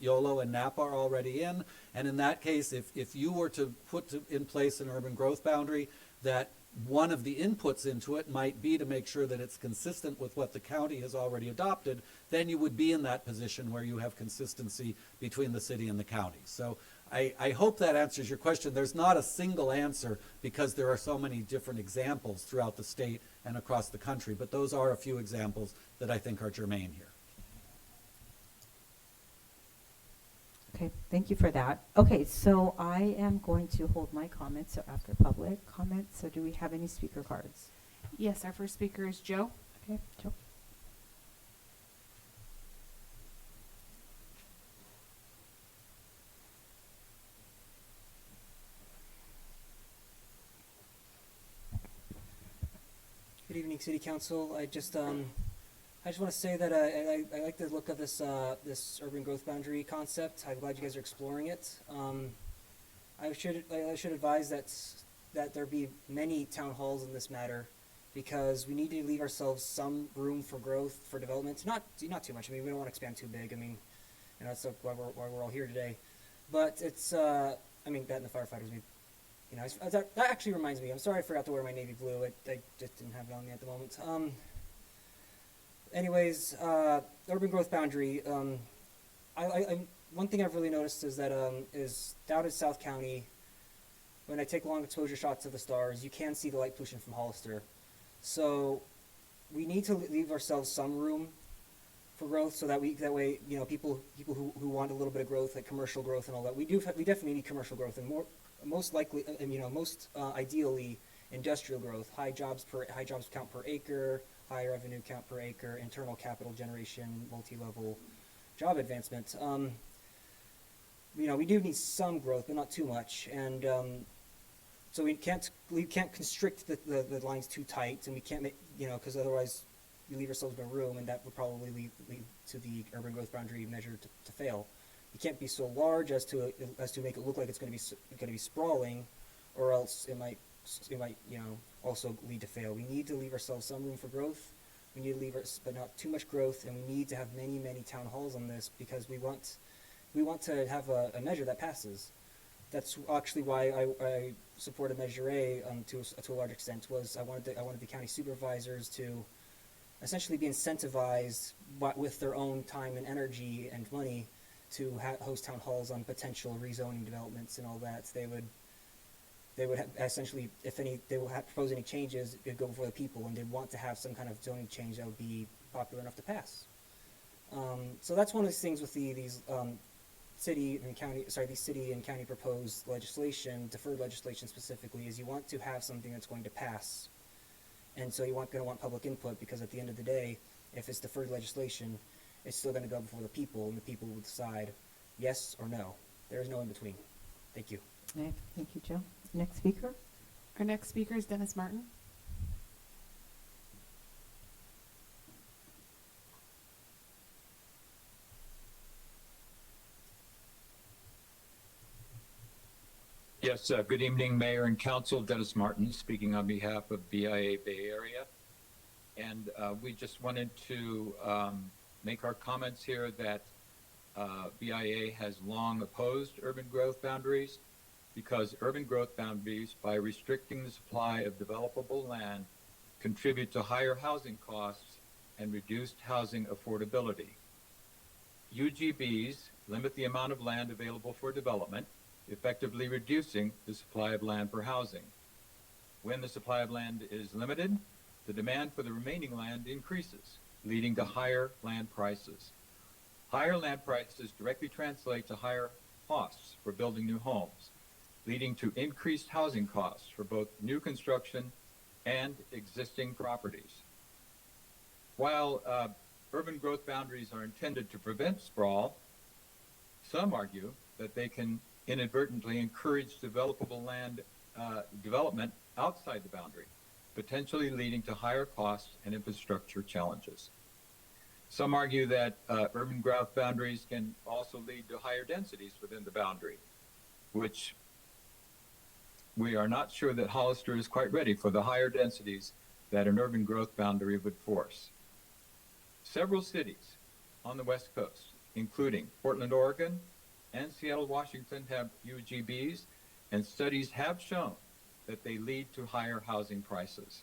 Yolo and Napa are already in. And in that case, if you were to put in place an urban growth boundary, that one of the inputs into it might be to make sure that it's consistent with what the county has already adopted, then you would be in that position where you have consistency between the city and the county. So I hope that answers your question. There's not a single answer because there are so many different examples throughout the state and across the country, but those are a few examples that I think are germane here. Okay, thank you for that. Okay, so I am going to hold my comments after public comments. So do we have any speaker cards? Yes, our first speaker is Joe. Okay, Joe. Good evening, City Council. I just want to say that I like the look of this urban growth boundary concept. I'm glad you guys are exploring it. I should advise that there be many town halls in this matter, because we need to leave ourselves some room for growth, for development. Not too much. I mean, we don't want to expand too big. I mean, you know, that's why we're all here today. But it's I mean, that and the firefighters. You know, that actually reminds me. I'm sorry I forgot to wear my navy blue. I just didn't have it on me at the moment. anyways, urban growth boundary. One thing I've really noticed is that is down in South County, when I take long exposure shots of the stars, you can see the light pollution from Hollister. So we need to leave ourselves some room for growth, so that way people who want a little bit of growth, like commercial growth and all that, we definitely need commercial growth, and most likely, most ideally industrial growth, high jobs count per acre, high revenue count per acre, internal capital generation, multi-level job advancement. We do need some growth, but not too much, and so we can't constrict the lines too tight, and we can't make, because otherwise we leave ourselves no room, and that would probably lead to the urban growth boundary measure to fail. You can't be so large as to make it look like it's going to be sprawling, or else it might also lead to fail. We need to leave ourselves some room for growth. We need to leave but not too much growth, and we need to have many town halls on this, because we want to have a measure that passes. That's actually why I supported Measure A to a large extent. Was I wanted the county supervisors to essentially be incentivized with their own time and energy and money to host town halls on potential rezoning developments and all that. They would have, essentially, they will propose any changes, it'd go before the people, and they'd want to have some kind of zoning change that would be popular enough to pass. So that's one of the things with these city and county proposed legislation, deferred legislation specifically, is you want to have something that's going to pass. And so you're going to want public input, because at the end of the day, if it's deferred legislation, it's still going to go before the people, and the people will decide yes or no. There is no in between. Thank you. Okay, thank you, Joe. Next speaker. Our next speaker is Dennis Martin. Yes, good evening, Mayor and Council. Dennis Martin speaking on behalf of BIA Bay Area. And we just wanted to make our comments here that BIA has long opposed urban growth boundaries, because urban growth boundaries, by restricting the supply of developable land, contribute to higher housing costs and reduced housing affordability. UGBs limit the amount of land available for development, effectively reducing the supply of land for housing. When the supply of land is limited, the demand for the remaining land increases, leading to higher land prices. Higher land prices directly translate to higher costs for building new homes, leading to increased housing costs for both new construction and existing properties. While urban growth boundaries are intended to prevent sprawl, some argue that they can inadvertently encourage developable land development outside the boundary, potentially leading to higher costs and infrastructure challenges. Some argue that urban growth boundaries can also lead to higher densities within the boundary, which we are not sure that Hollister is quite ready for the higher densities that an urban growth boundary would force. Several cities on the West Coast, including Portland, Oregon, and Seattle, Washington, have UGBs, and studies have shown that they lead to higher housing prices,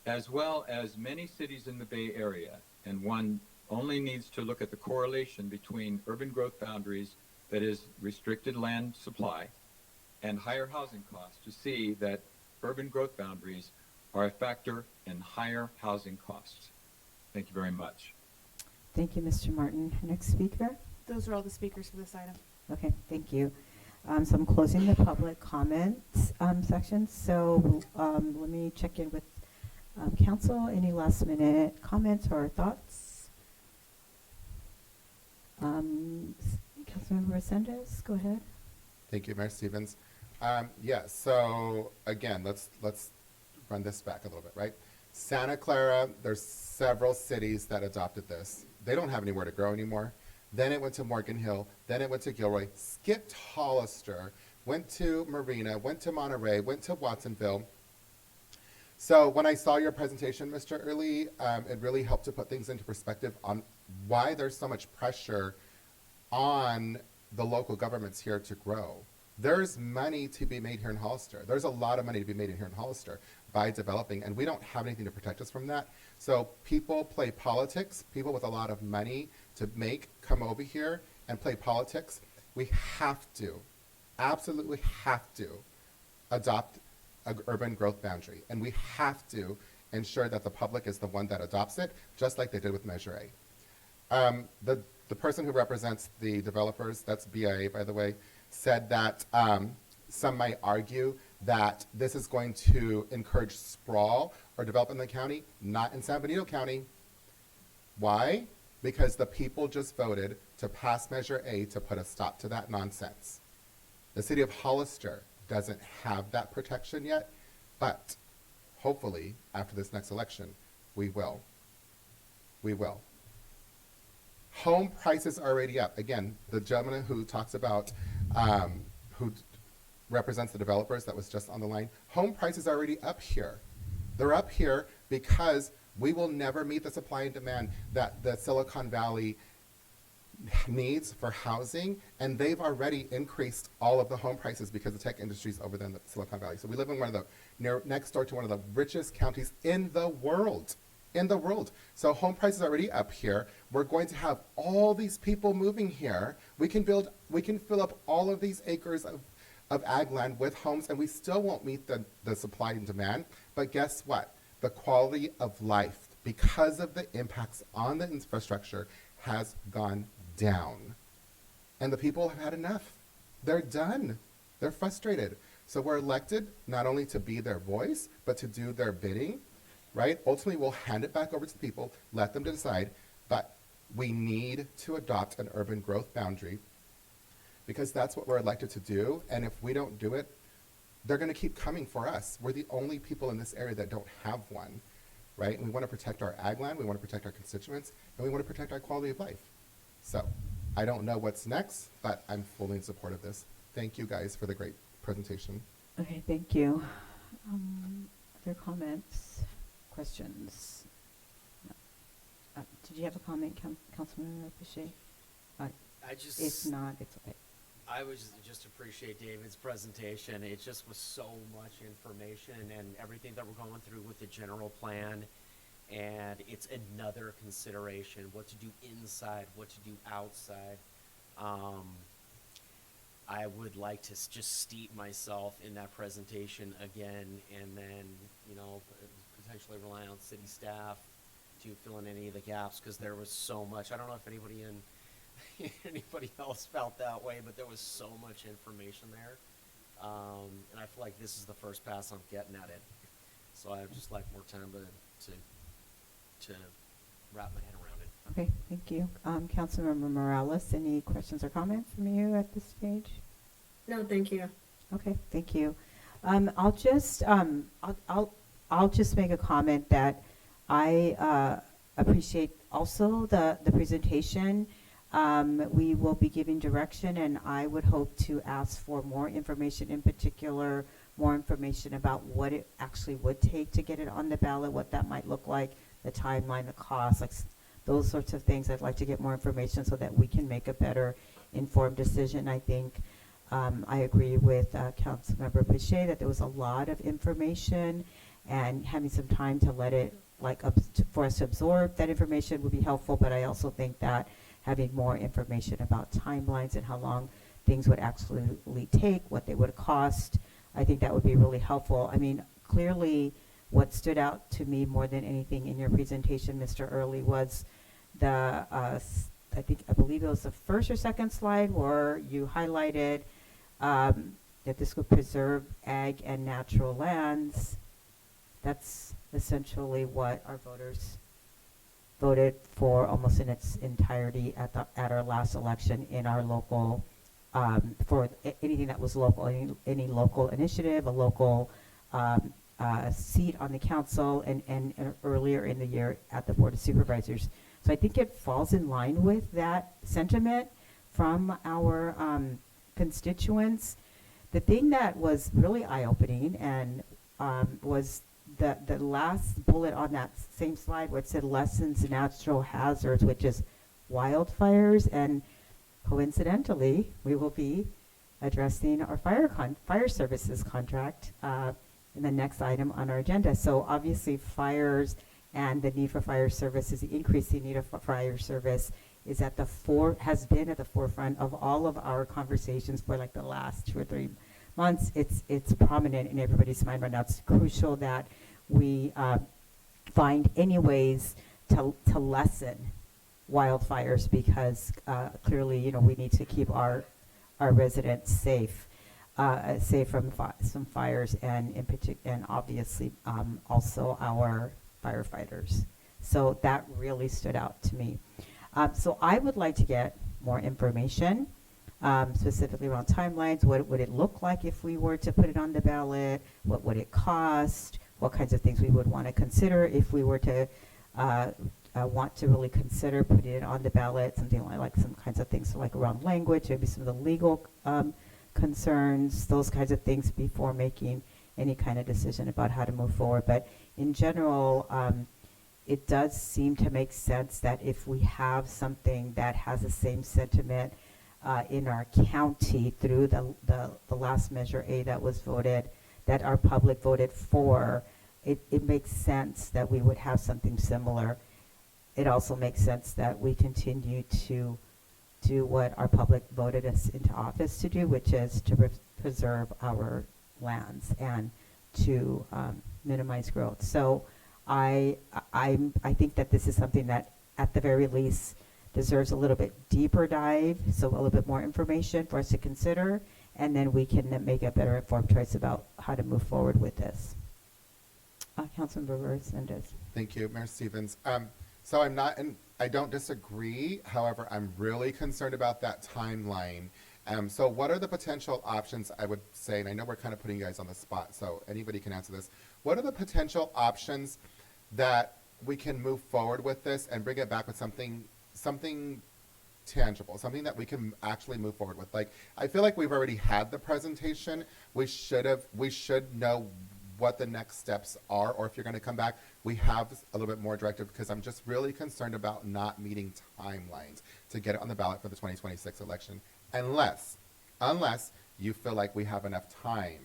as well as many cities in the Bay Area. And one only needs to look at the correlation between urban growth boundaries, that is restricted land supply, and higher housing costs to see that urban growth boundaries are a factor in higher housing costs. Thank you very much. Thank you, Mr. Martin. Next speaker. Those are all the speakers for this item. Okay, thank you. So I'm closing the public comment section. So let me check in with council. Any last minute comments or thoughts? Councilmember Resendez, go ahead. Thank you, Mayor Stevens. Yeah, so again, let's run this back a little bit, right? Santa Clara, there's several cities that adopted this. They don't have anywhere to grow anymore. Then it went to Morgan Hill. Then it went to Gilroy, skipped Hollister, went to Marina, went to Monterey, went to Watsonville. So when I saw your presentation, Mr. Early, it really helped to put things into perspective on why there's so much pressure on the local governments here to grow. There's money to be made here in Hollister. There's a lot of money to be made in here in Hollister by developing, and we don't have anything to protect us from that. So people play politics. People with a lot of money to make come over here and play politics. We have to, absolutely have to, adopt an urban growth boundary, and we have to ensure that the public is the one that adopts it, just like they did with Measure A. The person who represents the developers, that's BIA, by the way, said that some might argue that this is going to encourage sprawl or development in the county. Not in San Benito County. Why? Because the people just voted to pass Measure A to put a stop to that nonsense. The city of Hollister doesn't have that protection yet, but hopefully after this next election, we will. We will. Home prices are already up. Again, the gentleman who talks about, who represents the developers that was just on the line, home prices are already up here. They're up here because we will never meet the supply and demand that the Silicon Valley needs for housing, and they've already increased all of the home prices because the tech industry is over there in the Silicon Valley. So we live in one of the, next door to one of the richest counties in the world. In the world. So home prices are already up here. We're going to have all these people moving here. We can fill up all of these acres of ag land with homes, and we still won't meet the supply and demand. But guess what? The quality of life, because of the impacts on the infrastructure, has gone down. And the people have had enough. They're done. They're frustrated. So we're elected not only to be their voice, but to do their bidding. Right? Ultimately, we'll hand it back over to the people, let them decide, but we need to adopt an urban growth boundary because that's what we're elected to do, and if we don't do it, they're going to keep coming for us. We're the only people in this area that don't have one, right? And we want to protect our ag land, we want to protect our constituents, and we want to protect our quality of life. So, I don't know what's next, but I'm fully in support of this. Thank you guys for the great presentation. Okay, thank you. Other comments? Questions? No. Did you have a comment, Councilman Boucher? I just, If not, it's okay. I was just appreciate David's presentation. It just was so much information and everything that we're going through with the general plan. And it's another consideration, what to do inside, what to do outside. I would like to just steep myself in that presentation again, and then, potentially rely on city staff to fill in any of the gaps, because there was so much. I don't know if anybody anybody else felt that way, but there was so much information there. And I feel like this is the first pass I'm getting at it. So I'd just like more time to wrap my head around it. Okay, thank you. Councilmember Morales, any questions or comments from you at this stage? No, thank you. Okay, thank you. I'll just make a comment that I appreciate also the presentation. We will be giving direction, and I would hope to ask for more information, in particular, more information about what it actually would take to get it on the ballot, what that might look like, the timeline, the cost, like those sorts of things. I'd like to get more information so that we can make a better informed decision. I think I agree with Councilmember Pache that there was a lot of information, and having some time to let it, for us to absorb that information would be helpful, but I also think that having more information about timelines and how long things would actually take, what they would cost, I think that would be really helpful. I mean, clearly what stood out to me more than anything in your presentation, Mr. Early, was I believe it was the first or second slide where you highlighted that this would preserve ag and natural lands. That's essentially what our voters voted for almost in its entirety at our last election in our local, for anything that was local, any local initiative, a local seat on the council, and earlier in the year at the Board of Supervisors. So I think it falls in line with that sentiment from our constituents. The thing that was really eye-opening and was the last bullet on that same slide where it said lessens natural hazards, which is wildfires, and coincidentally, we will be addressing our fire services contract in the next item on our agenda. So obviously fires and the need for fire services, the increasing need of fire service is has been at the forefront of all of our conversations for like the last 2 or 3 months. It's prominent in everybody's mind right now. It's crucial that we find any ways to lessen wildfires because clearly, you know, we need to keep our residents safe from some fires and in particular, and obviously also our firefighters. So that really stood out to me. So I would like to get more information, specifically around timelines. What would it look like if we were to put it on the ballot? What would it cost? What kinds of things we would want to consider if we were to want to really consider putting it on the ballot? Something like some kinds of things like around language, maybe some of the legal concerns, those kinds of things before making any kind of decision about how to move forward. But in general, it does seem to make sense that if we have something that has the same sentiment in our county through the last Measure A that was voted, that our public voted for, it makes sense that we would have something similar. It also makes sense that we continue to do what our public voted us into office to do, which is to preserve our lands and to minimize growth. So I think that this is something that at the very least deserves a little bit deeper dive, so a little bit more information for us to consider, and then we can then make a better informed choice about how to move forward with this. Councilmember Resendez. Thank you, Mayor Stevens. So I don't disagree. However, I'm really concerned about that timeline. So what are the potential options, I would say, and I know we're kind of putting you guys on the spot, so anybody can answer this. What are the potential options that we can move forward with this and bring it back with something tangible, something that we can actually move forward with? Like, I feel like we've already had the presentation. We should know what the next steps are, or if you're going to come back, we have a little bit more directive, because I'm just really concerned about not meeting timelines to get it on the ballot for the 2026 election, unless you feel like we have enough time.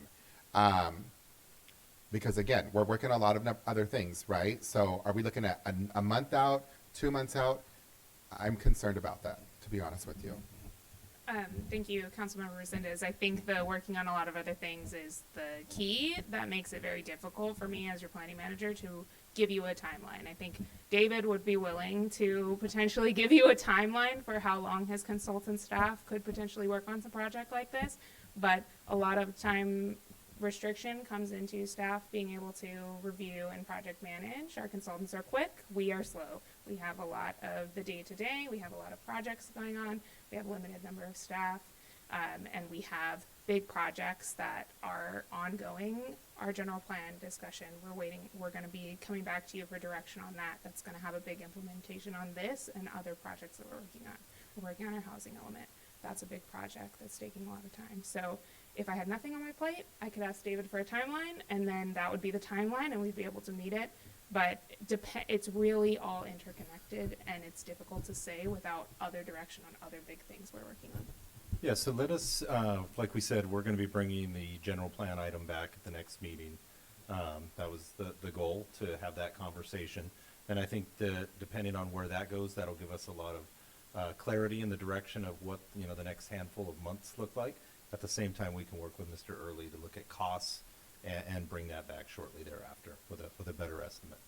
Because again, we're working on a lot of other things, right? So are we looking at a month out, 2 months out? I'm concerned about that, to be honest with you. Thank you, Councilmember Resendez. I think the working on a lot of other things is the key. That makes it very difficult for me as your planning manager to give you a timeline. I think David would be willing to potentially give you a timeline for how long his consultant staff could potentially work on some project like this, but a lot of time restriction comes into staff being able to review and project manage. Our consultants are quick, we are slow. We have a lot of the day-to-day, we have a lot of projects going on, we have a limited number of staff, and we have big projects that are ongoing. Our general plan discussion, we're going to be coming back to you for direction on that. That's going to have a big implementation on this and other projects that we're working on. We're working on our housing element. That's a big project that's taking a lot of time. So if I had nothing on my plate, I could ask David for a timeline, and then that would be the timeline, and we'd be able to meet it. But it's really all interconnected, and it's difficult to say without other direction on other big things we're working on. Yeah, so let us, like we said, we're going to be bringing the general plan item back at the next meeting. That was the goal, to have that conversation. And I think that depending on where that goes, that'll give us a lot of clarity in the direction of what, you know, the next handful of months look like. At the same time, we can work with Mr. Early to look at costs and bring that back shortly thereafter with a better estimate.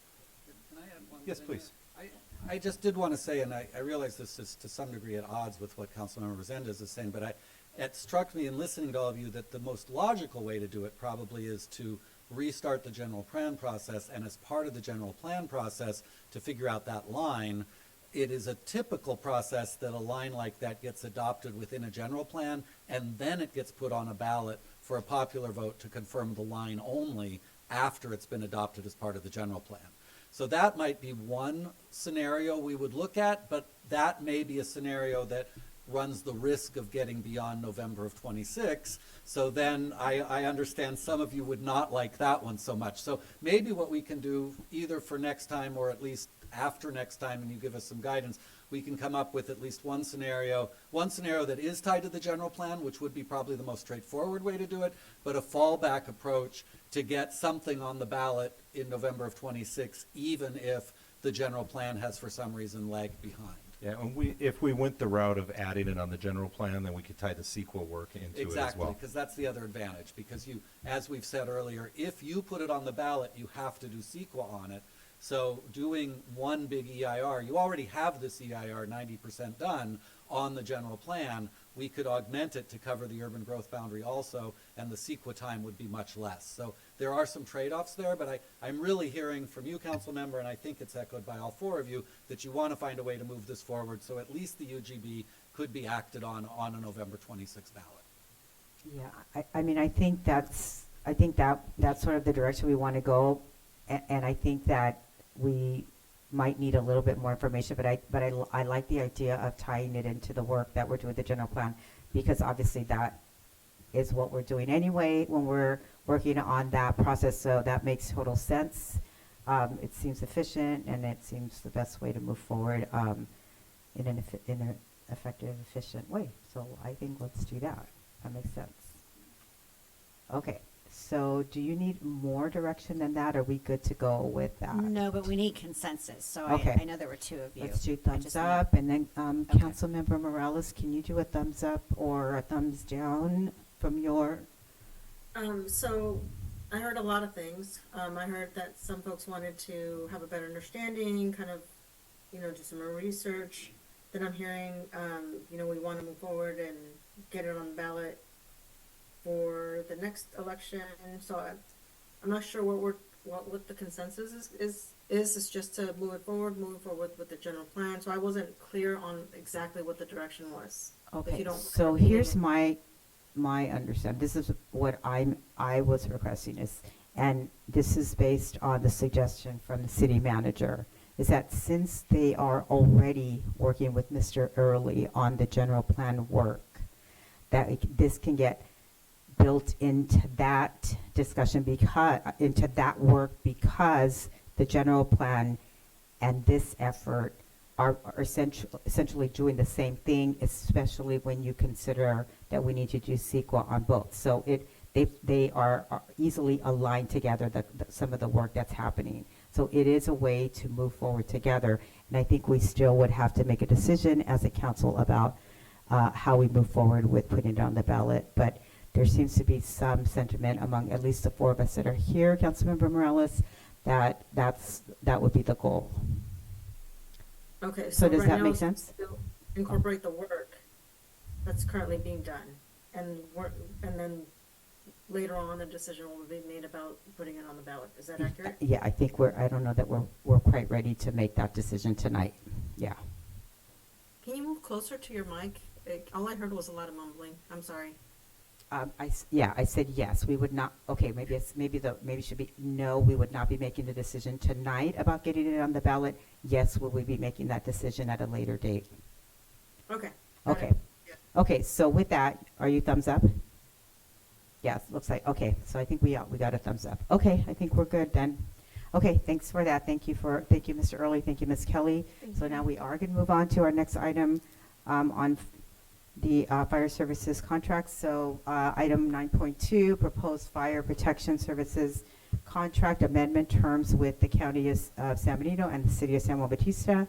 Can I add one Yes, thing please. there? I just did want to say, and I realize this is to some degree at odds with what Councilmember Resendez is saying, but it struck me in listening to all of you that the most logical way to do it probably is to restart the general plan process, and as part of the general plan process to figure out that line. It is a typical process that a line like that gets adopted within a general plan, and then it gets put on a ballot for a popular vote to confirm the line only after it's been adopted as part of the general plan. So that might be one scenario we would look at, but that may be a scenario that runs the risk of getting beyond November of 26. So then I understand some of you would not like that one so much. So maybe what we can do either for next time, or at least after next time and you give us some guidance, we can come up with at least one scenario that is tied to the general plan, which would be probably the most straightforward way to do it, but a fallback approach to get something on the ballot in November of 26, even if the general plan has for some reason lagged behind. Yeah, and if we went the route of adding it on the general plan, then we could tie the CEQA work into it as Exactly, well. because that's the other advantage, because you, as we've said earlier, if you put it on the ballot, you have to do CEQA on it. So doing one big EIR, you already have this EIR 90% done on the general plan. We could augment it to cover the urban growth boundary also, and the CEQA time would be much less. So there are some trade-offs there, but I'm really hearing from you, council member, and I think it's echoed by all four of you, that you want to find a way to move this forward so at least the UGB could be acted on a November 26th ballot. Yeah, I mean, I think that's sort of the direction we want to go, and I think that we might need a little bit more information, but I like the idea of tying it into the work that we're doing with the general plan, because obviously that is what we're doing anyway when we're working on that process, so that makes total sense. It seems efficient, and it seems the best way to move forward in an effective, efficient way. So I think let's do that. That makes sense. Okay. So do you need more direction than that? Or are we good to go with that? No, but we need consensus. So Okay. I know there were two of you. Let's do I thumbs just wanna- up, and then Okay. Councilmember Morales, can you do a thumbs up or a thumbs down from your? So I heard a lot of things. I heard that some folks wanted to have a better understanding, kind of, do some more research. Then I'm hearing, we want to move forward and get it on the ballot for the next election. So I'm not sure what the consensus is. It's just to move forward with the general plan. So I wasn't clear on exactly what the direction was. If Okay, you don't so repeat here's it. my understanding. This is what I was requesting is, and this is based on the suggestion from the city manager, is that since they are already working with Mr. Early on the general plan work, that this can get built into that discussion, into that work, because the general plan and this effort are essentially doing the same thing, especially when you consider that we need to do CEQA on both. So they are easily aligned together, some of the work that's happening. So it is a way to move forward together, and I think we still would have to make a decision as a council about how we move forward with putting it on the ballot. But there seems to be some sentiment among at least the four of us that are here, Councilmember Morales, that would be the goal. Okay, So does right that now make it's sense? still incorporate the work that's currently being done, and then later on, a decision will be made about putting it on the ballot. Is that accurate? Yeah, I think I don't know that we're quite ready to make that decision tonight. Yeah. Can you move closer to your mic? All I heard was a lot of mumbling. I'm sorry. I said yes. We would not. Okay, maybe it should be no. We would not be making the decision tonight about getting it on the ballot. Yes, will we be making that decision at a later date? Okay. Okay. Okay. So with that, are you thumbs up? Yes. Looks like okay. So I think we got a thumbs up. Okay. I think we're good then. Okay. Thanks for that. Thank you, Mr. Early. Thank you, Ms. Kelly. So now we are going to move on to our next item on the fire services contract. So item 9.2, proposed fire protection services contract amendment terms with the County of San Benito and the City of San Juan Bautista.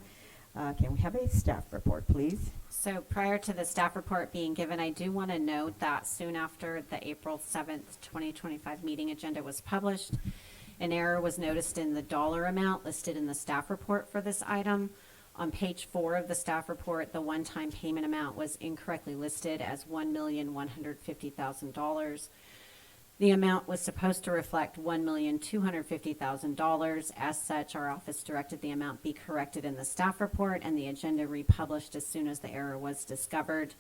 Can we have a staff report, please? So prior to the staff report being given, I do want to note that soon after the April 7th, 2025 meeting agenda was published, an error was noticed in the dollar amount listed in the staff report for this item. On page 4 of the staff report, the one-time payment amount was incorrectly listed as $1,150,000. The amount was supposed to reflect $1,250,000. As such, our office directed the amount be corrected in the staff report and the agenda republished as soon as the error was discovered.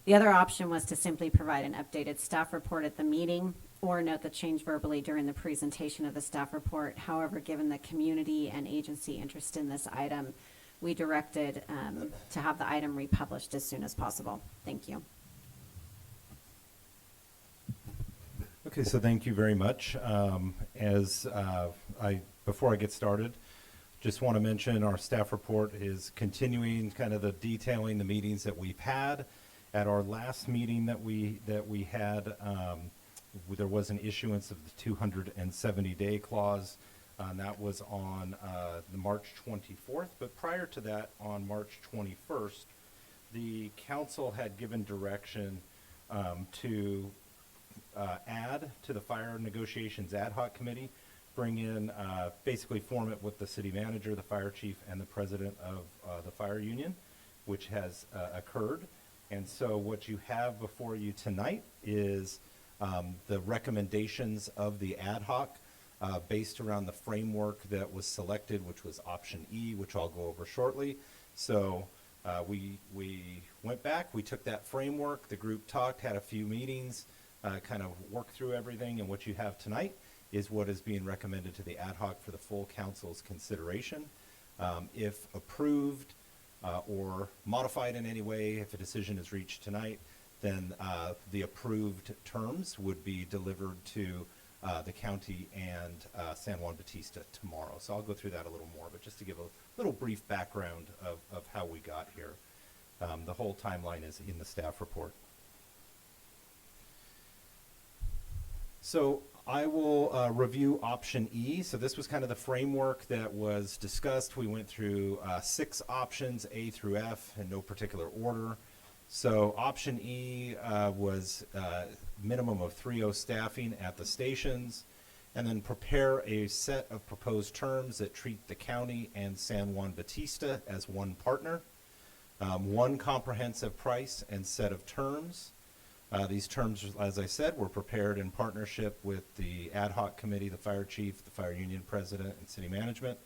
The other option was to simply provide an updated staff report at the meeting or note the change verbally during the presentation of the staff report. However, given the community and agency interest in this item, we directed to have the item republished as soon as possible. Thank you. Okay, so thank you very much. Before I get started, Just want to mention our staff report is continuing kind of the detailing the meetings that we've had. At our last meeting that we had, there was an issuance of the 270-day clause, and that was on the March 24th. But prior to that, on March 21st, the council had given direction to add to the Fire Negotiations Ad Hoc Committee, bring in, basically form it with the city manager, the fire chief, and the president of the fire union, which has occurred. And so what you have before you tonight is the recommendations of the ad hoc based around the framework that was selected, which was option E, which I'll go over shortly. So we went back, we took that framework, the group talked, had a few meetings, kind of worked through everything, and what you have tonight is what is being recommended to the ad hoc for the full council's consideration. If approved or modified in any way, if a decision is reached tonight, then the approved terms would be delivered to the county and San Juan Bautista tomorrow. So I'll go through that a little more, but just to give a little brief background of how we got here. The whole timeline is in the staff report. So I will review option E. So this was kind of the framework that was discussed. We went through 6 options, A through F, in no particular order. So option E was minimum of 3-0 staffing at the stations, and then prepare a set of proposed terms that treat the county and San Juan Bautista as one partner, one comprehensive price and set of terms. These terms, as I said, were prepared in partnership with the ad hoc committee, the fire chief, the fire union president, and city management.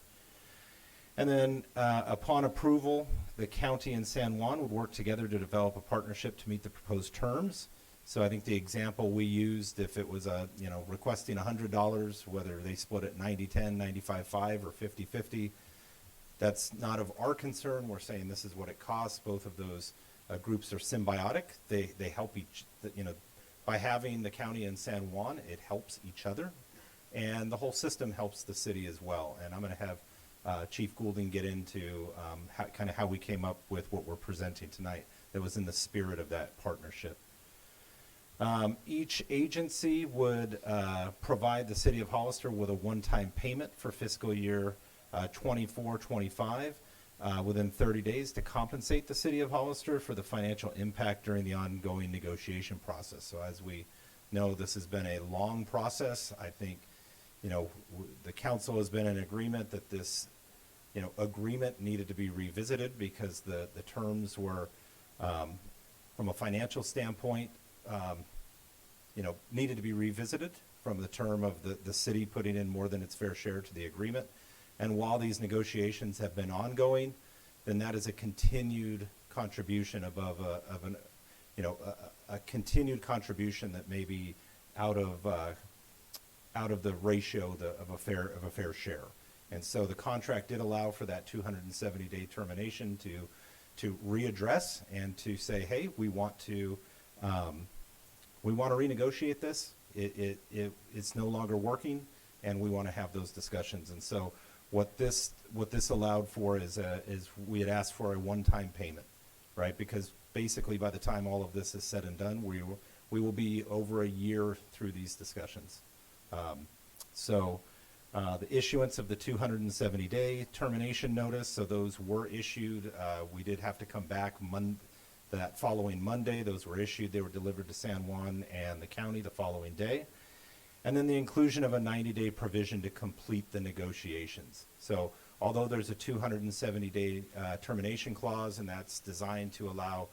And then upon approval, the county and San Juan would work together to develop a partnership to meet the proposed terms. So I think the example we used, if it was requesting $100, whether they split it 90-10, 95-5, or 50-50, that's not of our concern. We're saying this is what it costs. Both of those groups are symbiotic. They help each, by having the county and San Juan, it helps each other. And the whole system helps the city as well. And I'm going to have Chief Goulding get into how we came up with what we're presenting tonight that was in the spirit of that partnership. Each agency would provide the city of Hollister with a one-time payment for fiscal year 24-25 within 30 days to compensate the city of Hollister for the financial impact during the ongoing negotiation process. So as we know, this has been a long process. I think, the council has been in agreement that this, agreement needed to be revisited because the terms were, from a financial standpoint, needed to be revisited from the term of the city putting in more than its fair share to the agreement. And while these negotiations have been ongoing, then that is a continued contribution above a continued contribution that may be out of the ratio of a fair share. And so the contract did allow for that 270-day termination to readdress and to say, hey, we want to renegotiate this. It's no longer working, and we want to have those discussions. And so what this allowed for is we had asked for a one-time payment, right? Because basically by the time all of this is said and done, we will be over a year through these discussions. The issuance of the 270-day termination notice, so those were issued. We did have to come back that following Monday. Those were issued. They were delivered to San Juan and the county the following day. And then the inclusion of a 90-day provision to complete the negotiations. So although there's a 270-day termination clause, and that's designed to allow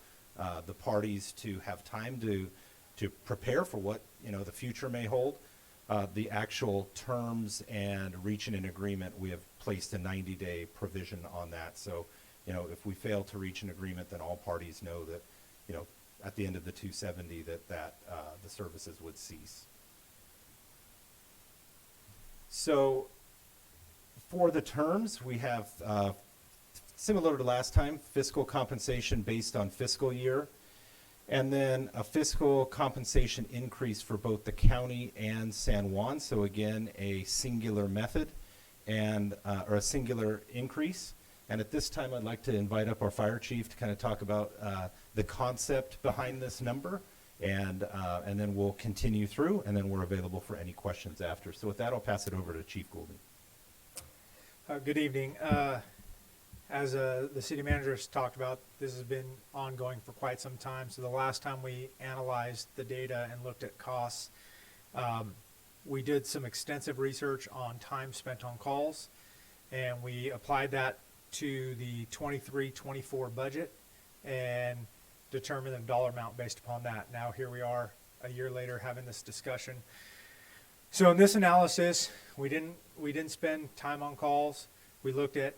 the parties to have time to prepare for what the future may hold, the actual terms and reaching an agreement, we have placed a 90-day provision on that. So if we fail to reach an agreement, then all parties know that at the end of the 270 that the services would cease. So for the terms, we have, similar to last time, fiscal compensation based on fiscal year, and then a fiscal compensation increase for both the county and San Juan. So again, a singular method, and or a singular increase. And at this time, I'd like to invite up our fire chief to kind of talk about the concept behind this number, and then we'll continue through, and then we're available for any questions after. So with that, I'll pass it over to Chief Goulden. Good evening. As the city manager has talked about, this has been ongoing for quite some time. So the last time we analyzed the data and looked at costs, we did some extensive research on time spent on calls, and we applied that to the 23-24 budget and determined a dollar amount based upon that. Now here we are a year later having this discussion. So in this analysis, we didn't spend time on calls. We looked at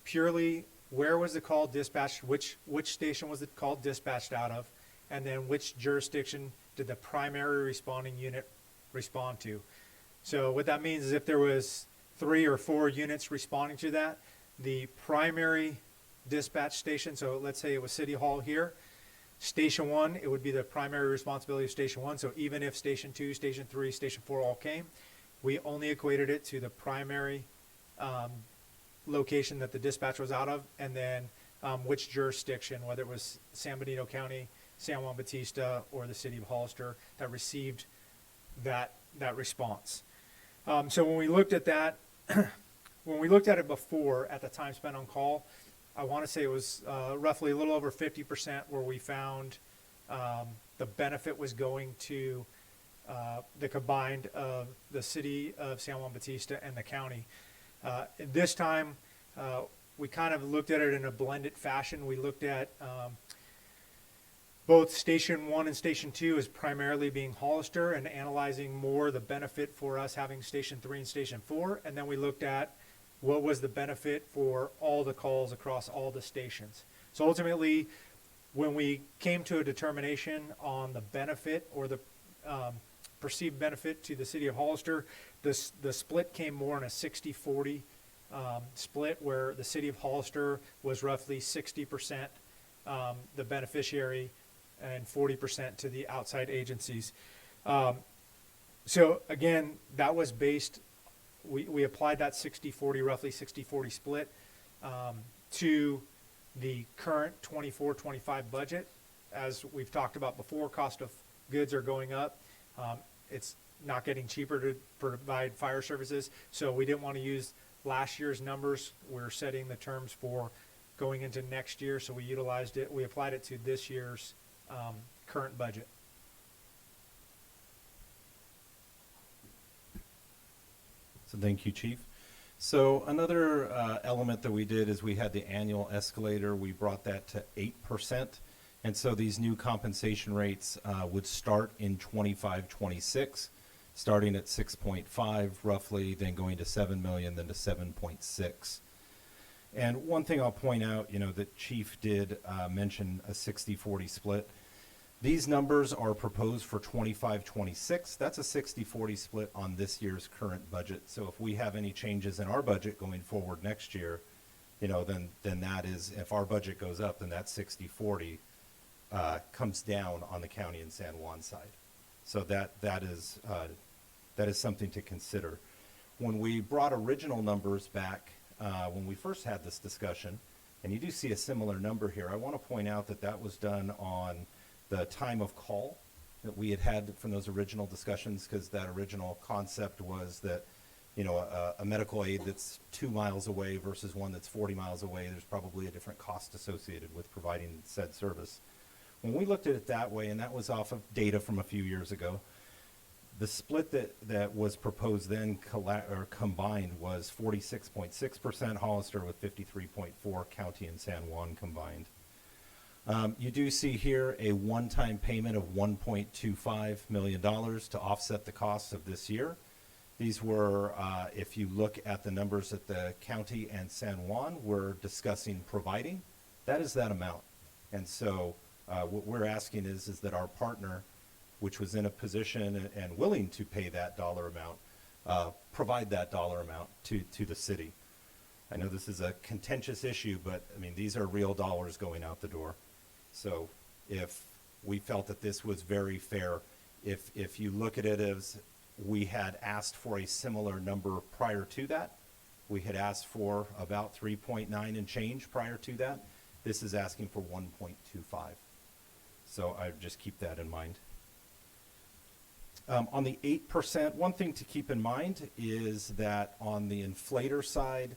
purely where was the call dispatched, which station was the call dispatched out of, and then which jurisdiction did the primary responding unit respond to. So what that means is if there was 3 or 4 units responding to that, the primary dispatch station, so let's say it was City Hall here, Station 1, it would be the primary responsibility of Station 1. So even if Station 2, Station 3, Station 4 all came, we only equated it to the primary location that the dispatch was out of, and then which jurisdiction, whether it was San Benito County, San Juan Bautista, or the city of Hollister, that received that response. So when we looked at that, when we looked at it before, at the time spent on call, I want to say it was roughly a little over 50% where we found the benefit was going to the combined of the city of San Juan Bautista and the county. This time, we kind of looked at it in a blended fashion. We looked at both Station 1 and Station 2 as primarily being Hollister and analyzing more the benefit for us having Station 3 and Station 4. And then we looked at what was the benefit for all the calls across all the stations. So ultimately, when we came to a determination on the benefit or the perceived benefit to the city of Hollister, the split came more in a 60-40 split, where the city of Hollister was roughly 60% the beneficiary and 40% to the outside agencies. So again, that was based, we applied that 60-40, roughly 60-40 split to the current 24-25 budget. As we've talked about before, cost of goods are going up. It's not getting cheaper to provide fire services, so we didn't want to use last year's numbers. We're setting the terms for going into next year, so we utilized it. We applied it to this year's current budget. So thank you, Chief. So another element that we did is we had the annual escalator. We brought that to 8%. And so these new compensation rates would start in 25-26, starting at 6.5 roughly, then going to 7 million, then to 7.6. And one thing I'll point out, that Chief did mention a 60-40 split. These numbers are proposed for 25-26. That's a 60-40 split on this year's current budget. So if we have any changes in our budget going forward next year, then that is, if our budget goes up, then that 60-40 comes down on the county and San Juan side. So that is something to consider. When we brought original numbers back, when we first had this discussion, and you do see a similar number here, I want to point out that was done on the time of call that we had from those original discussions, because that original concept was that, a medical aid that's 2 miles away versus one that's 40 miles away, there's probably a different cost associated with providing said service. When we looked at it that way, and that was off of data from a few years ago, the split that was proposed then combined was 46.6% Hollister with 53.4% County and San Juan combined. You do see here a one-time payment of $1.25 million to offset the costs of this year. These were, if you look at the numbers that the county and San Juan were discussing providing, that is that amount. And so what we're asking is that our partner, which was in a position and willing to pay that dollar amount, provide that dollar amount to the city. I know this is a contentious issue, but these are real dollars going out the door. So if we felt that this was very fair, if you look at it as we had asked for a similar number prior to that, We had asked for about 3.9 and change prior to that. This is asking for 1.25. So I just keep that in mind. On the 8%, one thing to keep in mind is that on the inflator side,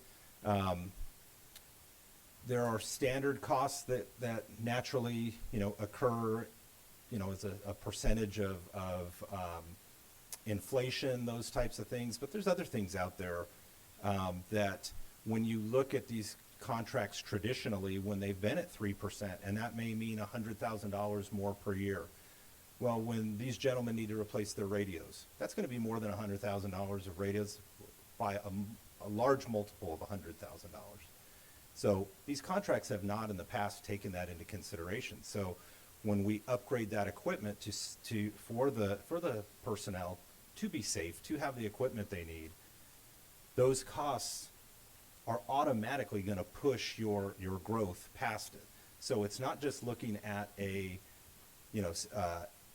there are standard costs that naturally, occur, as a percentage of inflation, those types of things. But there's other things out there that when you look at these contracts traditionally, when they've been at 3%, and that may mean $100,000 more per year. Well, when these gentlemen need to replace their radios, that's going to be more than $100,000 of radios by a large multiple of $100,000. So these contracts have not in the past taken that into consideration. So when we upgrade that equipment for the personnel to be safe, to have the equipment they need, those costs are automatically going to push your growth past it. So it's not just looking at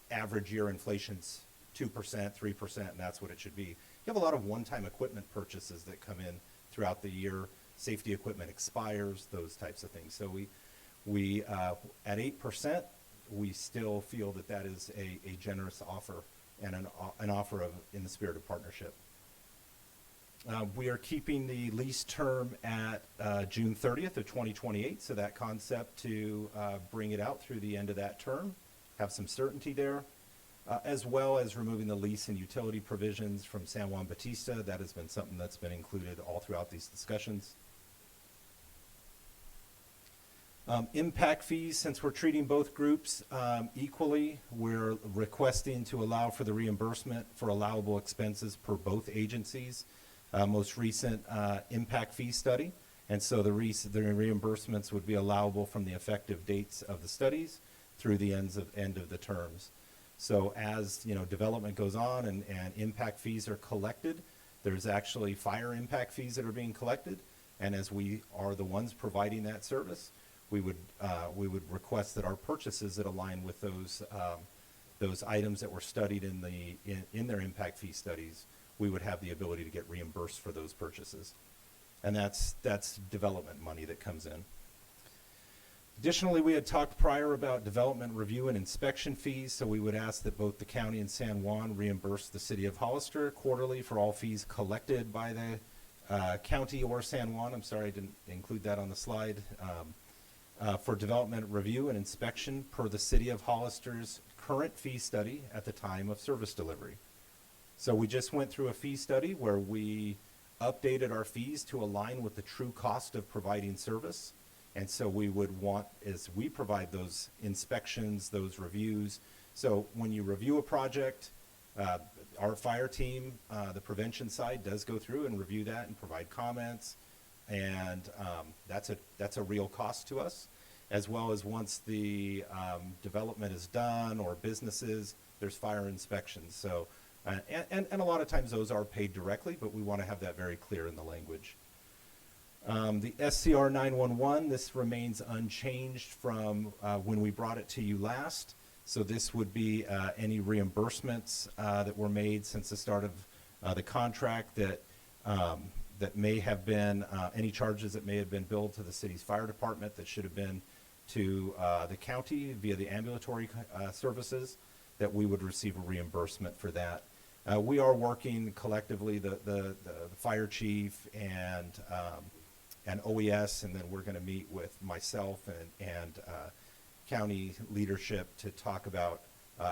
average year inflation's 2%, 3%, and that's what it should be. You have a lot of one-time equipment purchases that come in throughout the year. Safety equipment expires, those types of things. So we at 8%, we still feel that is a generous offer and an offer in the spirit of partnership. We are keeping the lease term at June 30th of 2028, so that concept to bring it out through the end of that term, have some certainty there, as well as removing the lease and utility provisions from San Juan Bautista. That has been something that's been included all throughout these discussions. Impact fees, since we're treating both groups equally, we're requesting to allow for the reimbursement for allowable expenses per both agencies. Most recent impact fee study, and so the reimbursements would be allowable from the effective dates of the studies through the end of the terms. So as development goes on and impact fees are collected, there's actually fire impact fees that are being collected, and as we are the ones providing that service, we would request that our purchases that align with those items that were studied in their impact fee studies, we would have the ability to get reimbursed for those purchases. And that's development money that comes in. Additionally, we had talked prior about development review and inspection fees, so we would ask that both the county and San Juan reimburse the city of Hollister quarterly for all fees collected by the county or San Juan. I'm sorry I didn't include that on the slide. For development review and inspection per the city of Hollister's current fee study at the time of service delivery. So we just went through a fee study where we updated our fees to align with the true cost of providing service. And so we would want, as we provide those inspections, those reviews. So when you review a project, our fire team, the prevention side, does go through and review that and provide comments. And that's a real cost to us, as well as once the development is done or businesses, there's fire inspections. So and a lot of times those are paid directly, but we want to have that very clear in the language. The SCR 911, this remains unchanged from when we brought it to you last. So this would be any reimbursements that were made since the start of the contract that may have been, any charges that may have been billed to the city's fire department that should have been to the county via the ambulatory services, that we would receive a reimbursement for that. We are working collectively, the fire chief and OES, and then we're going to meet with myself and county leadership to talk about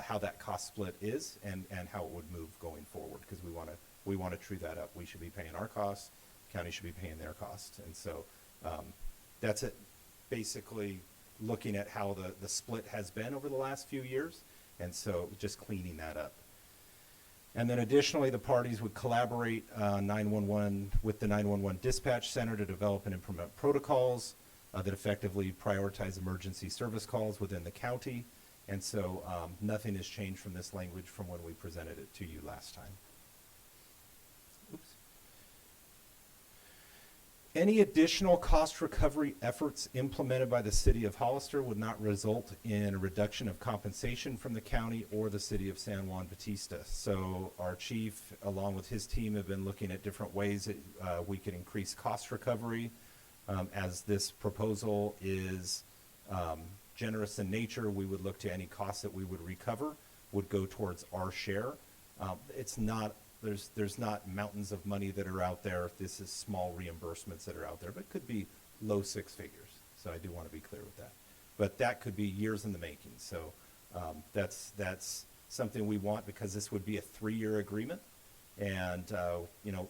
how that cost split is and how it would move going forward, because we want to true that up. We should be paying our costs, county should be paying their costs, and so that's it. Basically, looking at how the split has been over the last few years, and so just cleaning that up. And then additionally, the parties would collaborate 911 with the 911 dispatch center to develop and implement protocols that effectively prioritize emergency service calls within the county. And so nothing has changed from this language from when we presented it to you last time. Oops. Any additional cost recovery efforts implemented by the city of Hollister would not result in a reduction of compensation from the county or the city of San Juan Bautista. So our chief, along with his team, have been looking at different ways that we could increase cost recovery. As this proposal is generous in nature, we would look to any costs that we would recover would go towards our share. It's not There's not mountains of money that are out there. This is small reimbursements that are out there, but it could be low six figures. So I do want to be clear with that. But that could be years in the making. So that's something we want, because this would be a 3-year agreement. And,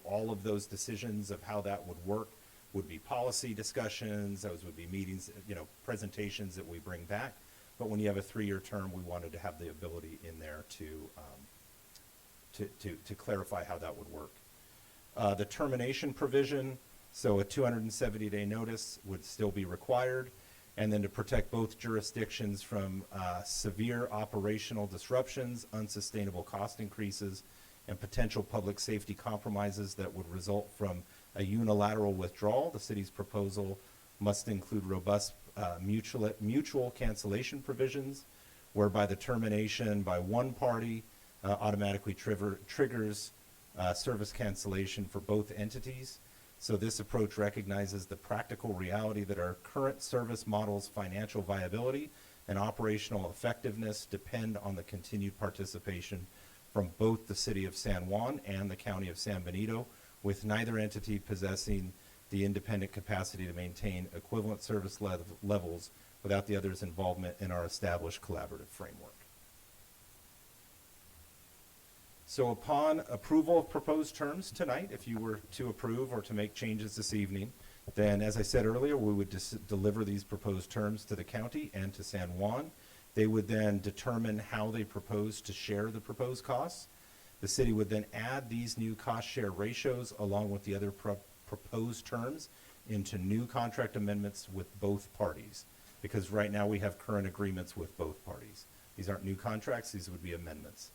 all of those decisions of how that would work would be policy discussions. Those would be meetings, presentations that we bring back. But when you have a 3-year term, we wanted to have the ability in there to clarify how that would work. The termination provision, so a 270-day notice would still be required, and then to protect both jurisdictions from severe operational disruptions, unsustainable cost increases, and potential public safety compromises that would result from a unilateral withdrawal. The city's proposal must include robust mutual cancellation provisions, whereby the termination by one party automatically triggers service cancellation for both entities. So this approach recognizes the practical reality that our current service model's financial viability and operational effectiveness depend on the continued participation from both the city of San Juan and the county of San Benito, with neither entity possessing the independent capacity to maintain equivalent service levels without the other's involvement in our established collaborative framework. So upon approval of proposed terms tonight, if you were to approve or to make changes this evening, then as I said earlier, we would deliver these proposed terms to the county and to San Juan. They would then determine how they propose to share the proposed costs. The city would then add these new cost share ratios along with the other proposed terms into new contract amendments with both parties, because right now we have current agreements with both parties. These aren't new contracts, these would be amendments.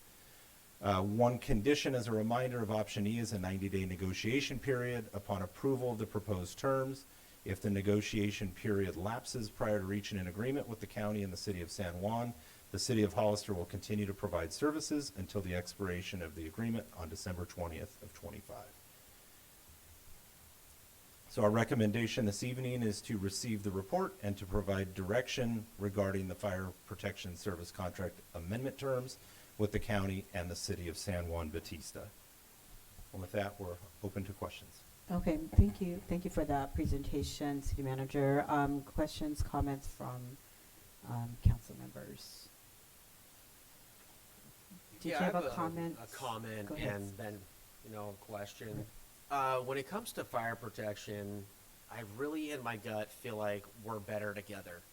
One condition, as a reminder, of option E is a 90-day negotiation period upon approval of the proposed terms. If the negotiation period lapses prior to reaching an agreement with the county and the city of San Juan, the city of Hollister will continue to provide services until the expiration of the agreement on December 20th of 25. So our recommendation this evening is to receive the report and to provide direction regarding the fire protection service contract amendment terms with the county and the city of San Juan Bautista. And with that, we're open to questions. Okay, thank you. Thank you for that presentation, City Manager. Questions, comments from council members? Did you have a comment? A comment Go ahead. and then, a question. When it comes to fire protection, I really, in my gut, feel like we're better together.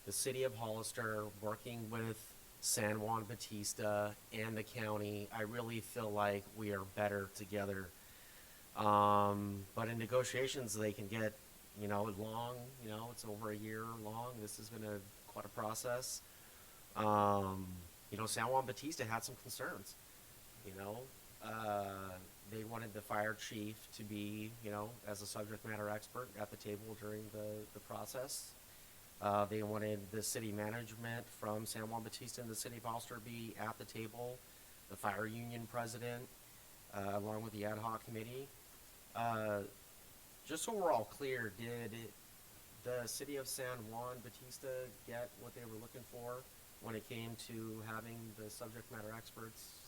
The city of Hollister working with San Juan Bautista and the county, I really feel like we are better together. But in negotiations, they can get, long, it's over a year long. This has been quite a process. San Juan Bautista had some concerns, they wanted the fire chief to be, as a subject matter expert at the table during the process. They wanted the city management from San Juan Bautista and the city of Hollister to be at the table, the fire union president, along with the ad hoc committee. Just so we're all clear, did the city of San Juan Bautista get what they were looking for when it came to having the subject matter experts,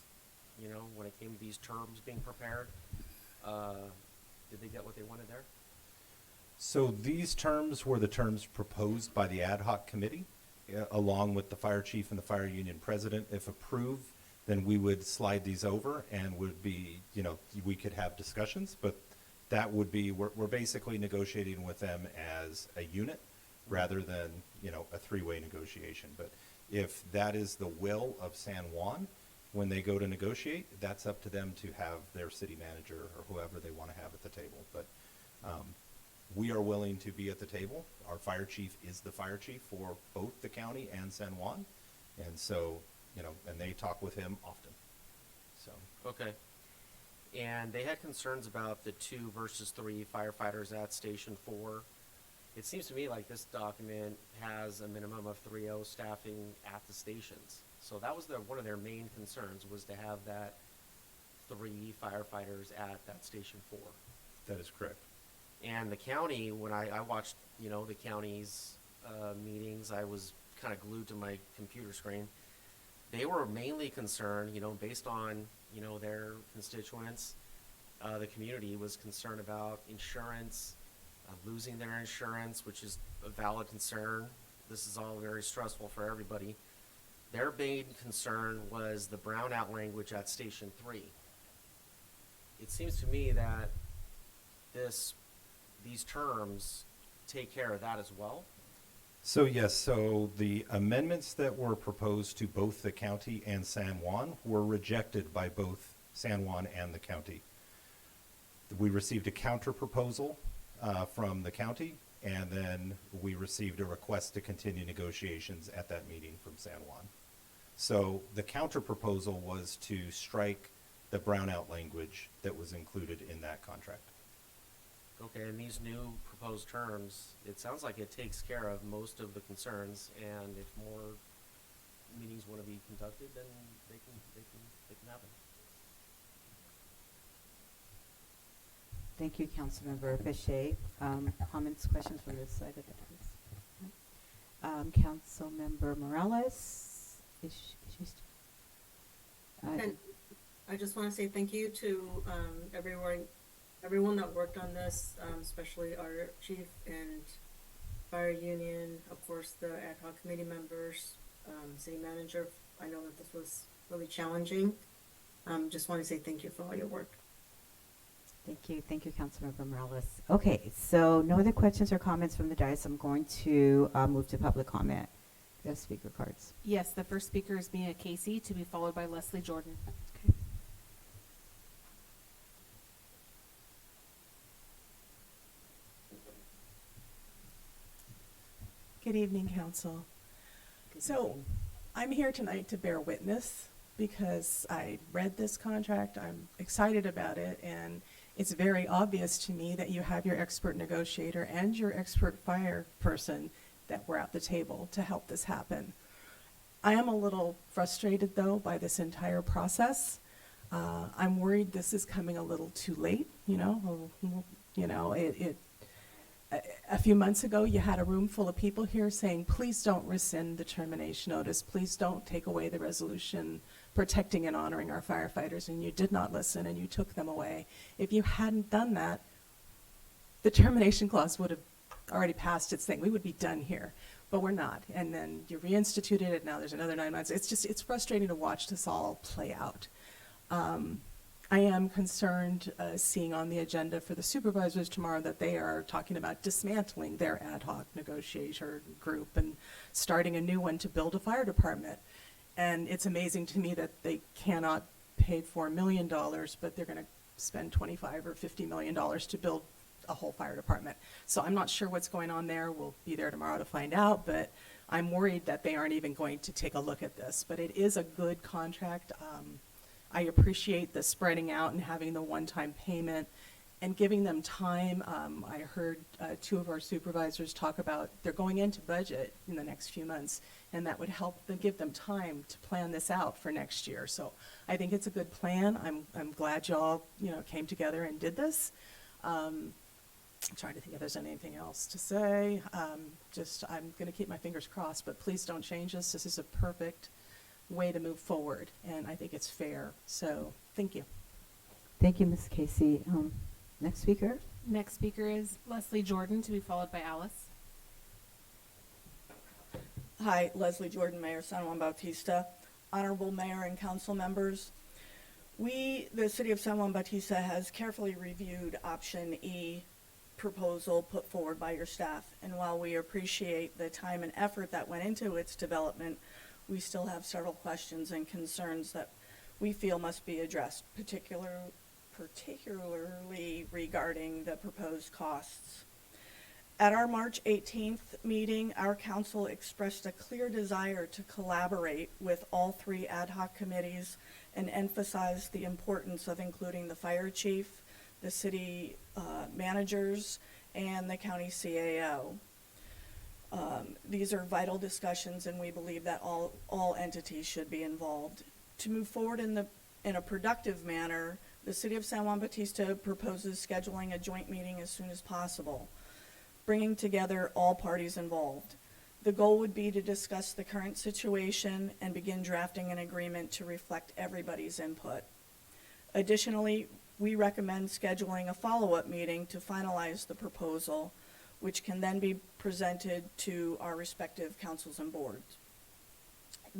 when it came to these terms being prepared? Did they get what they wanted there? So these terms were the terms proposed by the ad hoc committee, along with the fire chief and the fire union president. If approved, then we would slide these over and would be, we could have discussions, but that would be, we're basically negotiating with them as a unit rather than, a three-way negotiation. But if that is the will of San Juan, when they go to negotiate, that's up to them to have their city manager or whoever they want to have at the table. But we are willing to be at the table. Our fire chief is the fire chief for both the county and San Juan. And so, and they talk with him often. So. Okay. and they had concerns about the 2 versus 3 firefighters at Station 4. It seems to me like this document has a minimum of 3 staffing at the stations. So that was one of their main concerns, was to have that 3 firefighters at that Station 4. That is correct. And the county, when I watched, the county's meetings, I was kind of glued to my computer screen. They were mainly concerned, based on, their constituents. The community was concerned about insurance, losing their insurance, which is a valid concern. This is all very stressful for everybody. Their main concern was the brownout language at Station 3. It seems to me that these terms take care of that as well. So yes, so the amendments that were proposed to both the county and San Juan were rejected by both San Juan and the county. We received a counter proposal from the county, and then we received a request to continue negotiations at that meeting from San Juan. So the counter proposal was to strike the brownout language that was included in that contract. Okay, and these new proposed terms, it sounds like it takes care of most of the concerns, and if more meetings want to be conducted, then they can happen. Thank you, Councilmember Bechet. Comments, questions from this side of the dais? Councilmember Morales, is she And I just want to say thank you to everyone that worked on this, especially our chief and fire union, of course, the ad hoc committee members, city manager. I know that this was really challenging. Just want to say thank you for all your work. Thank you, Councilmember Morales. Okay, so no other questions or comments from the dais. I'm going to move to public comment. We have speaker cards. Yes, the first speaker is Mia Casey, to be followed by Leslie Jordan. Okay. Good evening, Council. So I'm here tonight to bear witness because I read this contract, I'm excited about it, and it's very obvious to me that you have your expert negotiator and your expert fire person that were at the table to help this happen. I am a little frustrated, though, by this entire process. I'm worried this is coming a little too late, a few months ago, you had a room full of people here saying, please don't rescind the termination notice. Please don't take away the resolution protecting and honoring our firefighters. And you did not listen, and you took them away. If you hadn't done that, the termination clause would have already passed its thing. We would be done here, but we're not. And then you reinstituted it. Now there's another 9 months. It's frustrating to watch this all play out. I am concerned seeing on the agenda for the supervisors tomorrow that they are talking about dismantling their ad hoc negotiator group and starting a new one to build a fire department. And it's amazing to me that they cannot pay $4 million, but they're going to spend $25 or $50 million to build a whole fire department. So I'm not sure what's going on there. We'll be there tomorrow to find out, but I'm worried that they aren't even going to take a look at this. But it is a good contract. I appreciate the spreading out and having the one-time payment and giving them time. I heard 2 of our supervisors talk about they're going into budget in the next few months, and that would help them, give them time to plan this out for next year. So I think it's a good plan. I'm glad y'all came together and did this. I'm trying to think if there's anything else to say. I'm going to keep my fingers crossed, but please don't change this. This is a perfect way to move forward, and I think it's fair. So thank you. Thank you, Ms. Casey. Next speaker. Next speaker is Leslie Jordan, to be followed by Alice. Hi, Leslie Jordan, Mayor San Juan Bautista, Honorable Mayor and Council members. The City of San Juan Bautista has carefully reviewed Option E proposal put forward by your staff, and while we appreciate the time and effort that went into its development, we still have several questions and concerns that we feel must be addressed, particularly regarding the proposed costs. At our March 18th meeting, our council expressed a clear desire to collaborate with all 3 ad hoc committees and emphasized the importance of including the fire chief, the city managers, and the county CAO. These are vital discussions, and we believe that all entities should be involved. To move forward in a productive manner, the City of San Juan Bautista proposes scheduling a joint meeting as soon as possible, bringing together all parties involved. The goal would be to discuss the current situation and begin drafting an agreement to reflect everybody's input. Additionally, we recommend scheduling a follow-up meeting to finalize the proposal, which can then be presented to our respective councils and boards.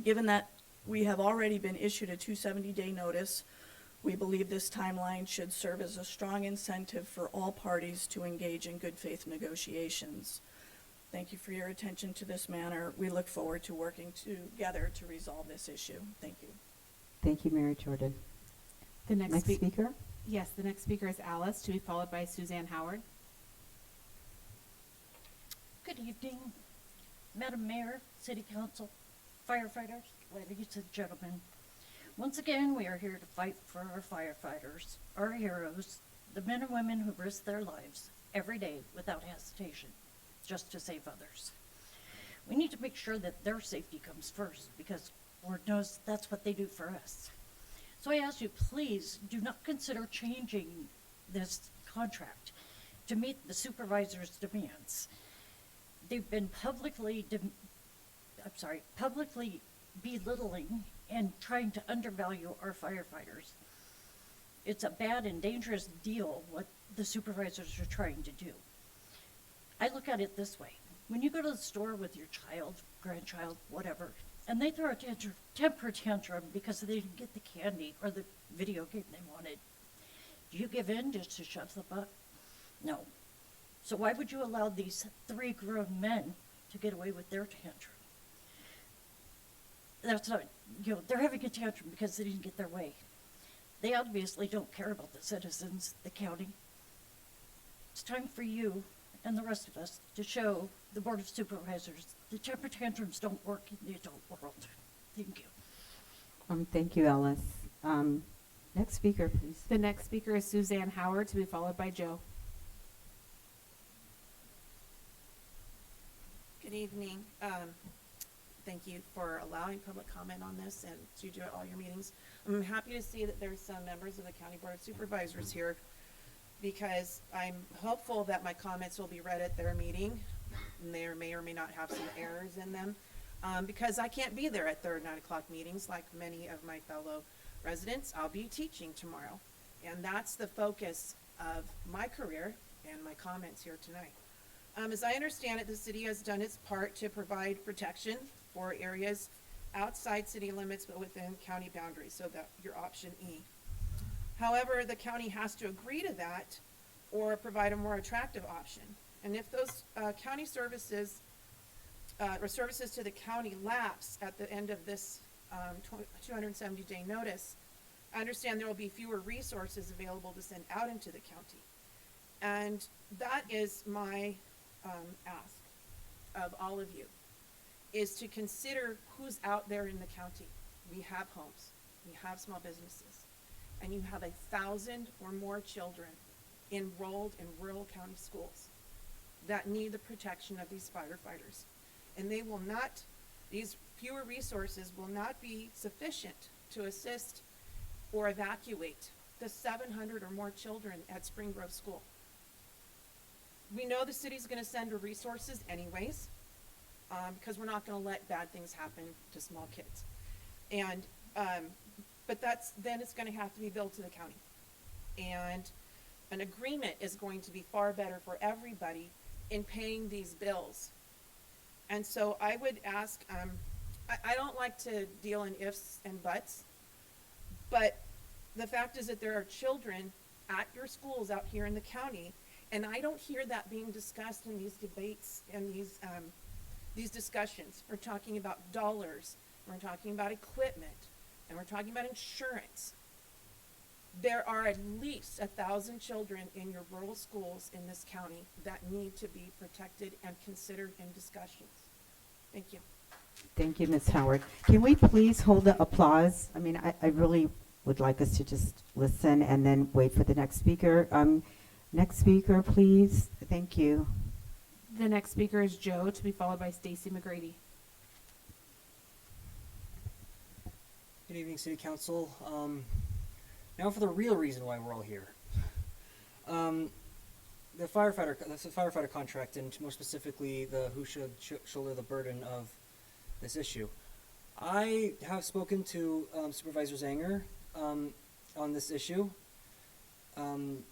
Given that we have already been issued a 270-day notice, we believe this timeline should serve as a strong incentive for all parties to engage in good faith negotiations. Thank you for your attention to this matter. We look forward to working together to resolve this issue. Thank you. Thank you, Mary Jordan. The next speaker? Yes, the next speaker is Alice, to be followed by Suzanne Howard. Good evening, Madam Mayor, City Council, firefighters, ladies and gentlemen. Once again, we are here to fight for our firefighters, our heroes, the men and women who risk their lives every day without hesitation, just to save others. We need to make sure that their safety comes first, because Lord knows that's what they do for us. So I ask you, please do not consider changing this contract to meet the supervisor's demands. They've been publicly belittling and trying to undervalue our firefighters. It's a bad and dangerous deal what the supervisors are trying to do. I look at it this way. When you go to the store with your child, grandchild, whatever, and they throw a temper tantrum because they didn't get the candy or the video game they wanted, do you give in just to shut them up? No. So why would you allow these 3 grown men to get away with their tantrum? That's not, they're having a tantrum because they didn't get their way. They obviously don't care about the citizens, the county. It's time for you and the rest of us to show the Board of Supervisors the temper tantrums don't work in the adult world. Thank you. Thank you, Alice. Next speaker, please. The next speaker is Suzanne Howard, to be followed by Joe. Good evening. Thank you for allowing public comment on this and to do at all your meetings. I'm happy to see that there's some members of the County Board of Supervisors here, because I'm hopeful that my comments will be read at their meeting, and they may or may not have some errors in them, because I can't be there at their 9 o'clock meetings like many of my fellow residents. I'll be teaching tomorrow, and that's the focus of my career and my comments here tonight. As I understand it, the city has done its part to provide protection for areas outside city limits but within county boundaries, so that your option E. However, the county has to agree to that or provide a more attractive option. And if those county services or services to the county lapse at the end of this 270-day notice, I understand there will be fewer resources available to send out into the county. And that is my ask of all of you, is to consider who's out there in the county. We have homes, we have small businesses, and you have 1,000 or more children enrolled in rural county schools that need the protection of these firefighters. And they will not, these fewer resources will not be sufficient to assist or evacuate the 700 or more children at Spring Grove School. We know the city's gonna send the resources anyways, because we're not gonna let bad things happen to small kids. And, but then it's gonna have to be billed to the county. And an agreement is going to be far better for everybody in paying these bills. And so I would ask, I don't like to deal in ifs and buts, but the fact is that there are children at your schools out here in the county, and I don't hear that being discussed in these debates and these discussions. We're talking about dollars, we're talking about equipment, and we're talking about insurance. There are at least 1,000 children in your rural schools in this county that need to be protected and considered in discussions. Thank you. Thank you, Ms. Howard. Can we please hold the applause? I mean, I really would like us to just listen and then wait for the next speaker. Next speaker, please. Thank you. The next speaker is Joe, to be followed by Stacy McGrady. Good evening, City Council. Now for the real reason why we're all here. The firefighter contract, and more specifically, who should shoulder the burden of this issue. I have spoken to Supervisor Zanger on this issue. I'm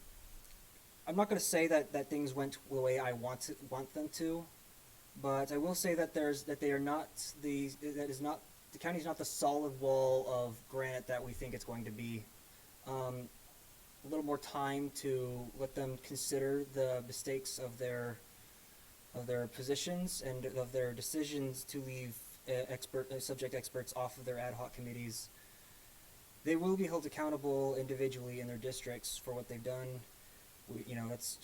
not going to say that things went the way I want them to, but I will say that they are not the county is not the solid wall of granite that we think it's going to be. A little more time to let them consider the mistakes of their positions and of their decisions to leave subject experts off of their ad hoc committees. They will be held accountable individually in their districts for what they've done.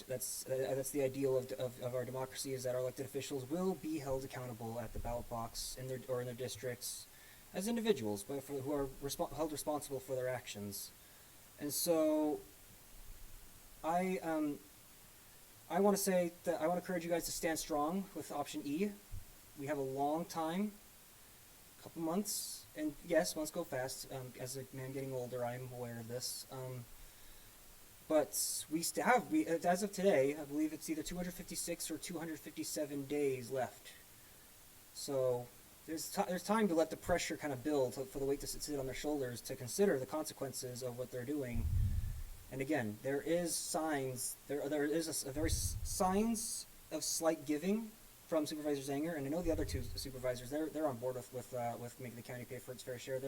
That's the ideal of our democracy, is that our elected officials will be held accountable at the ballot box in their districts as individuals, but who are held responsible for their actions. And so, I want to say that I want to encourage you guys to stand strong with option E. We have a long time, a couple months, and yes, months go fast. As a man getting older, I'm aware of this. But as of today, I believe it's either 256 or 257 days left. So there's time to let the pressure kind of build for the weight to sit on their shoulders to consider the consequences of what they're doing. And again, there is signs of slight giving from Supervisor Zanger, and I know the other two supervisors, they're on board with making the county pay for its fair share.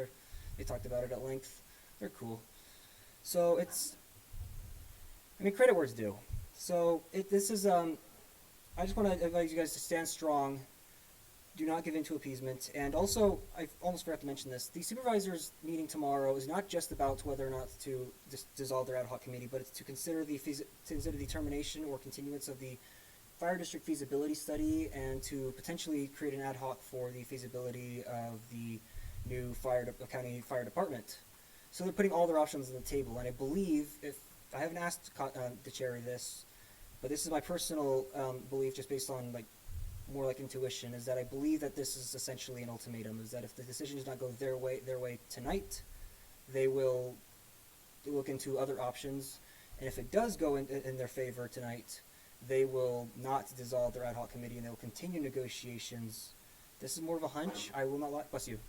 They talked about it at length. They're cool. So credit where it's due. So I just want to advise you guys to stand strong. Do not give in to appeasement. And also, I almost forgot to mention this, the supervisors meeting tomorrow is not just about whether or not to dissolve their ad hoc committee, but it's to consider the termination or continuance of the fire district feasibility study, and to potentially create an ad hoc for the feasibility of the new county fire department. So they're putting all their options on the table, and I believe, if I haven't asked the chair of this, but this is my personal belief, just based on more like intuition, is that I believe that this is essentially an ultimatum, is that if the decision does not go their way tonight, they will look into other options, and if it does go in their favor tonight, they will not dissolve their ad hoc committee, and they will continue negotiations. This is more of a hunch. I will not lie. Bless you.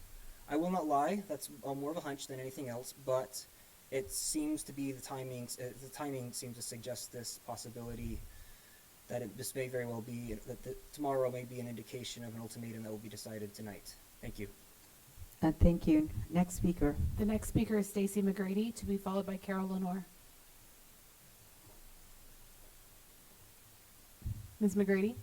I will not lie. That's more of a hunch than anything else, but it seems to be the timing seems to suggest this possibility that this may very well be, that tomorrow may be an indication of an ultimatum that will be decided tonight. Thank you. Thank you. Next speaker. The next speaker is Stacy McGrady, to be followed by Carol Lenore. Ms. McGrady?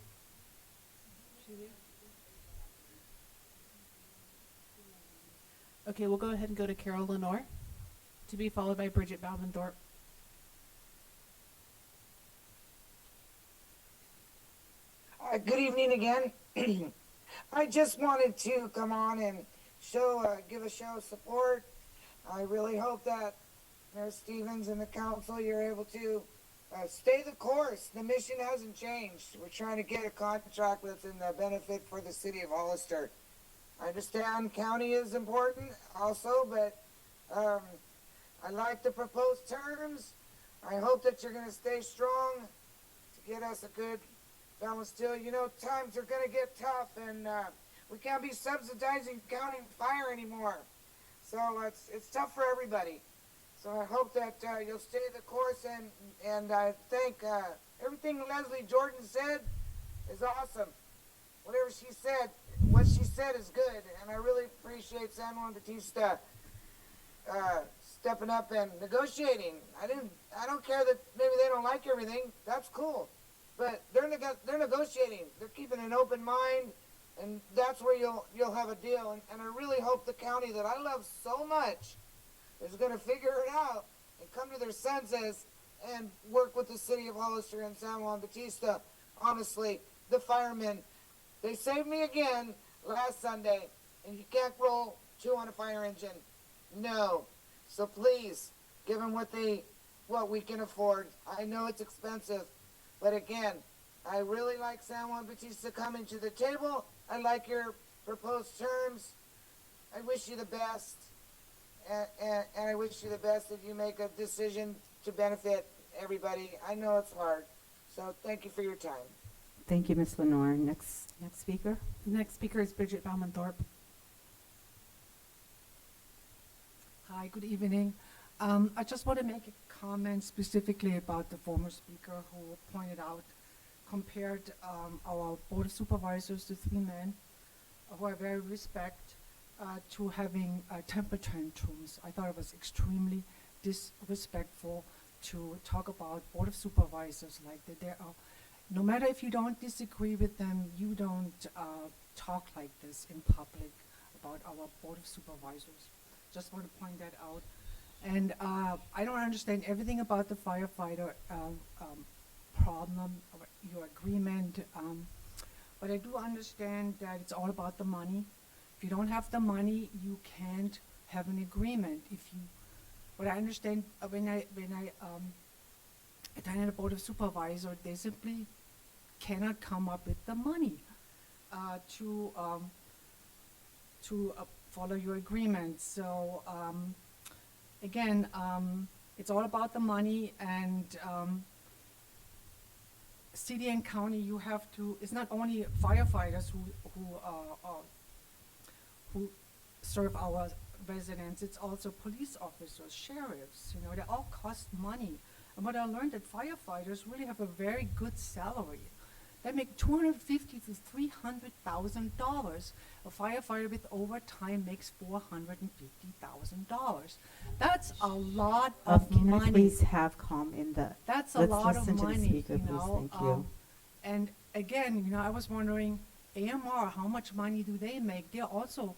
Okay, we'll go ahead and go to Carol Lenore, to be followed by Bridget Balmanthorpe. Good evening again. I just wanted to come on and give a show of support. I really hope that Mayor Stevens and the council, you're able to stay the course. The mission hasn't changed. We're trying to get a contract that's in the benefit for the city of Hollister. I understand county is important also, but I like the proposed terms. I hope that you're going to stay strong to get us a good balance deal. Times are going to get tough, and we can't be subsidizing county fire anymore. So it's tough for everybody. So I hope that you'll stay the course, and I think everything Leslie Jordan said is awesome. Whatever she said, what she said is good, and I really appreciate San Juan Bautista stepping up and negotiating. I don't care that maybe they don't like everything. That's cool, but they're negotiating. They're keeping an open mind, and that's where you'll have a deal. And I really hope the county that I love so much is going to figure it out and come to their senses and work with the city of Hollister and San Juan Bautista. Honestly, the firemen, they saved me again last Sunday, and you can't roll 2 on a fire engine. No. So please, give them what we can afford. I know it's expensive, but again, I really like San Juan Bautista coming to the table. I like your proposed terms. I wish you the best, and I wish you the best if you make a decision to benefit everybody. I know it's hard, so thank you for your time. Thank you, Ms. Lenore. Next speaker. Next speaker is Bridget Baumanthorpe. Hi, good evening. I just want to make a comment specifically about the former speaker who pointed out, compared our Board of Supervisors to 3 men who I very respect to having temper tantrums. I thought it was extremely disrespectful to talk about Board of Supervisors like that. There are, no matter if you don't disagree with them, you don't talk like this in public about our Board of Supervisors. Just want to point that out. And I don't understand everything about the firefighter problem, your agreement, but I do understand that it's all about the money. If you don't have the money, you can't have an agreement. What I understand when I attended the Board of Supervisors, they simply cannot come up with the money to follow your agreement. So again, it's all about the money, and city and county, you have to, it's not only firefighters who serve our residents, it's also police officers, sheriffs, they all cost money. And what I learned that firefighters really have a very good salary. They make $250,000 to $300,000. A firefighter with overtime makes $450,000. That's a lot of Can money. I please have calm in the? That's a let's lot of listen to the money, speaker, please. Thank you. And again, I was wondering, AMR, how much money do they make? They also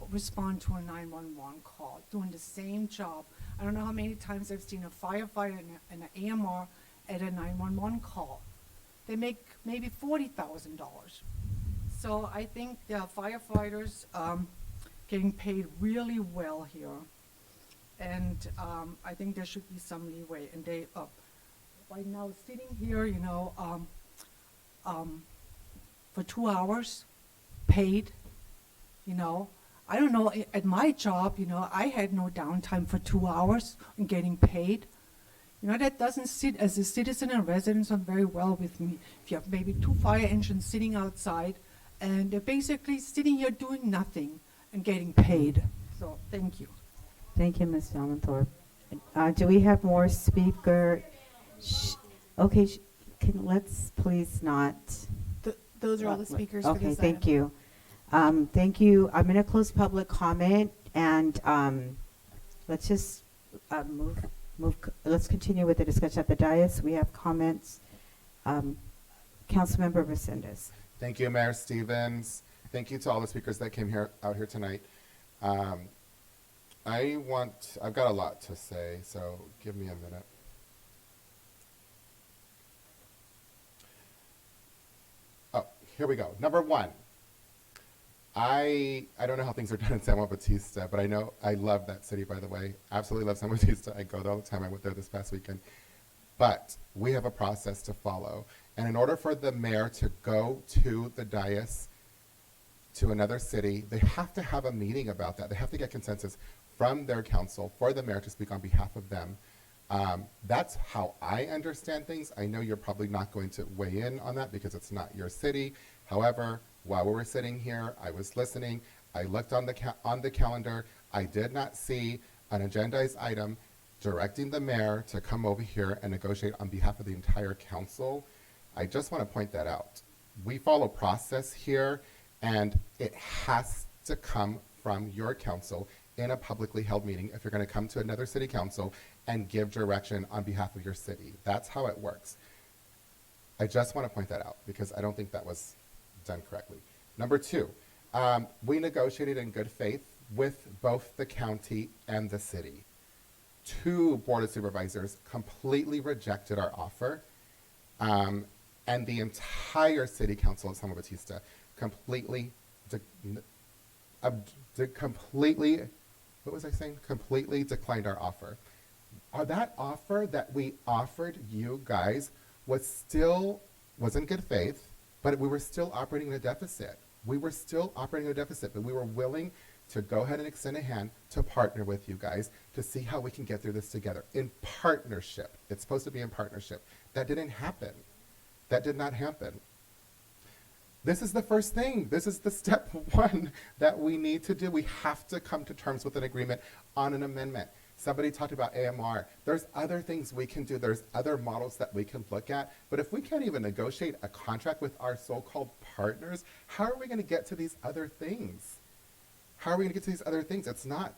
respond to a 911 call, doing the same job. I don't know how many times I've seen a firefighter and an AMR at a 911 call. They make maybe $40,000. So I think the firefighters getting paid really well here. And I think there should be some leeway. And they, right now, sitting here, for 2 hours, paid, I don't know, at my job, I had no downtime for 2 hours and getting paid. That doesn't sit, as a citizen and resident, on very well with me. If you have maybe 2 fire engines sitting outside, and they're basically sitting here doing nothing and getting paid. So, thank you. Thank you, Ms. Baumanthorpe. Do we have more speaker? Okay, let's please not. Those are all the speakers for Okay, this thank item. you. Thank you. I'm going to close public comment, and let's just move. Let's continue with the discussion at the dais. We have comments. Councilmember Resendez. Thank you, Mayor Stevens. Thank you to all the speakers that came out here tonight. I've got a lot to say, so give me a minute. Oh, here we go. Number 1. I don't know how things are done in San Juan Bautista, but I love that city, by the way. Absolutely love San Juan Bautista. I go there all the time. I went there this past weekend. But we have a process to follow. And in order for the mayor to go to the dais to another city, they have to have a meeting about that. They have to get consensus from their council for the mayor to speak on behalf of them. That's how I understand things. I know you're probably not going to weigh in on that because it's not your city. However, while we were sitting here, I was listening. I looked on the calendar. I did not see an agendized item directing the mayor to come over here and negotiate on behalf of the entire council. I just want to point that out. We follow process here, and it has to come from your council in a publicly held meeting if you're going to come to another city council and give direction on behalf of your city. That's how it works. I just want to point that out because I don't think that was done correctly. Number 2, we negotiated in good faith with both the county and the city. 2 Board of Supervisors completely rejected our offer, and the entire city council of San Juan Bautista completely completely, what was I saying? Completely declined our offer. That offer that we offered you guys was in good faith, but we were still operating in a deficit. We were still operating in a deficit, but we were willing to go ahead and extend a hand to partner with you guys to see how we can get through this together in partnership. It's supposed to be in partnership. That didn't happen. That did not happen. This is the first thing. This is the step one that we need to do. We have to come to terms with an agreement on an amendment. Somebody talked about AMR. There's other things we can do. There's other models that we can look at. But if we can't even negotiate a contract with our so-called partners, how are we going to get to these other things? How are we going to get to these other things? It's not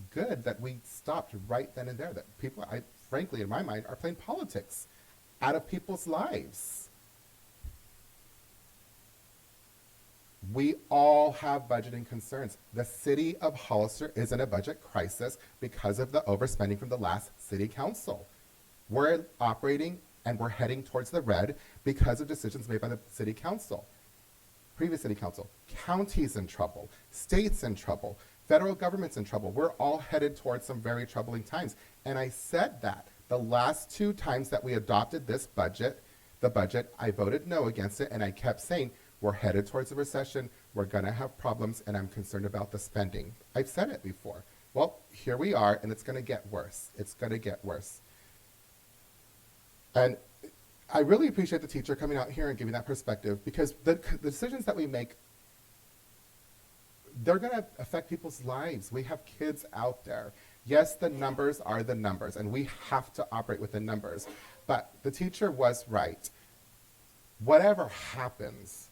good that we stopped right then and there. That people, frankly, in my mind, are playing politics out of people's lives. We all have budgeting concerns. The city of Hollister is in a budget crisis because of the overspending from the last city council. We're operating and we're heading towards the red because of decisions made by the city council. Previous city council. Counties in trouble. States in trouble. Federal government's in trouble. We're all headed towards some very troubling times. And I said that the last 2 times that we adopted this budget, I voted no against it, and I kept saying, we're headed towards a recession, we're gonna have problems, and I'm concerned about the spending. I've said it before. Well, here we are, and it's gonna get worse. It's gonna get worse. And I really appreciate the teacher coming out here and giving that perspective, because the decisions that we make, they're gonna affect people's lives. We have kids out there. Yes, the numbers are the numbers, and we have to operate with the numbers. But the teacher was right. Whatever happens,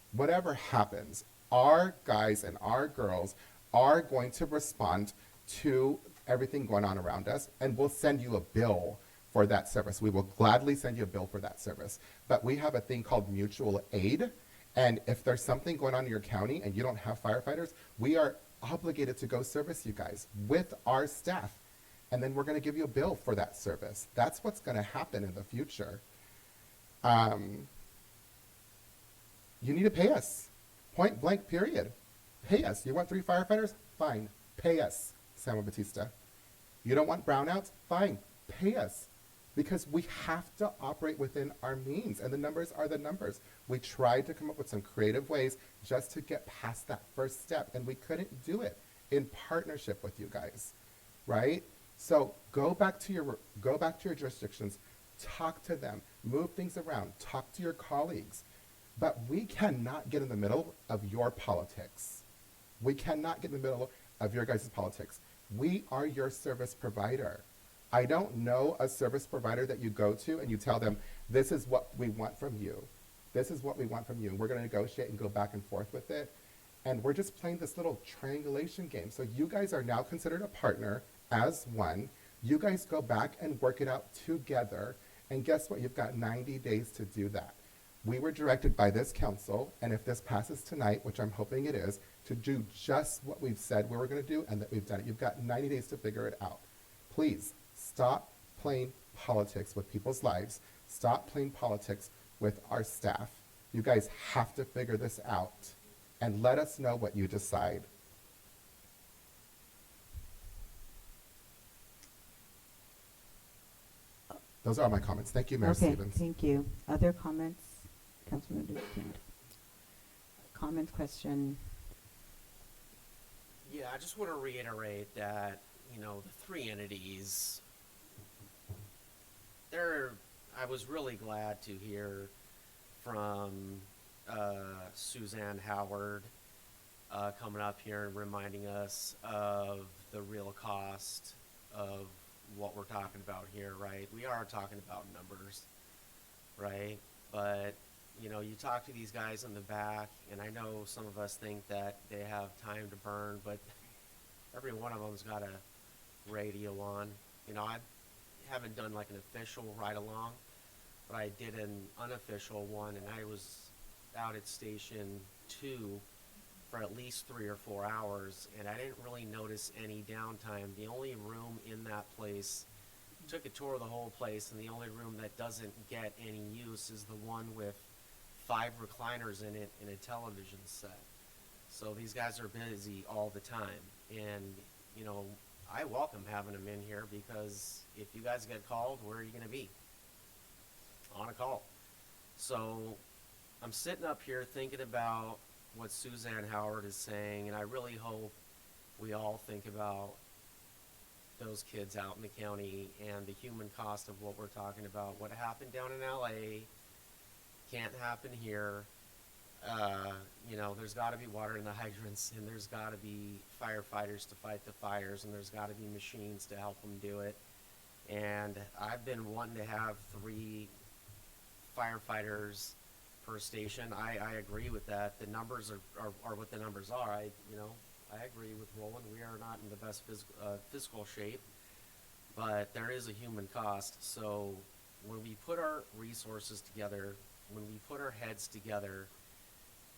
our guys and our girls are going to respond to everything going on around us, and we'll send you a bill for that service. We will gladly send you a bill for that service. But we have a thing called mutual aid, and if there's something going on in your county and you don't have firefighters, we are obligated to go service you guys with our staff, and then we're going to give you a bill for that service. That's what's going to happen in the future. You need to pay us. Point blank, period. Pay us. You want 3 firefighters? Fine. Pay us, San Juan Bautista. You don't want brownouts? Fine. Pay us. Because we have to operate within our means, and the numbers are the numbers. We tried to come up with some creative ways just to get past that first step, and we couldn't do it in partnership with you guys, right? So go back to your jurisdictions, talk to them, move things around, talk to your colleagues. But we cannot get in the middle of your politics. We cannot get in the middle of your guys' politics. We are your service provider. I don't know a service provider that you go to and you tell them, this is what we want from you. This is what we want from you. We're going to negotiate and go back and forth with it. And we're just playing this little triangulation game. So you guys are now considered a partner as one. You guys go back and work it out together. And guess what? You've got 90 days to do that. We were directed by this council, and if this passes tonight, which I'm hoping it is, to do just what we've said we were going to do and that we've done it. You've got 90 days to figure it out. Please stop playing politics with people's lives. Stop playing politics with our staff. You guys have to figure this out, and let us know what you decide. Those are my comments. Thank you, Mayor Stevens. Thank you. Other comments? Councilman Duquesne. Comment, question? Yeah, I just want to reiterate that, the 3 entities, I was really glad to hear from Suzanne Howard coming up here and reminding us of the real cost of what we're talking about here, right? We are talking about numbers, right? But you talk to these guys in the back, and I know some of us think that they have time to burn, but every one of them's got a radio on. I haven't done like an official ride-along, but I did an unofficial one, and I was out at Station 2 for at least 3 or 4 hours, and I didn't really notice any downtime. The only room in that place, took a tour of the whole place, and the only room that doesn't get any use is the one with 5 recliners in it and a television set. So these guys are busy all the time. And, you know, I welcome having them in here because if you guys get called, where are you going to be? On a call. So I'm sitting up here thinking about what Suzanne Howard is saying, and I really hope we all think about those kids out in the county and the human cost of what we're talking about. What happened down in LA can't happen here. You know, there's got to be water in the hydrants, and there's got to be firefighters to fight the fires, and there's got to be machines to help them do it. And I've been wanting to have 3 firefighters per station. I agree with that. The numbers are what the numbers are. I agree with Roland. We are not in the best fiscal shape, but there is a human cost. So when we put our resources together, when we put our heads together,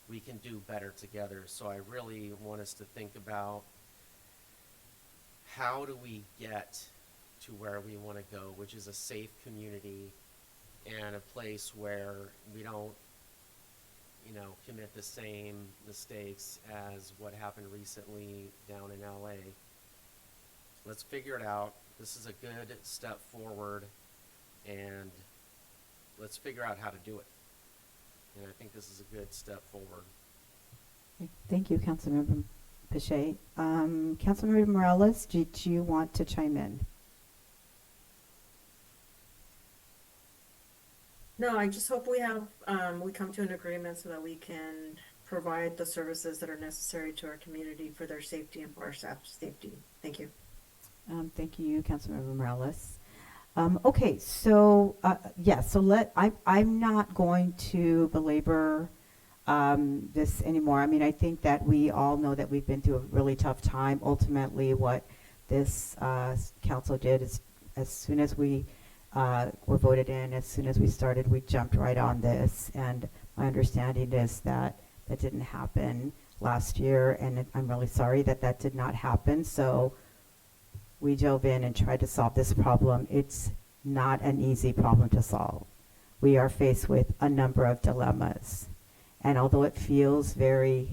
we can do better together. So I really want us to think about how do we get to where we want to go, which is a safe community and a place where we don't, you know, commit the same mistakes as what happened recently down in LA. Let's figure it out. This is a good step forward, and let's figure out how to do it. And I think this is a good step forward. Thank you, Councilmember Pache. Councilmember Morales, did you want to chime in? No, I just hope we have, we come to an agreement so that we can provide the services that are necessary to our community for their safety and for our staff's safety. Thank you. Thank you, Councilmember Morales. Okay, so I'm not going to belabor this anymore. I mean, I think that we all know that we've been through a really tough time. Ultimately, what this council did is, as soon as we were voted in, as soon as we started, we jumped right on this. And my understanding is that that didn't happen last year, and I'm really sorry that that did not happen. So we dove in and tried to solve this problem. It's not an easy problem to solve. We are faced with a number of dilemmas. And although it feels very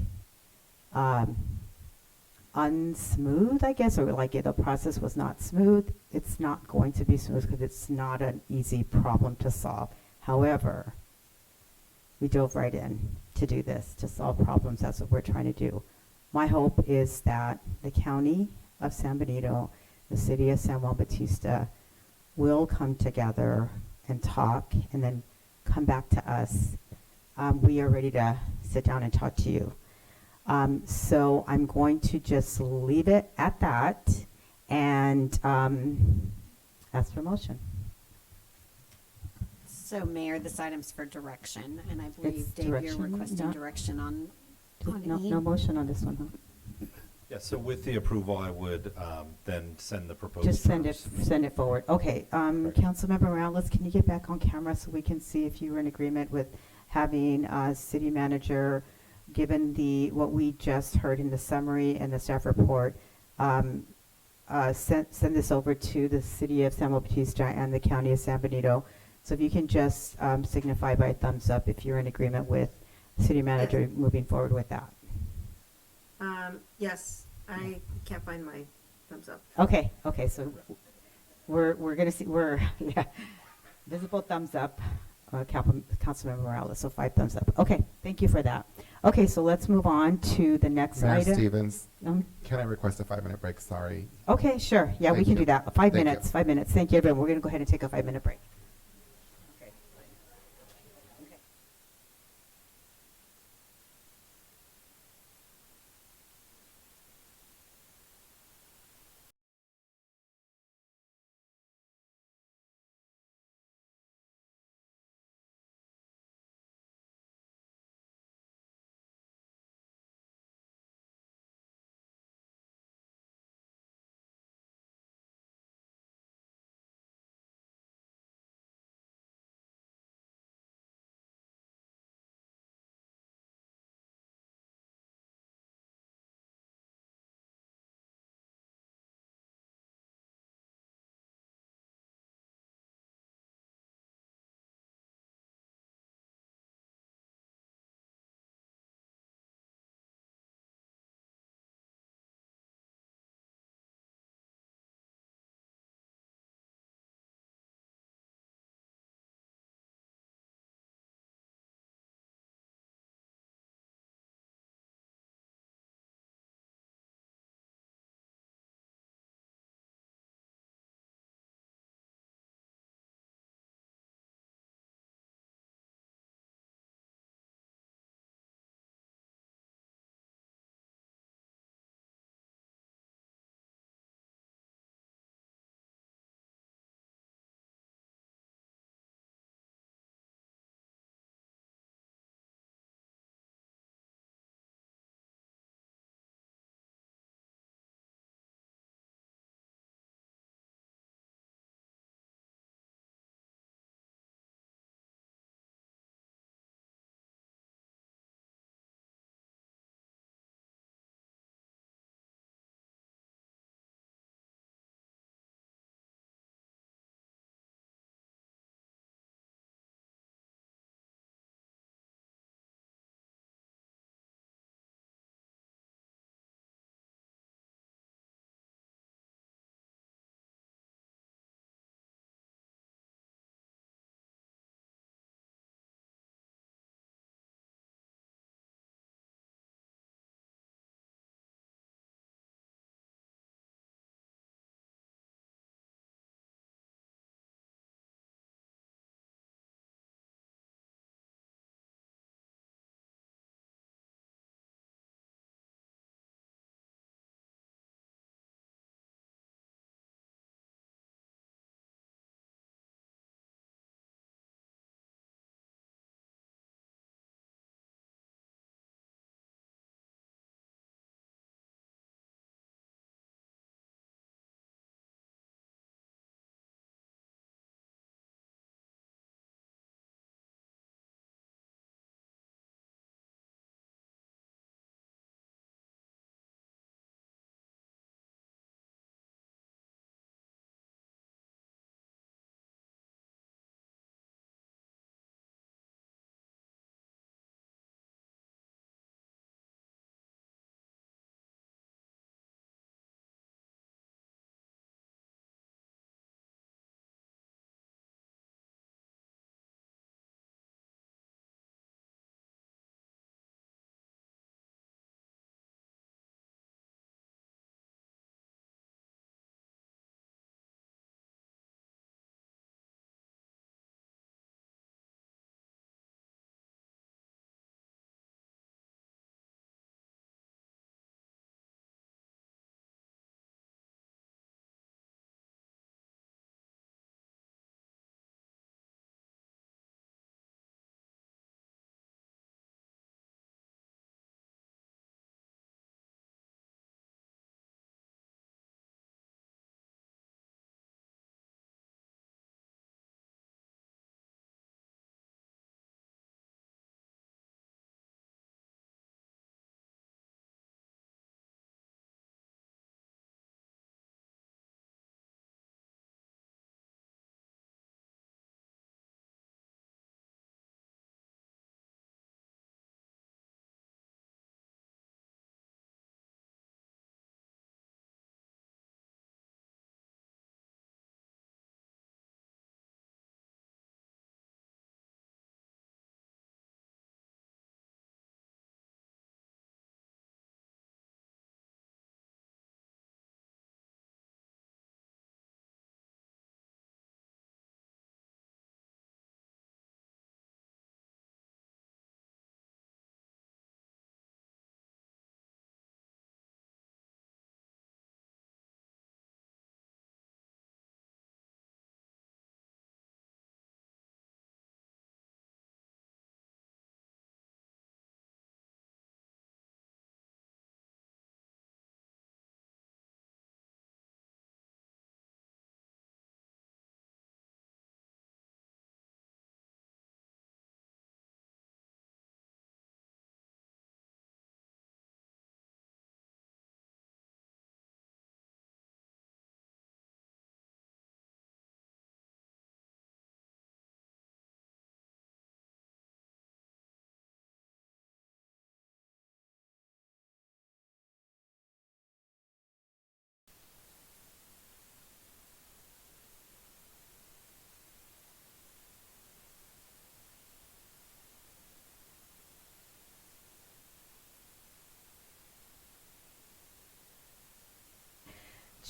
unsmooth, I guess, or like the process was not smooth, it's not going to be smooth because it's not an easy problem to solve. However, we dove right in to do this, to solve problems. That's what we're trying to do. My hope is that the county of San Benito, the city of San Juan Bautista, will come together and talk and then come back to us. We are ready to sit down and talk to you. So I'm going to just leave it at that and ask for motion. So Mayor, this item's for direction, and I believe, It's Dave, you're direction, requesting not- direction on No, E. no motion on this one, huh? Yeah, so with the approval, I would then send the proposed Just send it, terms. send it forward. Okay, Councilmember Morales, can you get back on camera so we can see if you were in agreement with having city manager, given what we just heard in the summary and the staff report, send this over to the city of San Juan Bautista and the county of San Benito. So if you can just signify by thumbs up if you're in agreement with city manager moving forward with that. Yes, I can't find my thumbs up. Okay, so we're gonna see, yeah, visible thumbs up, Councilmember Morales, so 5 thumbs up. Okay, thank you for that. Okay, so let's move on to the next Mayor item. Stevens, can I request a 5-minute break? Sorry. Okay, sure, yeah, we Thank can you. do that. 5 Thank you. minutes, 5 minutes. Thank you, everyone. We're gonna go ahead and take a 5-minute break.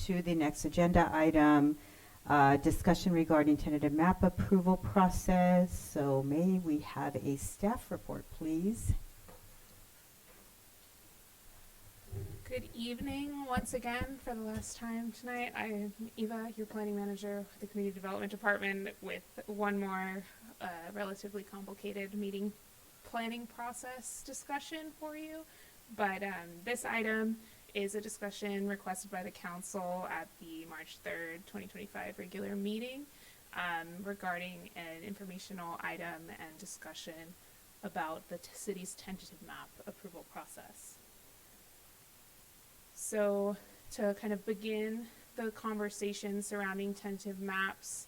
to the next agenda item, discussion regarding tentative map approval process. So may we have a staff report, please? Good evening once again for the last time tonight. I am Eva, your planning manager with the Community Development Department, with one more relatively complicated meeting planning process discussion for you. But this item is a discussion requested by the council at the March 3rd, 2025 regular meeting regarding an informational item and discussion about the city's tentative map approval process. So to kind of begin the conversation surrounding tentative maps,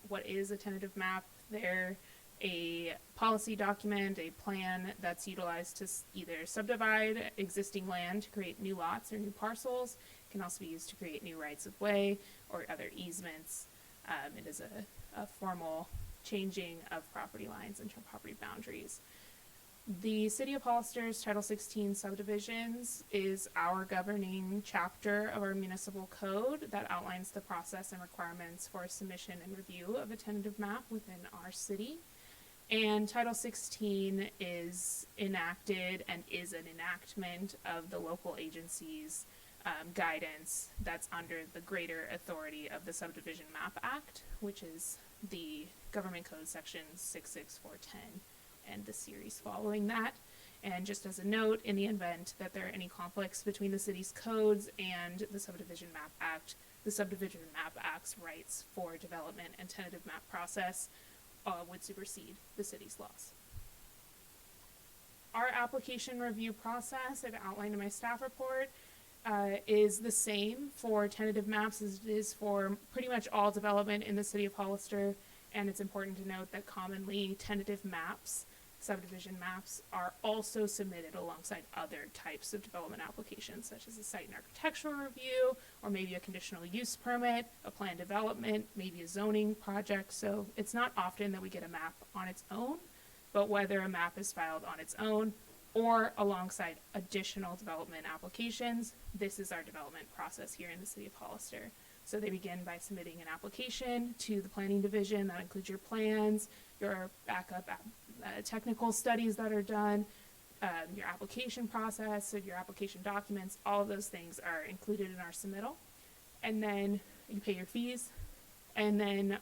what is a tentative map? They're a policy document, a plan that's utilized to either subdivide existing land to create new lots or new parcels. It can also be used to create new rights of way or other easements. It is a formal changing of property lines and property boundaries. The City of Hollister's Title 16 subdivisions is our governing chapter of our municipal code that outlines the process and requirements for submission and review of a tentative map within our city. And Title 16 is enacted and is an enactment of the local agency's guidance that's under the greater authority of the Subdivision Map Act, which is the Government Code Section 66410. And the series following that. And just as a note, in the event that there are any conflicts between the city's codes and the Subdivision Map Act, the Subdivision Map Act's rights for development and tentative map process would supersede the city's laws. Our application review process, I've outlined in my staff report, is the same for tentative maps as it is for pretty much all development in the city of Hollister. And it's important to note that commonly tentative maps, subdivision maps, are also submitted alongside other types of development applications, such as a site and architectural review, or maybe a conditional use permit, a plan development, maybe a zoning project. So it's not often that we get a map on its own, but whether a map is filed on its own or alongside additional development applications, this is our development process here in the city of Hollister. So they begin by submitting an application to the planning division. That includes your plans, your backup technical studies that are done, your application process, so your application documents. All of those things are included in our submittal. And then you pay your fees. And then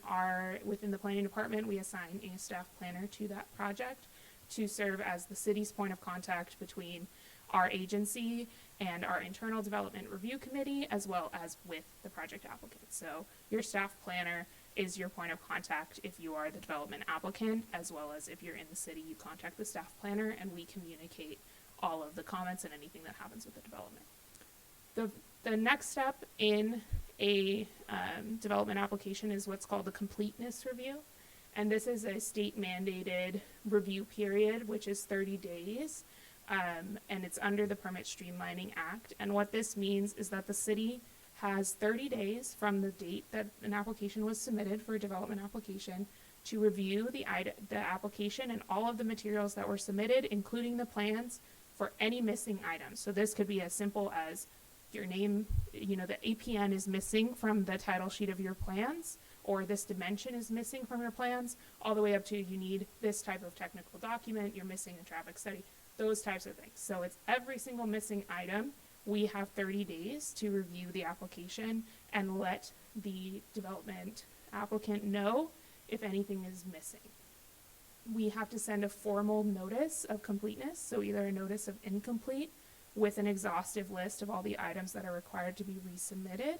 within the planning department, we assign a staff planner to that project to serve as the city's point of contact between our agency and our internal development review committee, as well as with the project applicant. So your staff planner is your point of contact if you are the development applicant, as well as if you're in the city, you contact the staff planner and we communicate all of the comments and anything that happens with the development. The next step in a development application is what's called the completeness review. And this is a state mandated review period, which is 30 days. And it's under the Permit Streamlining Act. And what this means is that the city has 30 days from the date that an application was submitted for a development application to review the application and all of the materials that were submitted, including the plans, for any missing items. So this could be as simple as your name, the APN is missing from the title sheet of your plans, or this dimension is missing from your plans, all the way up to you need this type of technical document, you're missing a traffic study. Those types of things. So it's every single missing item. We have 30 days to review the application and let the development applicant know if anything is missing. We have to send a formal notice of completeness, so either a notice of incomplete with an exhaustive list of all the items that are required to be resubmitted,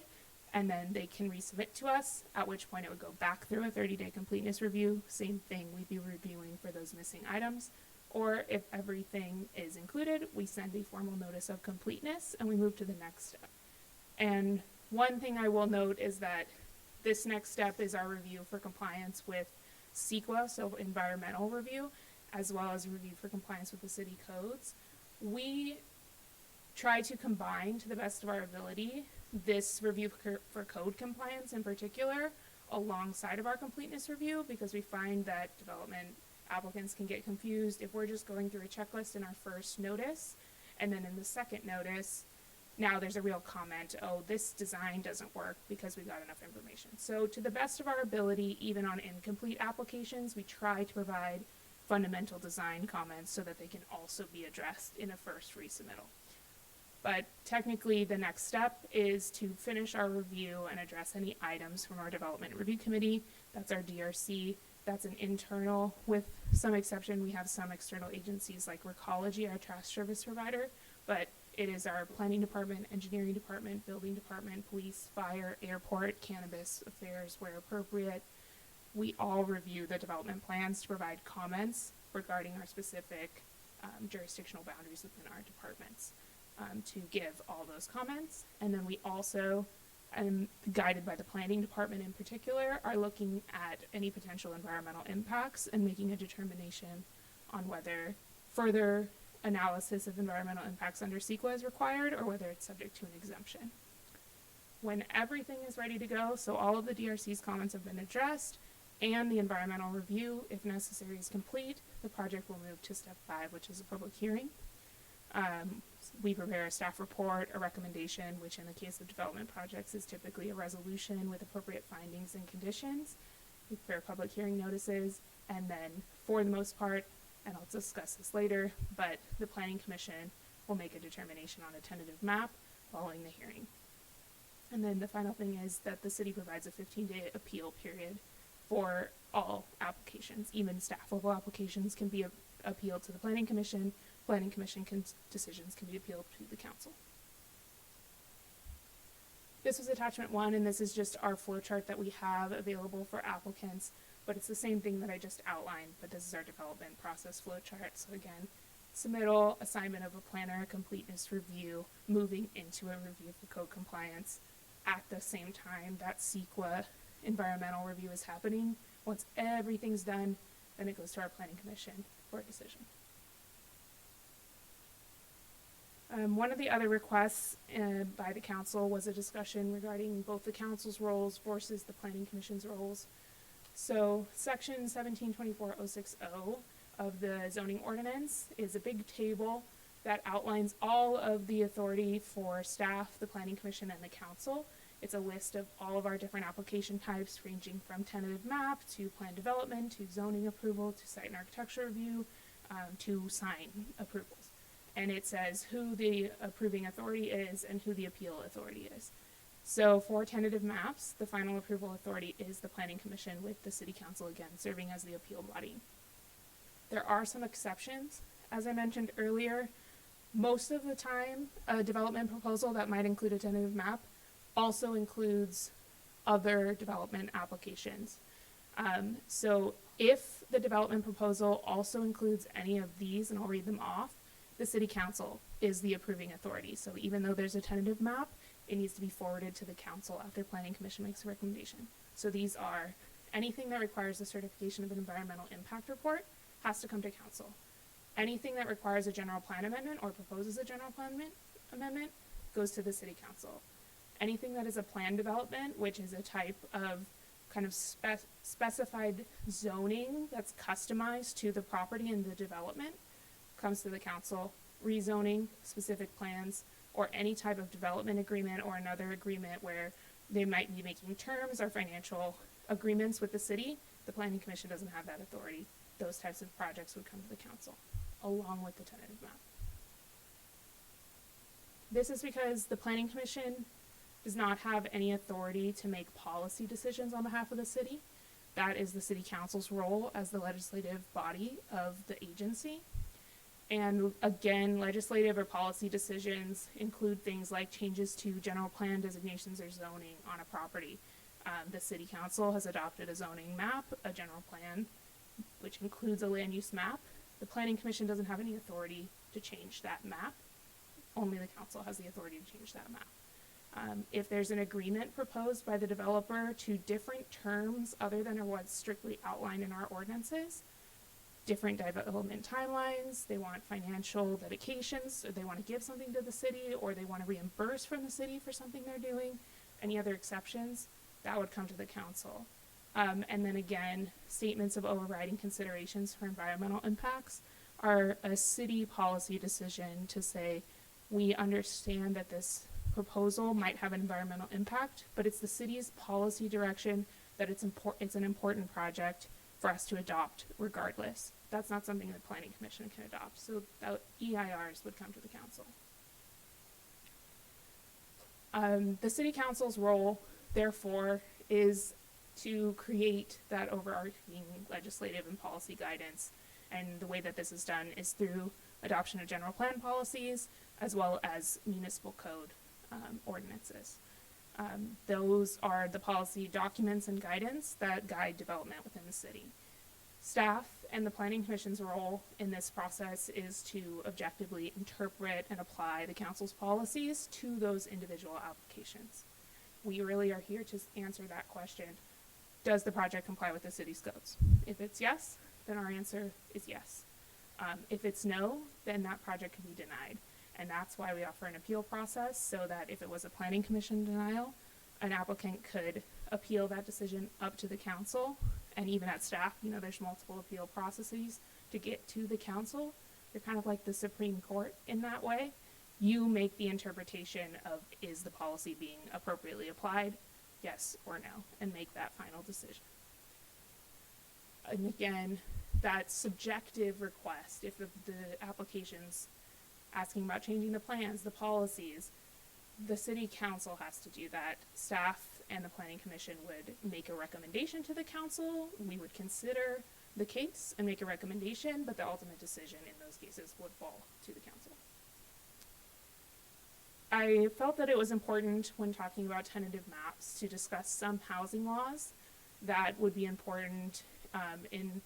and then they can resubmit to us, at which point it would go back through a 30-day completeness review. Same thing, we'd be reviewing for those missing items. Or if everything is included, we send a formal notice of completeness and we move to the next step. And one thing I will note is that this next step is our review for compliance with CEQA, so environmental review, as well as review for compliance with the city codes. We try to combine, to the best of our ability, this review for code compliance in particular alongside of our completeness review, because we find that development applicants can get confused if we're just going through a checklist in our first notice, and then in the second notice now there's a real comment, oh, this design doesn't work because we got enough information. So to the best of our ability, even on incomplete applications, we try to provide fundamental design comments so that they can also be addressed in a first resubmittal. But technically, the next step is to finish our review and address any items from our Development Review Committee. That's our DRC. That's an internal, with some exception. We have some external agencies like Recology, our trash service provider, but it is our planning department, engineering department, building department, police, fire, airport, cannabis affairs where appropriate. We all review the development plans to provide comments regarding our specific jurisdictional boundaries within our departments, to give all those comments. And then we also, guided by the planning department in particular, are looking at any potential environmental impacts and making a determination on whether further analysis of environmental impacts under CEQA is required or whether it's subject to an exemption. When everything is ready to go, so all of the DRC's comments have been addressed and the environmental review, if necessary, is complete, the project will move to step 5, which is a public hearing. We prepare a staff report, a recommendation, which in the case of development projects is typically a resolution with appropriate findings and conditions. We prepare public hearing notices, and then for the most part, and I'll discuss this later, but the Planning Commission will make a determination on a tentative map following the hearing. And then the final thing is that the city provides a 15-day appeal period for all applications. Even staff level applications can be appealed to the Planning Commission. Planning Commission decisions can be appealed to the council. This was attachment 1, and this is just our flow chart that we have available for applicants, but it's the same thing that I just outlined, but this is our development process flow chart. So again, submittal, assignment of a planner, completeness review, moving into a review for code compliance. At the same time, that CEQA environmental review is happening. Once everything's done, then it goes to our Planning Commission for a decision. One of the other requests by the council was a discussion regarding both the council's roles versus the Planning Commission's roles. So section 1724.060 of the zoning ordinance is a big table that outlines all of the authority for staff, the Planning Commission, and the council. It's a list of all of our different application types, ranging from tentative map to plan development to zoning approval to site and architecture review to sign approvals. And it says who the approving authority is and who the appeal authority is. So for tentative maps, the final approval authority is the Planning Commission, with the City Council again serving as the appeal body. There are some exceptions. As I mentioned earlier, most of the time, a development proposal that might include a tentative map also includes other development applications. So if the development proposal also includes any of these, and I'll read them off, the City Council is the approving authority. So even though there's a tentative map, it needs to be forwarded to the council after Planning Commission makes a recommendation. So these are anything that requires the certification of an environmental impact report has to come to council. Anything that requires a general plan amendment or proposes a general plan amendment goes to the City Council. Anything that is a plan development, which is a type of kind of specified zoning that's customized to the property and the development, comes to the council. Rezoning, specific plans, or any type of development agreement or another agreement where they might be making terms or financial agreements with the city, the Planning Commission doesn't have that authority. Those types of projects would come to the council, along with the tentative map. This is because the Planning Commission does not have any authority to make policy decisions on behalf of the city. That is the City Council's role as the legislative body of the agency. And again, legislative or policy decisions include things like changes to general plan designations or zoning on a property. The City Council has adopted a zoning map, a general plan, which includes a land use map. The Planning Commission doesn't have any authority to change that map. Only the council has the authority to change that map. If there's an agreement proposed by the developer to different terms other than what's strictly outlined in our ordinances, different development timelines, they want financial dedications, or they want to give something to the city, or they want to reimburse from the city for something they're doing, any other exceptions, that would come to the council. And then again, statements of overriding considerations for environmental impacts are a city policy decision to say We understand that this proposal might have an environmental impact, but it's the city's policy direction that it's an important project for us to adopt regardless. That's not something the Planning Commission can adopt, so EIRs would come to the council. The city council's role, therefore, is to create that overarching legislative and policy guidance, and the way that this is done is through adoption of general plan policies as well as municipal code ordinances. Those are the policy documents and guidance that guide development within the city. Staff and the Planning Commission's role in this process is to objectively interpret and apply the council's policies to those individual applications. We really are here to answer that question. Does the project comply with the city's codes? If it's yes, then our answer is yes. If it's no, then that project can be denied. And that's why we offer an appeal process, so that if it was a Planning Commission denial, an applicant could appeal that decision up to the council. And even at staff, there's multiple appeal processes to get to the council. They're kind of like the Supreme Court in that way. You make the interpretation of, is the policy being appropriately applied, yes or no, and make that final decision. And again, that subjective request, if the application's asking about changing the plans, the policies, the city council has to do that. Staff and the Planning Commission would make a recommendation to the council. We would consider the case and make a recommendation, but the ultimate decision in those cases would fall to the council. I felt that it was important when talking about tentative maps to discuss some housing laws that would be important in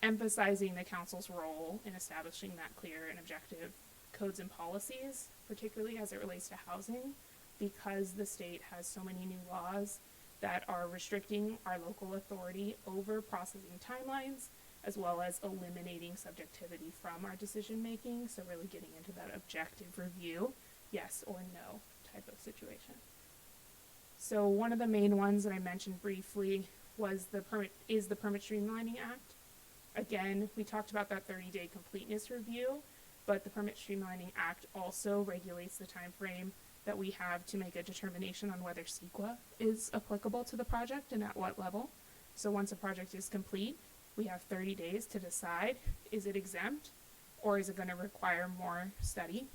emphasizing the council's role in establishing that clear and objective codes and policies, particularly as it relates to housing, because the state has so many new laws that are restricting our local authority over processing timelines, as well as eliminating subjectivity from our decision making. So really getting into that objective review, yes or no type of situation. So one of the main ones that I mentioned briefly was the Permit Streamlining Act. Again, we talked about that 30-day completeness review, but the Permit Streamlining Act also regulates the time frame that we have to make a determination on whether CEQA is applicable to the project and at what level. So once a project is complete, we have 30 days to decide, is it exempt or is it going to require more study?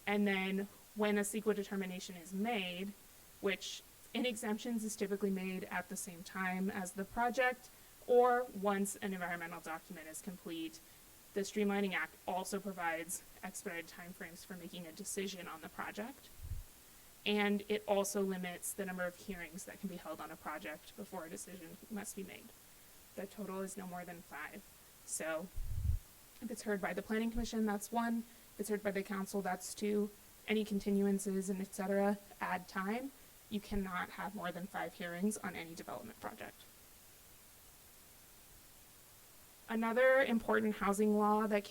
And then when a CEQA determination is made, which in exemptions is typically made at the same time as the project, or once an environmental document is complete, the Streamlining Act also provides expedited timeframes for making a decision on the project. And it also limits the number of hearings that can be held on a project before a decision must be made. The total is no more than 5. So if it's heard by the Planning Commission, that's 1. If it's heard by the council, that's 2. Any continuances and et cetera add time. You cannot have more than 5 hearings on any development project. Another important housing law that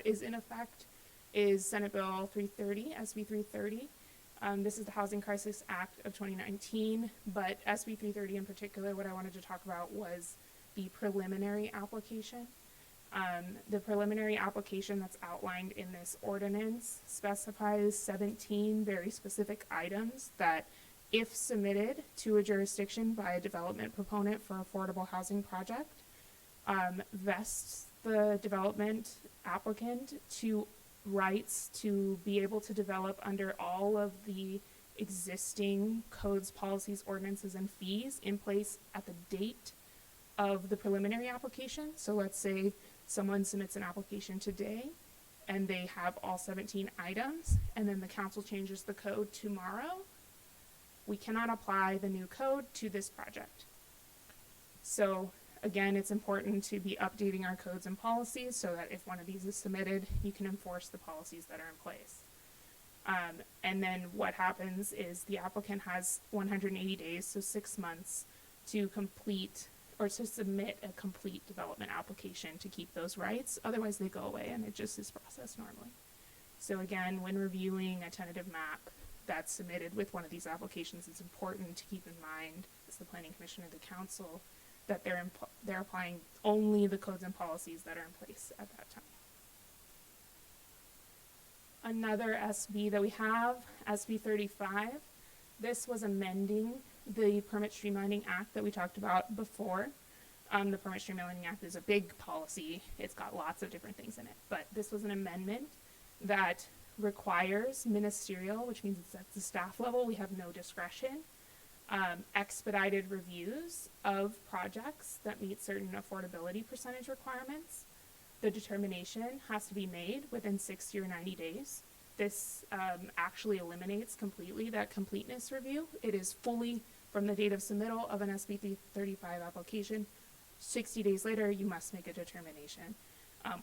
is in effect is Senate Bill 330, SB 330. This is the Housing Crisis Act of 2019, but SB 330 in particular, what I wanted to talk about was the preliminary application. The preliminary application that's outlined in this ordinance specifies 17 very specific items that, if submitted to a jurisdiction by a development proponent for affordable housing project, vests the development applicant to rights to be able to develop under all of the existing codes, policies, ordinances, and fees in place at the date of the preliminary application. So let's say someone submits an application today and they have all 17 items, and then the council changes the code tomorrow. We cannot apply the new code to this project. So again, it's important to be updating our codes and policies so that if one of these is submitted, you can enforce the policies that are in place. And then what happens is the applicant has 180 days, so 6 months, to complete or to submit a complete development application to keep those rights. Otherwise, they go away and it just is processed normally. So again, when reviewing a tentative map that's submitted with one of these applications, it's important to keep in mind, as the Planning Commission or the Council, that they're applying only the codes and policies that are in place at that time. Another SB that we have, SB 35, this was amending the Permit Streamlining Act that we talked about before. The Permit Streamlining Act is a big policy. It's got lots of different things in it, but this was an amendment that requires ministerial, which means it's at the staff level, we have no discretion, expedited reviews of projects that meet certain affordability percentage requirements. The determination has to be made within 60 or 90 days. This actually eliminates completely that completeness review. It is fully from the date of submittal of an SB 35 application. 60 days later, you must make a determination,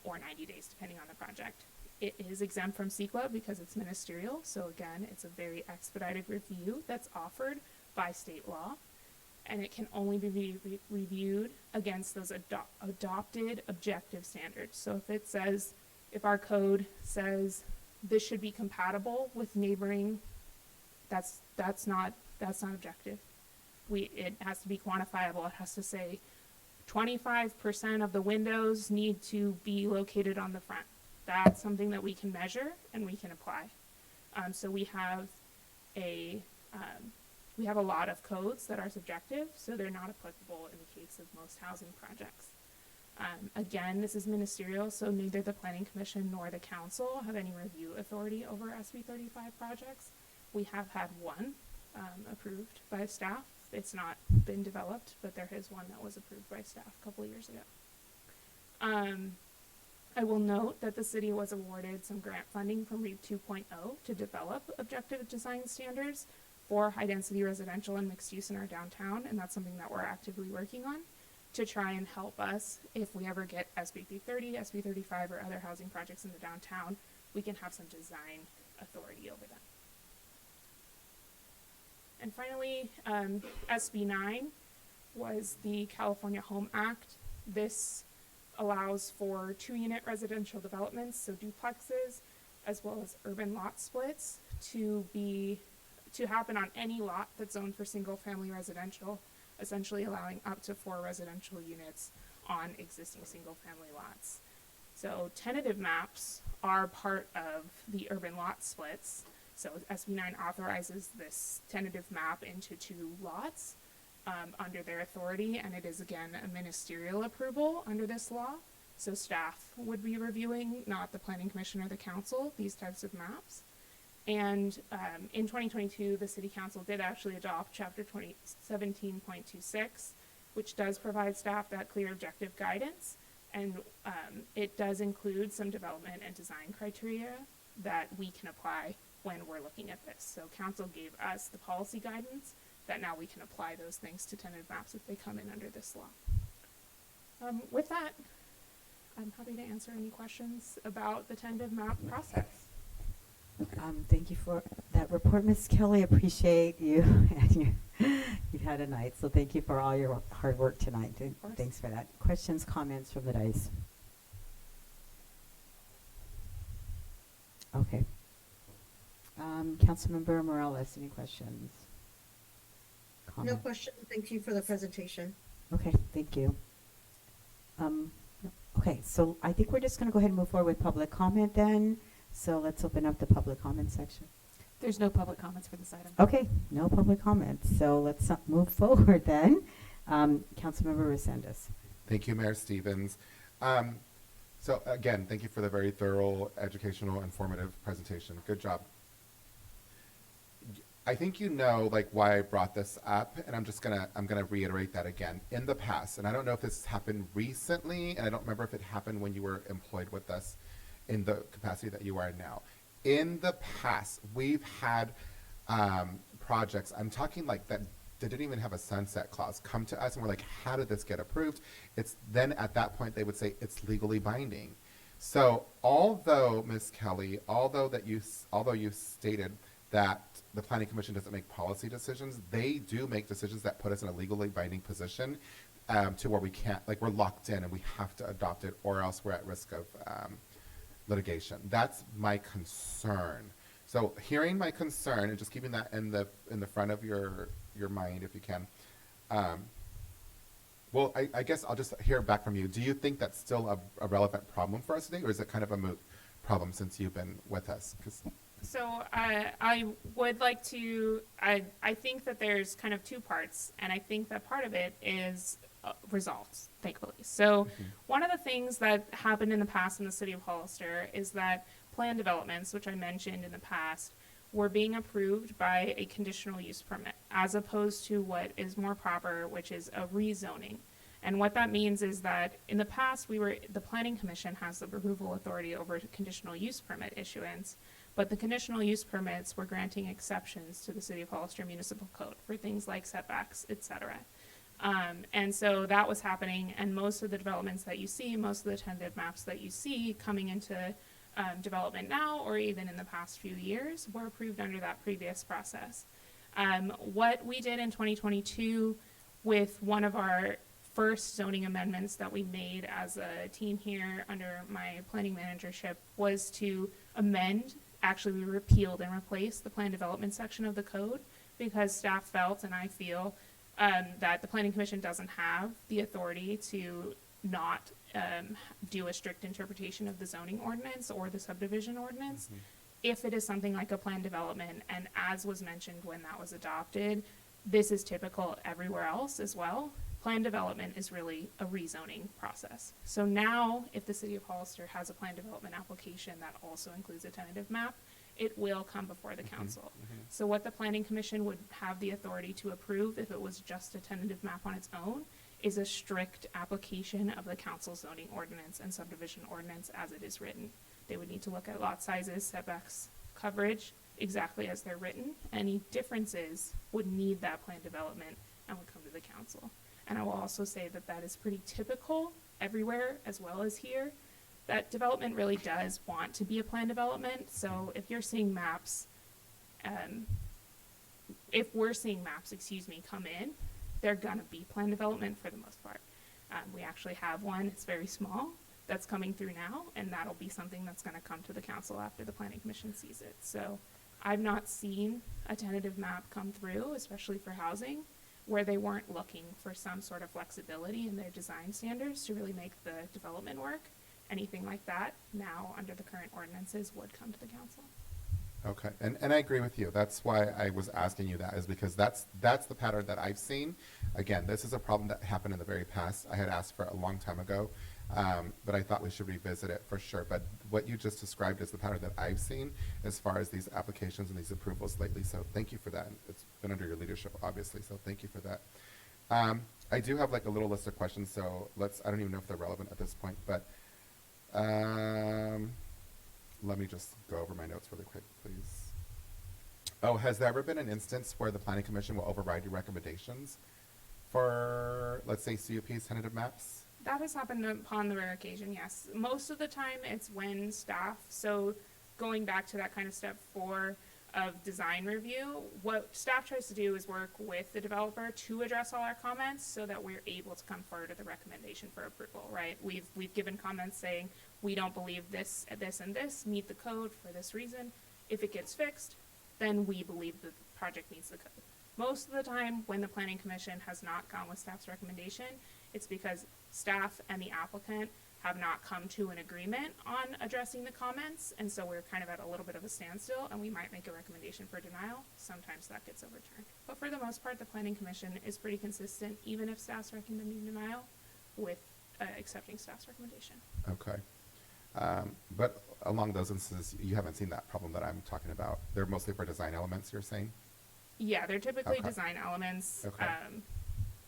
or 90 days, depending on the project. It is exempt from CEQA because it's ministerial. So again, it's a very expedited review that's offered by state law, and it can only be reviewed against those adopted objective standards. So if it says, if our code says this should be compatible with neighboring, that's not objective. It has to be quantifiable. It has to say 25% of the windows need to be located on the front. That's something that we can measure and we can apply. So we have a lot of codes that are subjective, so they're not applicable in the case of most housing projects. Again, this is ministerial, so neither the Planning Commission nor the Council have any review authority over SB 35 projects. We have had one approved by staff. It's not been developed, but there is one that was approved by staff a couple of years ago. I will note that the city was awarded some grant funding from REAP 2.0 to develop objective design standards for high-density residential and mixed use in our downtown, and that's something that we're actively working on to try and help us if we ever get SB 30, SB 35, or other housing projects in the downtown, we can have some design authority over them. And finally, SB 9 was the California Home Act. This allows for 2-unit residential developments, so duplexes, as well as urban lot splits to happen on any lot that's zoned for single-family residential, essentially allowing up to 4 residential units on existing single-family lots. So tentative maps are part of the urban lot splits. So SB 9 authorizes this tentative map into 2 lots under their authority, and it is again a ministerial approval under this law. So staff would be reviewing, not the Planning Commission or the Council, these types of maps. And in 2022, the City Council did actually adopt Chapter 17.26, which does provide staff that clear objective guidance, and it does include some development and design criteria that we can apply when we're looking at this. So Council gave us the policy guidance that now we can apply those things to tentative maps if they come in under this law. With that, I'm happy to answer any questions about the tentative map process. Thank you for that report, Ms. Kelly. Appreciate you. You've had a night, so thank you for all your hard work tonight. Thanks for that. Questions, comments from the dais? Okay. Councilmember Morales, any questions? No Comment? question. Thank you for the presentation. Okay, thank you. Okay, so I think we're just going to go ahead and move forward with public comment then. So let's open up the public comment section. There's no public comments for this item. Okay, no public comments. So let's move forward then. Councilmember Resendez. Thank you, Mayor Stevens. So again, thank you for the very thorough, educational, informative presentation. Good job. I think you know like why I brought this up, and I'm gonna reiterate that again. In the past, and I don't know if this happened recently, and I don't remember if it happened when you were employed with us in the capacity that you are now. In the past, we've had projects, I'm talking like that didn't even have a sunset clause, come to us and we're like, how did this get approved? It's then at that point they would say it's legally binding. So although, Ms. Kelly, although you stated that the Planning Commission doesn't make policy decisions, they do make decisions that put us in a legally binding position to where we can't, like we're locked in and we have to adopt it or else we're at risk of litigation. That's my concern. So hearing my concern and just keeping that in the front of your mind if you can. Well, I guess I'll just hear back from you. Do you think that's still a relevant problem for us today, or is it kind of a moot problem since you've been with us? 'Cause- So I would like to, I think that there's kind of two parts, and I think that part of it is results, thankfully. So one of the things that happened in the past in the city of Hollister is that plan developments, which I mentioned in the past, were being approved by a conditional use permit, as opposed to what is more proper, which is a rezoning. And what that means is that in the past, the Planning Commission has the approval authority over conditional use permit issuance, but the conditional use permits were granting exceptions to the City of Hollister Municipal Code for things like setbacks, et cetera. And so that was happening, and most of the developments that you see, most of the tentative maps that you see coming into development now, or even in the past few years, were approved under that previous process. What we did in 2022 with one of our first zoning amendments that we made as a team here under my planning managership was to amend, actually we repealed and replaced the plan development section of the code, because staff felt, and I feel, that the Planning Commission doesn't have the authority to not do a strict interpretation of the zoning ordinance or the subdivision ordinance if it is something like a plan development. And as was mentioned when that was adopted, this is typical everywhere else as well. Plan development is really a rezoning process. So now, if the City of Hollister has a plan development application that also includes a tentative map, it will come before the council. So what the Planning Commission would have the authority to approve if it was just a tentative map on its own is a strict application of the council zoning ordinance and subdivision ordinance as it is written. They would need to look at lot sizes, setbacks, coverage, exactly as they're written. Any differences would need that plan development and would come to the council. And I will also say that that is pretty typical everywhere as well as here. That development really does want to be a plan development. So if you're seeing maps, if we're seeing maps, come in, they're gonna be plan development for the most part. We actually have one, it's very small, that's coming through now, and that'll be something that's gonna come to the council after the Planning Commission sees it. So I've not seen a tentative map come through, especially for housing, where they weren't looking for some sort of flexibility in their design standards to really make the development work. Anything like that, now under the current ordinances, would come to the council. Okay, and I agree with you. That's why I was asking you that, is because that's the pattern that I've seen. Again, this is a problem that happened in the very past. I had asked for it a long time ago, but I thought we should revisit it for sure. But what you just described is the pattern that I've seen as far as these applications and these approvals lately. So thank you for that. It's been under your leadership, obviously, so thank you for that. I do have like a little list of questions, so I don't even know if they're relevant at this point, but let me just go over my notes really quick, please. Oh, has there ever been an instance where the Planning Commission will override your recommendations for, let's say, CUP's tentative maps? That has happened upon the rare occasion, yes. Most of the time, it's when staff, so going back to that kind of step 4 of design review, what staff tries to do is work with the developer to address all our comments so that we're able to come forward with a recommendation for approval, right? We've given comments saying, we don't believe this, and this meet the code for this reason. If it gets fixed, then we believe the project meets the code. Most of the time, when the Planning Commission has not gone with staff's recommendation, it's because staff and the applicant have not come to an agreement on addressing the comments, and so we're kind of at a little bit of a standstill, and we might make a recommendation for denial. Sometimes that gets overturned. But for the most part, the Planning Commission is pretty consistent, even if staff's recommending denial, with accepting staff's recommendation. Okay. But along those instances, you haven't seen that problem that I'm talking about. They're mostly for design elements, you're saying? Yeah, they're typically Okay. design elements. Okay.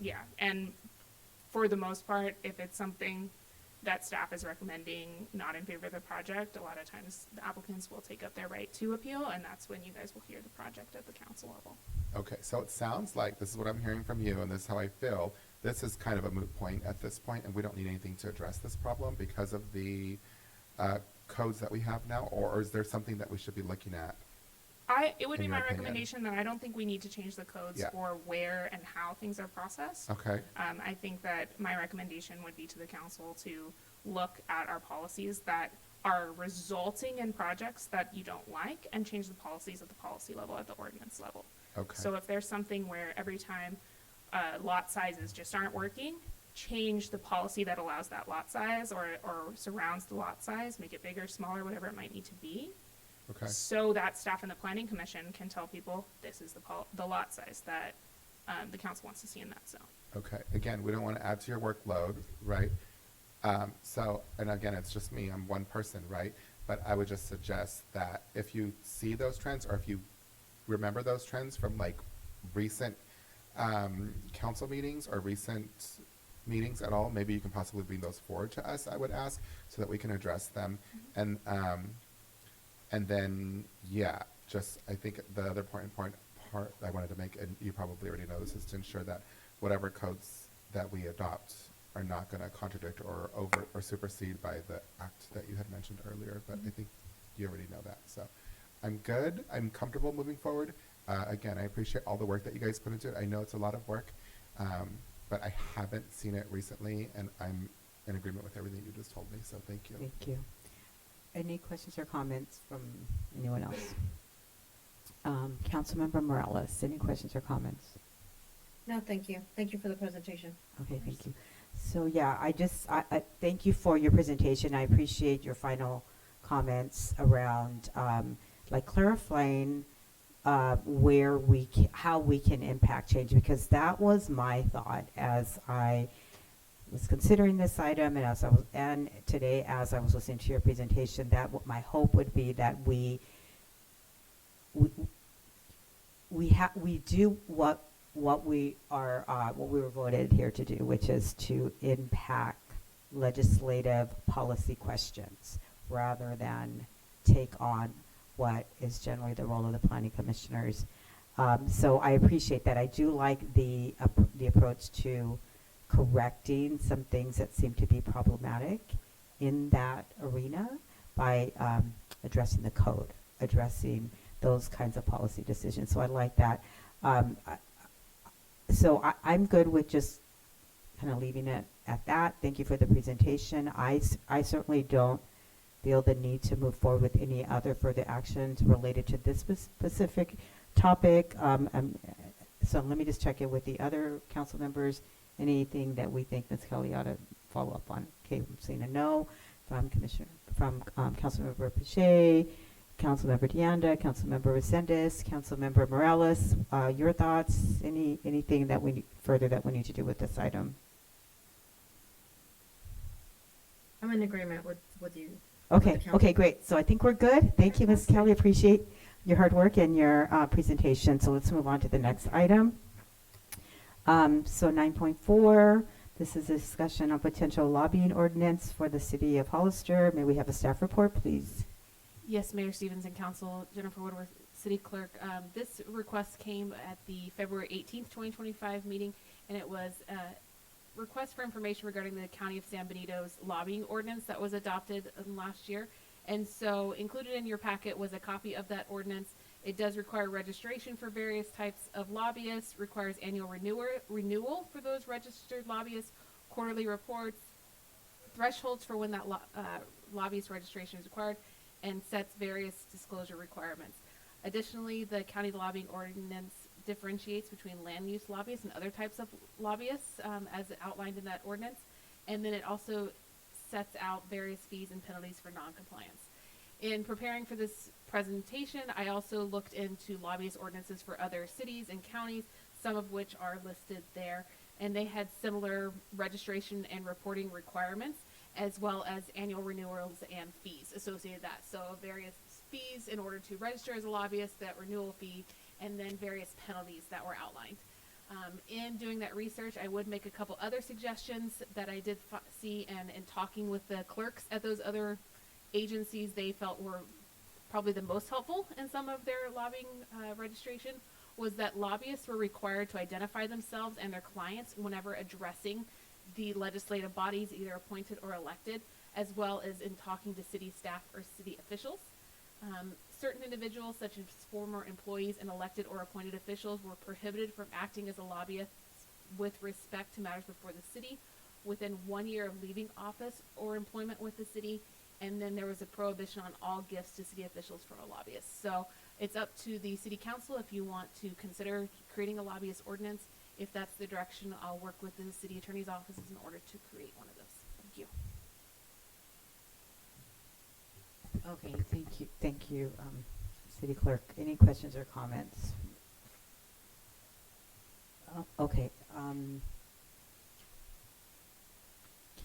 Yeah, and for the most part, if it's something that staff is recommending not in favor of the project, a lot of times the applicants will take up their right to appeal, and that's when you guys will hear the project at the council level. Okay, so it sounds like, this is what I'm hearing from you, and this is how I feel, this is kind of a moot point at this point, and we don't need anything to address this problem because of the codes that we have now, or is there something that we should be looking at? It would In be your my opinion. recommendation that I don't think we need to change the codes Yeah. for where and how things are processed. Okay. I think that my recommendation would be to the council to look at our policies that are resulting in projects that you don't like and change the policies at the policy level, at the ordinance level. Okay. So if there's something where every time lot sizes just aren't working, change the policy that allows that lot size or surrounds the lot size, make it bigger, smaller, whatever it might need to be. Okay. So that staff and the planning commission can tell people this is the lot size that the council wants to see in that zone. Okay, again, we don't want to add to your workload, right? So, and again, it's just me, I'm one person, right? But I would just suggest that if you see those trends, or if you remember those trends from like recent council meetings or recent meetings at all, maybe you can possibly bring those forward to us, I would ask, so that we can address them. And then, yeah, just, I think the other part I wanted to make, and you probably already know this, is to ensure that whatever codes that we adopt are not going to contradict or supersede by the act that you had mentioned earlier, but I think you already know that. So I'm good. I'm comfortable moving forward. Again, I appreciate all the work that you guys put into it. I know it's a lot of work, but I haven't seen it recently, and I'm in agreement with everything you just told me, so thank you. Thank you. Any questions or comments from anyone else? Councilmember Morales, any questions or comments? No, thank you. Thank you for the presentation. Okay, thank you. So yeah, I thank you for your presentation. I appreciate your final comments around like clarifying where how we can impact change, because that was my thought as I was considering this item, and today as I was listening to your presentation, that my hope would be that we do what we were voted here to do, which is to impact legislative policy questions rather than take on what is generally the role of the planning commissioners. So I appreciate that. I do like the approach to correcting some things that seem to be problematic in that arena by addressing the code, addressing those kinds of policy decisions. So I like that. So I'm good with just kind of leaving it at that. Thank you for the presentation. I certainly don't feel the need to move forward with any other further actions related to this specific topic. So let me just check in with the other council members. Anything that we think Ms. Kelly ought to follow up on? Okay, I'm saying a no from Councilmember Pache, Councilmember Deanda, Councilmember Resendez, Councilmember Morales. Your thoughts? Anything that we further that we need to do with this item? I'm in agreement with you. Okay, okay, great. So I think we're good. Thank you, Ms. Kelly. Appreciate your hard work and your presentation. So let's move on to the next item. So 9.4, this is a discussion on potential lobbying ordinance for the city of Hollister. May we have a staff report, please? Yes, Mayor Stevens and Council, Jennifer Woodworth, City Clerk. This request came at the February 18th, 2025 meeting, and it was a request for information regarding the County of San Benito's lobbying ordinance that was adopted last year. And so included in your packet was a copy of that ordinance. It does require registration for various types of lobbyists, requires annual renewal for those registered lobbyists, quarterly reports, thresholds for when that lobbyist registration is required, and sets various disclosure requirements. Additionally, the county lobbying ordinance differentiates between land use lobbyists and other types of lobbyists as outlined in that ordinance. And then it also sets out various fees and penalties for noncompliance. In preparing for this presentation, I also looked into lobbyist ordinances for other cities and counties, some of which are listed there, and they had similar registration and reporting requirements, as well as annual renewals and fees associated with that. So various fees in order to register as a lobbyist, that renewal fee, and then various penalties that were outlined. In doing that research, I would make a couple other suggestions that I did see, and in talking with the clerks at those other agencies, they felt were probably the most helpful in some of their lobbying registration, was that lobbyists were required to identify themselves and their clients whenever addressing the legislative bodies, either appointed or elected, as well as in talking to city staff or city officials. Certain individuals, such as former employees and elected or appointed officials, were prohibited from acting as a lobbyist with respect to matters before the city within 1 year of leaving office or employment with the city. And then there was a prohibition on all gifts to city officials from a lobbyist. So it's up to the city council if you want to consider creating a lobbyist ordinance. if that's the direction, I'll work with the city attorney's offices in order to create one of those. Thank you. Okay, thank you, City Clerk. Any questions or comments? Okay, can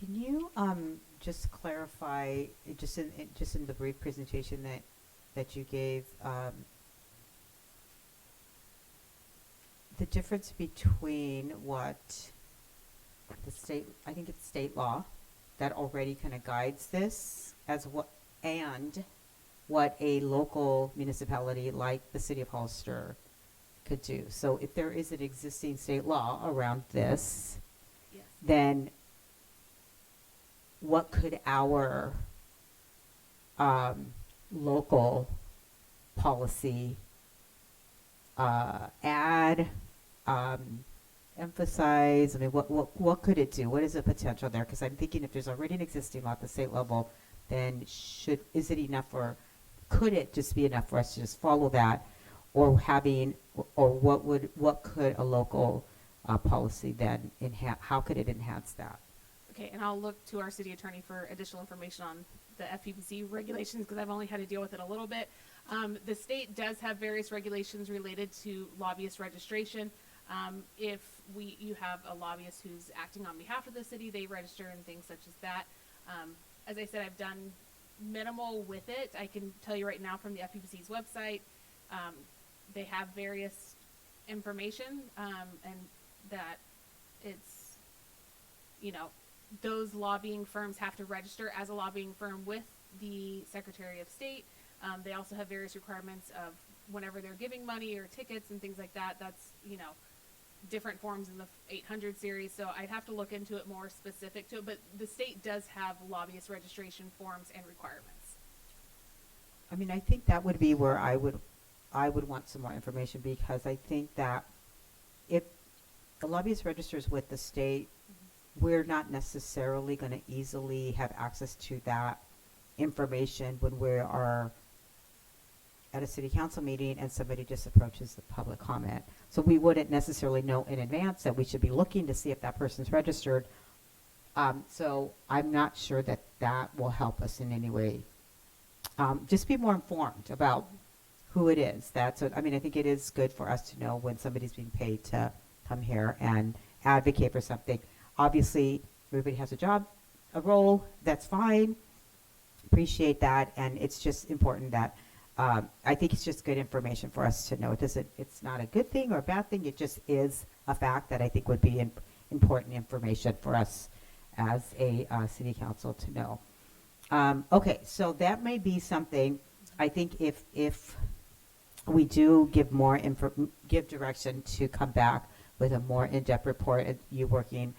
you, just clarify, just in the brief presentation that you gave, the difference between what the state, I think it's state law, that already kind of guides this as what, and what a local municipality like the city of Hollister could do. So if there is an existing state law around this, Yes. then what could our local policy add, emphasize? I mean, what could it do? What is the potential there? Because I'm thinking if there's already an existing law at the state level, then is it enough, or could it just be enough for us to just follow that, or what could a local policy then enhance? How could it enhance that? Okay, and I'll look to our city attorney for additional information on the FPPC regulations because I've only had to deal with it a little bit. The state does have various regulations related to lobbyist registration. If you have a lobbyist who's acting on behalf of the city, they register and things such as that. As I said, I've done minimal with it. I can tell you right now from the FPPC's website, they have various information, and that it's, those lobbying firms have to register as a lobbying firm with the Secretary of State. They also have various requirements of whenever they're giving money or tickets and things like that. That's, different forms in the 800 series. So I'd have to look into it more specific to it, but the state does have lobbyist registration forms and requirements. I mean, I think that would be where I would want some more information, because I think that if the lobbyist registers with the state, we're not necessarily going to easily have access to that information when we are at a city council meeting and somebody just approaches the public comment. So we wouldn't necessarily know in advance that we should be looking to see if that person's registered. So I'm not sure that will help us in any way. Just be more informed about who it is. I think it is good for us to know when somebody's being paid to come here and advocate for something. Obviously, everybody has a job, a role, that's fine. Appreciate that, and it's just important that I think it's just good information for us to know. It's not a good thing or a bad thing. It just is a fact that I think would be important information for us as a city council to know. Okay, so that may be something. I think if we do give direction to come back with a more in-depth report, and you working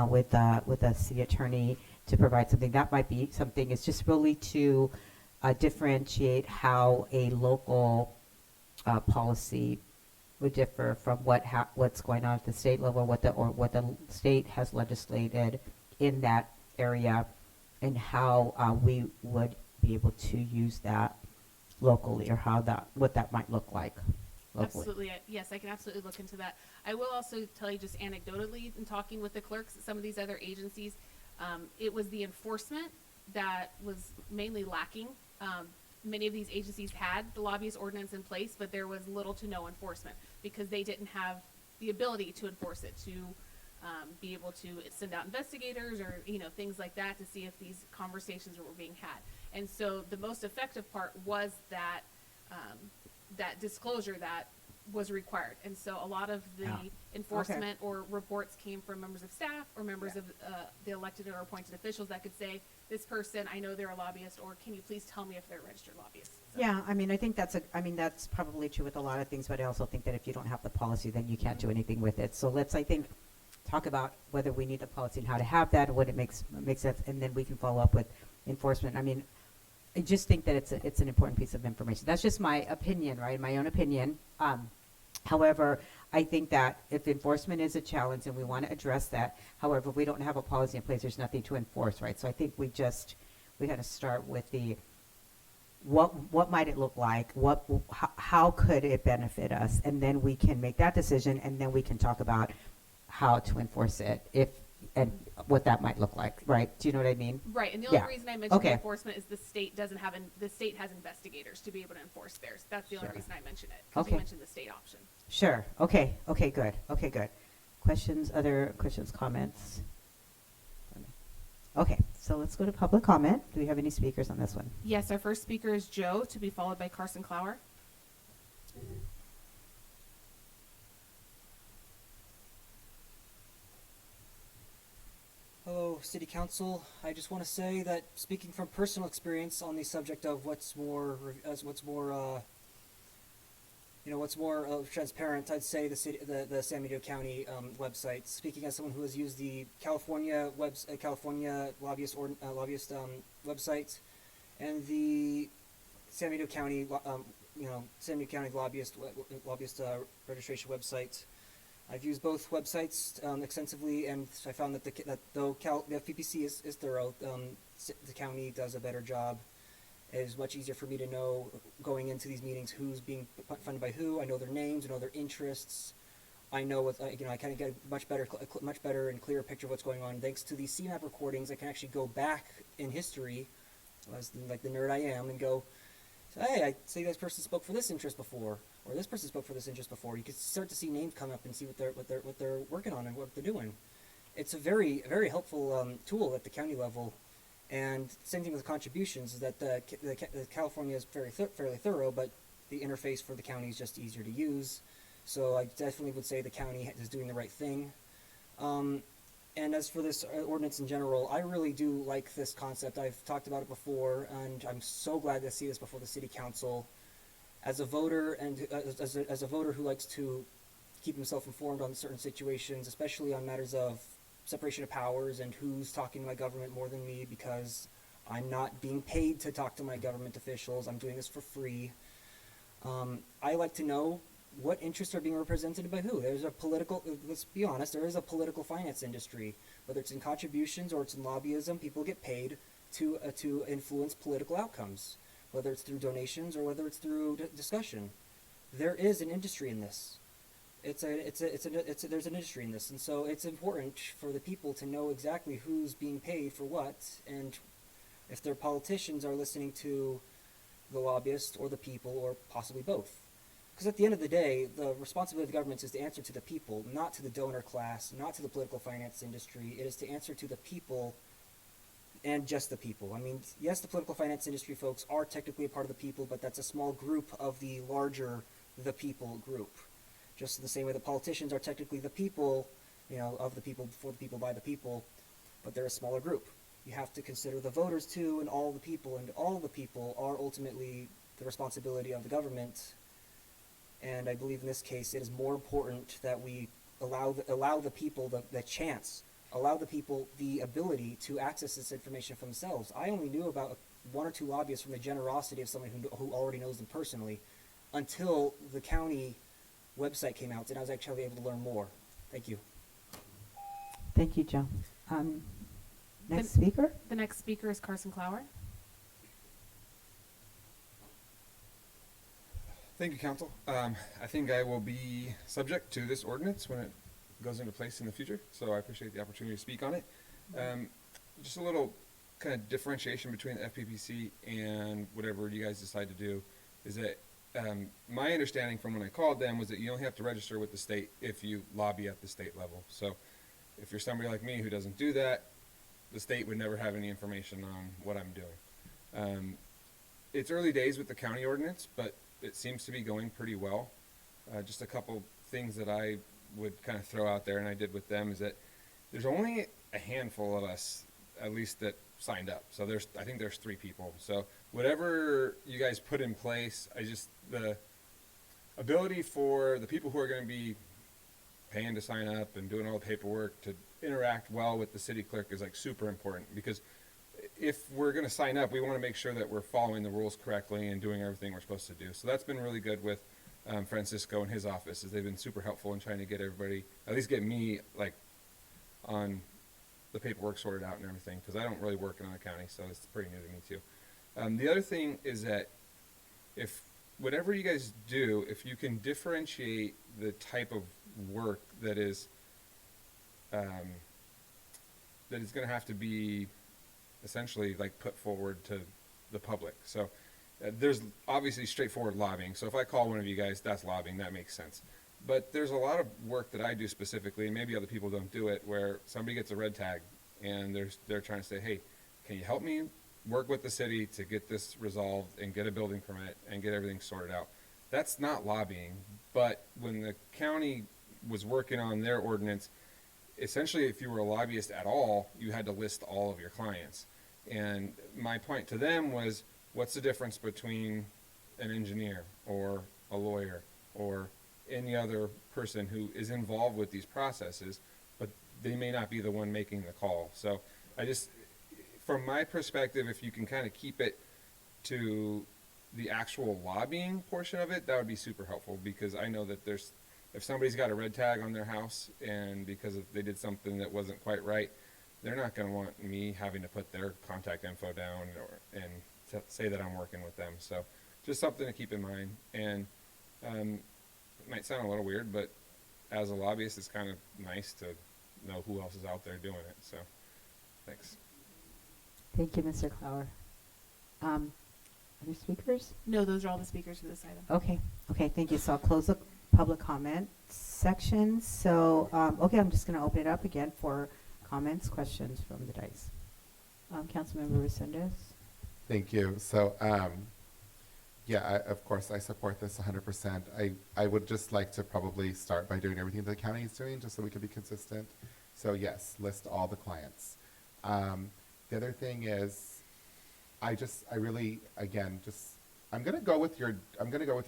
with a city attorney to provide something, that might be something. It's just really to differentiate how a local policy would differ from what's going on at the state level, what the state has legislated in that area, and how we would be able to use that locally, or what that might look like locally. Absolutely. Yes, I can absolutely look into that. I will also tell you just anecdotally, in talking with the clerks, some of these other agencies, it was the enforcement that was mainly lacking. Many of these agencies had the lobbyist ordinance in place, but there was little to no enforcement because they didn't have the ability to enforce it, to be able to send out investigators or things like that to see if these conversations were being had. And so the most effective part was that that disclosure that was required. And so a lot of the enforcement or reports came from members of staff or members of the elected or appointed officials that could say, this person, I know they're a lobbyist, or can you please tell me if they're a registered lobbyist? So. Yeah, I think that's probably true with a lot of things, but I also think that if you don't have the policy, then you can't do anything with it. So let's, I think, talk about whether we need the policy and how to have that, and what it makes sense, and then we can follow up with enforcement. I just think that it's an important piece of information. That's just my opinion, right? My own opinion. However, I think that if enforcement is a challenge and we want to address that, however, if we don't have a policy in place, there's nothing to enforce, right? So I think we got to start with what might it look like? How could it benefit us? And then we can make that decision, and then we can talk about how to enforce it, if, and what that might look like, right? Do you know what I mean? Right, and the only Yeah. reason I mentioned the Okay. enforcement is the state doesn't have, the state has investigators to be able to enforce theirs. That's the only Sure. reason I mention it, because you Okay. mentioned the state option. Sure. Okay. Okay, good. Okay, good. Questions, other questions, comments? Okay, so let's go to public comment. Do we have any speakers on this one? Yes, our first speaker is Joe, to be followed by Carson Clower. Hello, City Council. I just want to say that speaking from personal experience on the subject of what's more transparent, I'd say the San Mateo County website. Speaking as someone who has used the California lobbyist website and the San Mateo County San Mateo County lobbyist registration website. I've used both websites extensively, and I found that though the FPPC is thorough, the county does a better job. It is much easier for me to know going into these meetings who's being funded by who. I know their names, I know their interests. I know what I kind of get a much better and clearer picture of what's going on. Thanks to these CMAP recordings, I can actually go back in history, as like the nerd I am, and go, hey, I see this person spoke for this interest before, or this person spoke for this interest before. You can start to see names come up and see what they're working on and what they're doing. It's a very helpful tool at the county level. And same thing with contributions, is that the California is fairly thorough, but the interface for the county is just easier to use. So I definitely would say the county is doing the right thing. And as for this ordinance in general, I really do like this concept. I've talked about it before, and I'm so glad to see this before the City Council. As a voter, and as a voter who likes to keep himself informed on certain situations, especially on matters of separation of powers and who's talking to my government more than me, because I'm not being paid to talk to my government officials. I'm doing this for free. I like to know what interests are being represented by who. There's a political, let's be honest, there is a political finance industry. Whether it's in contributions or it's in lobbyism, people get paid to influence political outcomes, whether it's through donations or whether it's through discussion. There is an industry in this. There's an industry in this, and so it's important for the people to know exactly who's being paid for what, and if their politicians are listening to the lobbyists or the people, or possibly both. Because at the end of the day, the responsibility of the government is to answer to the people, not to the donor class, not to the political finance industry. It is to answer to the people, and just the people. I mean, yes, the political finance industry folks are technically a part of the people, but that's a small group of the larger the people group. Just in the same way that politicians are technically the people, of the people, for the people, by the people, but they're a smaller group. You have to consider the voters too, and all the people are ultimately the responsibility of the government. And I believe in this case, it is more important that we allow the people the chance, allow the people the ability to access this information for themselves. I only knew about one or two lobbyists from the generosity of someone who already knows them personally, until the county website came out, and I was actually able to learn more. Thank you. Thank you, Joe. Next speaker? The next speaker is Carson Clower. Thank you, Council. I think I will be subject to this ordinance when it goes into place in the future, so I appreciate the opportunity to speak on it. Just a little kind of differentiation between the FPPC and whatever you guys decide to do is that my understanding from when I called them was that you only have to register with the state if you lobby at the state level. So if you're somebody like me who doesn't do that, the state would never have any information on what I'm doing. It's early days with the county ordinance, but it seems to be going pretty well. Just a couple things that I would kind of throw out there, and I did with them, is that there's only a handful of us, at least, that signed up. So I think there's 3 people. So whatever you guys put in place, the ability for the people who are going to be paying to sign up and doing all the paperwork to interact well with the city clerk is like super important, because if we're going to sign up, we want to make sure that we're following the rules correctly and doing everything we're supposed to do. So that's been really good with Francisco and his office, is they've been super helpful in trying to get everybody, at least get me like on the paperwork sorted out and everything, because I don't really work in our county, so it's pretty new to me too. The other thing is that if whatever you guys do, if you can differentiate the type of work that is that is going to have to be essentially like put forward to the public. So there's obviously straightforward lobbying. So if I call one of you guys, that's lobbying. That makes sense. But there's a lot of work that I do specifically, and maybe other people don't do it, where somebody gets a red tag and they're trying to say, hey, can you help me work with the city to get this resolved and get a building permit and get everything sorted out? That's not lobbying. But when the county was working on their ordinance, essentially if you were a lobbyist at all, you had to list all of your clients. And my point to them was, what's the difference between an engineer or a lawyer or any other person who is involved with these processes, but they may not be the one making the call. So I just, from my perspective, if you can kind of keep it to the actual lobbying portion of it, that would be super helpful, because I know that if somebody's got a red tag on their house and because they did something that wasn't quite right, they're not going to want me having to put their contact info down and say that I'm working with them. So just something to keep in mind. And it might sound a little weird, but as a lobbyist, it's kind of nice to know who else is out there doing it. So thanks. Thank you, Mr. Clower. Other speakers? No, those are all the speakers for this item. Okay, thank you. So I'll close the public comment section. So, okay, I'm just going to open it up again for comments, questions from the dais. Councilmember Resendez. Thank you. So, yeah, of course, I support this 100%. I would just like to probably start by doing everything the county is doing, just so we can be consistent. So yes, list all the clients. The other thing is, I really, again, I'm gonna go with your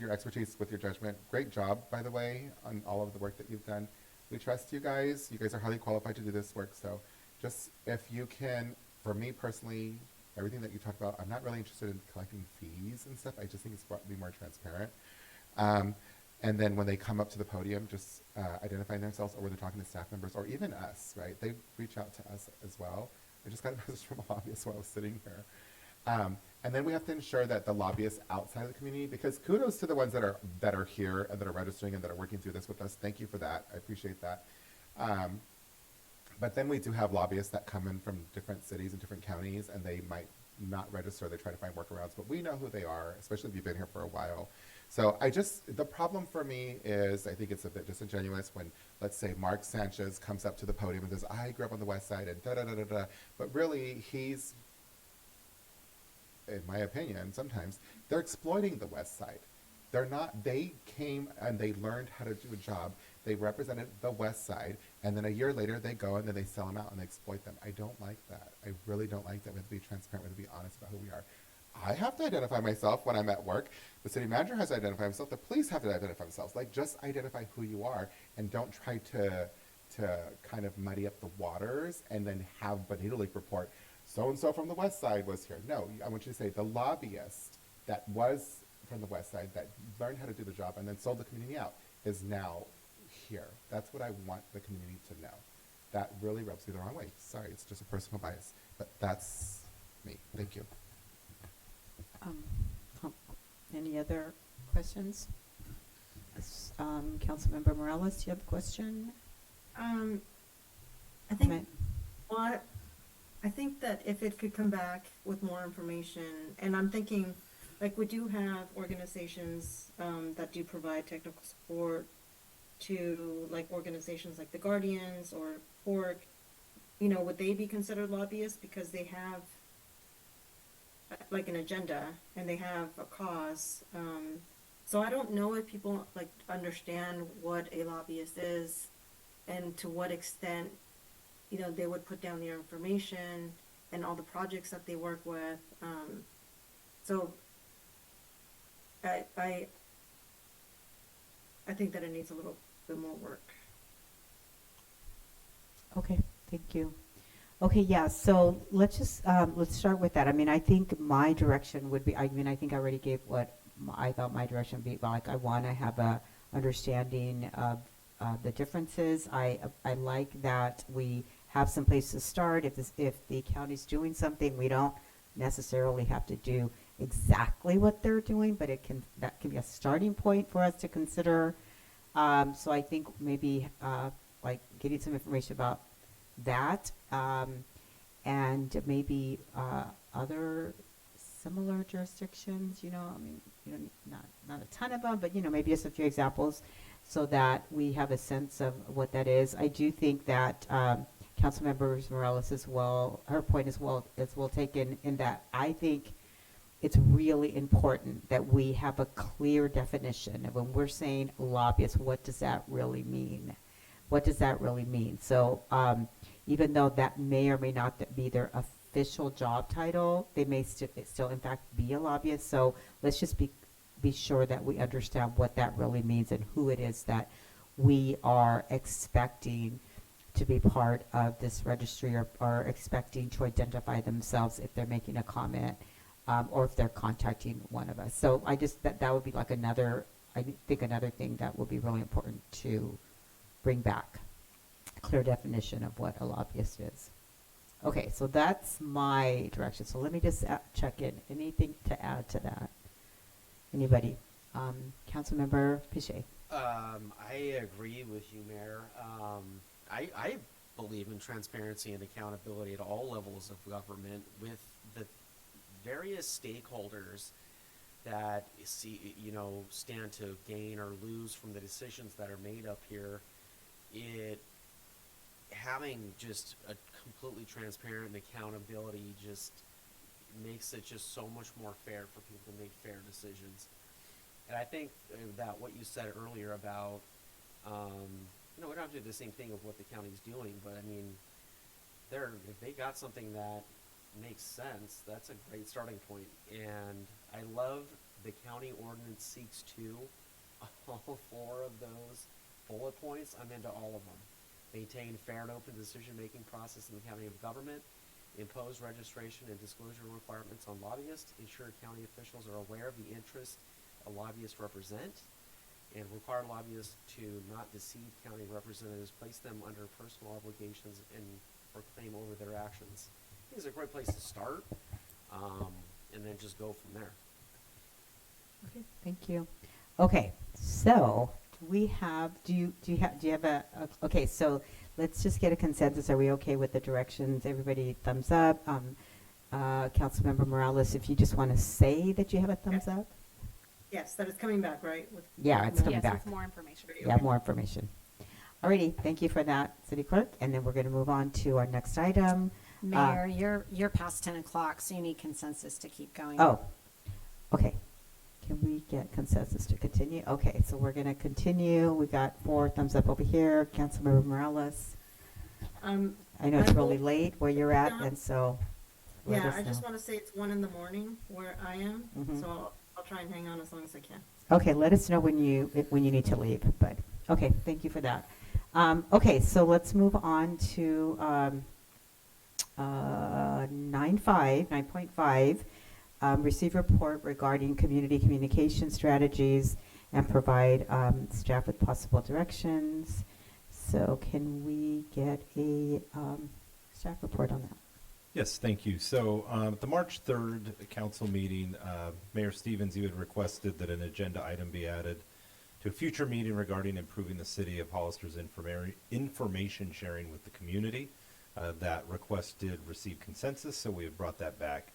expertise, with your judgment. Great job, by the way, on all of the work that you've done. We trust you guys. You guys are highly qualified to do this work. So just, if you can, for me personally, everything that you talked about, I'm not really interested in collecting fees and stuff. I just think it's got to be more transparent. And then when they come up to the podium, just identifying themselves, or when they're talking to staff members, or even us, right? They reach out to us as well. I just got a message from a lobbyist while I was sitting here. And then we have to ensure that the lobbyists outside of the community, because kudos to the ones that are here and that are registering and that are working through this with us. Thank you for that. I appreciate that. But then we do have lobbyists that come in from different cities and different counties, and they might not register. They try to find workarounds, but we know who they are, especially if you've been here for a while. So the problem for me is, I think it's a bit disingenuous when, let's say, Mark Sanchez comes up to the podium and says, I grew up on the West Side and da-da-da-da-da. But really, he's, in my opinion, sometimes, they're exploiting the West Side. They're not, they came and they learned how to do a job. They represented the West Side, and then a year later they go and then they sell them out and they exploit them. I don't like that. I really don't like that. We have to be transparent. We have to be honest about who we are. I have to identify myself when I'm at work. The city manager has to identify himself. The police have to identify themselves. Like, just identify who you are, and don't try to kind of muddy up the waters and then have Bonita League report, so-and-so from the West Side was here. No, I want you to say the lobbyist that was from the West Side that learned how to do the job and then sold the community out is now here. That's what I want the community to know. That really rubs me the wrong way. Sorry, it's just a personal bias, but that's me. Thank you. Any other questions? Councilmember Morales, do you have a question? I think, Comment? well, I think that if it could come back with more information, and I'm thinking, like, we do have organizations that do provide technical support to, like, organizations like the Guardians or Org. You know, would they be considered lobbyists because they have like an agenda and they have a cause? So I don't know if people like understand what a lobbyist is and to what extent, you know, they would put down their information and all the projects that they work with. So I think that it needs a little bit more work. Okay, thank you. Okay, yeah, so let's start with that. I mean, I think my direction would be, I think I already gave what I thought my direction would be. Like, I want to have a understanding of the differences. I like that we have some place to start. If the county's doing something, we don't necessarily have to do exactly what they're doing, but that can be a starting point for us to consider. So I think maybe like getting some information about that, and maybe other similar jurisdictions, I mean, not a ton of them, but, maybe just a few examples so that we have a sense of what that is. I do think that Councilmember Morales as well, her point is well taken in that I think it's really important that we have a clear definition of when we're saying lobbyist, what does that really mean? What does that really mean? So even though that may or may not be their official job title, they may still in fact be a lobbyist. So let's just be sure that we understand what that really means and who it is that we are expecting to be part of this registry or expecting to identify themselves if they're making a comment or if they're contacting one of us. So I just, that would be like another thing that will be really important to bring back, a clear definition of what a lobbyist is. Okay, so that's my direction. So let me just check in. Anything to add to that? Anybody? Councilmember Piche. I agree with you, Mayor. I believe in transparency and accountability at all levels of government with the various stakeholders that stand to gain or lose from the decisions that are made up here. Having just a completely transparent and accountability just makes it just so much more fair for people to make fair decisions. And I think that what you said earlier about, we don't have to do the same thing of what the county's doing, but I mean, if they got something that makes sense, that's a great starting point. And I love the county ordinance seeks to all 4 of those bullet points. I'm into all of them. Maintain fair and open decision-making process in the county of government, impose registration and disclosure requirements on lobbyists, ensure county officials are aware of the interests a lobbyist represent, and require lobbyists to not deceive county representatives, place them under personal obligations, and proclaim over their actions. I think it's a great place to start, and then just go from there. Okay, thank you. Okay, so do you have okay, so let's just get a consensus. Are we okay with the directions? Everybody thumbs up. Councilmember Morales, if you just want to say that you have a thumbs up. Yes, that is coming back, right? Yeah, it's coming Yes, back. with more information. Yeah, more information. Alrighty, thank you for that, City Clerk. And then we're going to move on to our next item. Mayor, you're past 10 o'clock, so you need consensus to keep going. Oh, okay. Can we get consensus to continue? Okay, so we're going to continue. We got 4 thumbs up over here. Councilmember Morales. I know it's really late where you're at, and so let Yeah, us I just know. want to say it's 1 a.m. where I am, Mhm. so I'll try and hang on as long as I can. Okay, let us know when you need to leave. But okay, thank you for that. Okay, so let's move on to 9.5. Receive report regarding community communication strategies and provide staff with possible directions. So can we get a staff report on that? Yes, thank you. So at the March 3rd council meeting, Mayor Stevens, you had requested that an agenda item be added to a future meeting regarding improving the city of Hollister's information sharing with the community. That request did receive consensus, so we have brought that back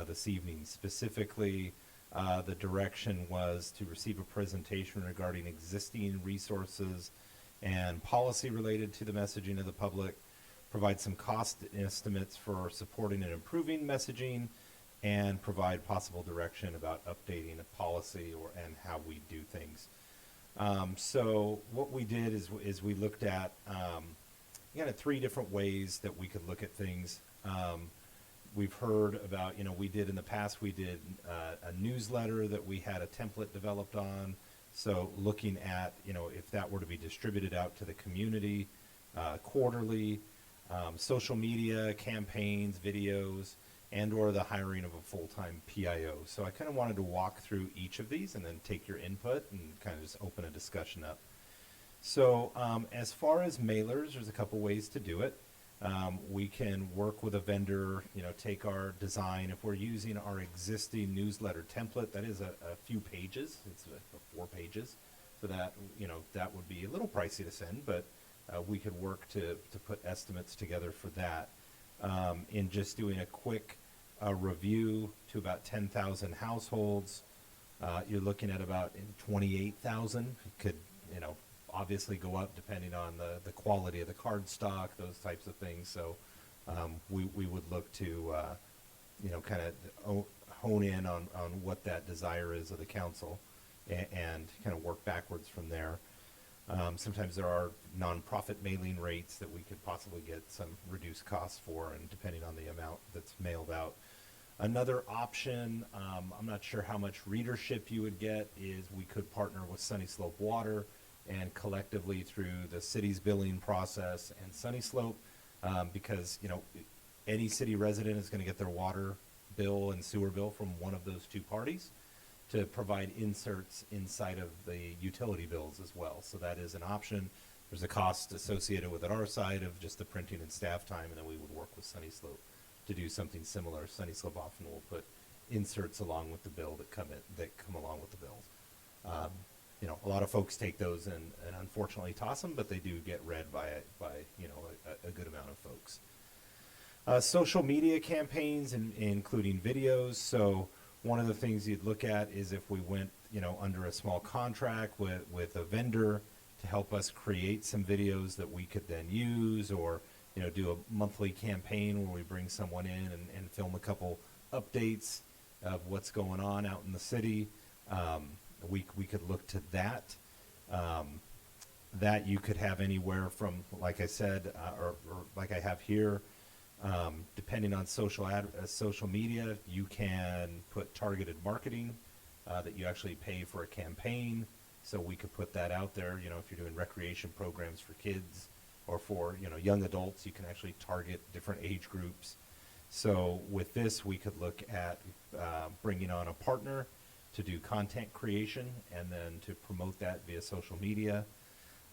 this evening. Specifically, the direction was to receive a presentation regarding existing resources and policy related to the messaging of the public, provide some cost estimates for supporting and improving messaging, and provide possible direction about updating a policy and how we do things. So what we did is we looked at kind of 3 different ways that we could look at things. We've heard about, we did in the past, we did a newsletter that we had a template developed on. So looking at, if that were to be distributed out to the community quarterly, social media, campaigns, videos, and or the hiring of a full-time PIO. So I kind of wanted to walk through each of these and then take your input and kind of just open a discussion up. So as far as mailers, there's a couple ways to do it. We can work with a vendor, take our design. If we're using our existing newsletter template, that is a few pages. It's 4 pages. So that, that would be a little pricey to send, but we could work to put estimates together for that. In just doing a quick review to about 10,000 households, you're looking at about 28,000. It could, obviously go up depending on the quality of the card stock, those types of things. So we would look to, kind of hone in on what that desire is of the council and kind of work backwards from there. Sometimes there are nonprofit mailing rates that we could possibly get some reduced costs for, and depending on the amount that's mailed out. Another option, I'm not sure how much readership you would get, is we could partner with Sunny Slope Water and collectively through the city's billing process and Sunny Slope, because, any city resident is going to get their water bill and sewer bill from one of those two parties, to provide inserts inside of the utility bills as well. So that is an option. There's a cost associated with it our side of just the printing and staff time, and then we would work with Sunny Slope to do something similar. Sunny Slope often will put inserts along with the bill that come along with the bills. A lot of folks take those and unfortunately toss them, but they do get read by a good amount of folks. Social media campaigns, including videos. So one of the things you'd look at is if we went, under a small contract with a vendor to help us create some videos that we could then use, or, do a monthly campaign where we bring someone in and film a couple updates of what's going on out in the city. We could look to that. That you could have anywhere from, like I said, or like I have here, depending on social media, you can put targeted marketing that you actually pay for a campaign. So we could put that out there. If you're doing recreation programs for kids or for young adults, you can actually target different age groups. So with this, we could look at bringing on a partner to do content creation and then to promote that via social media.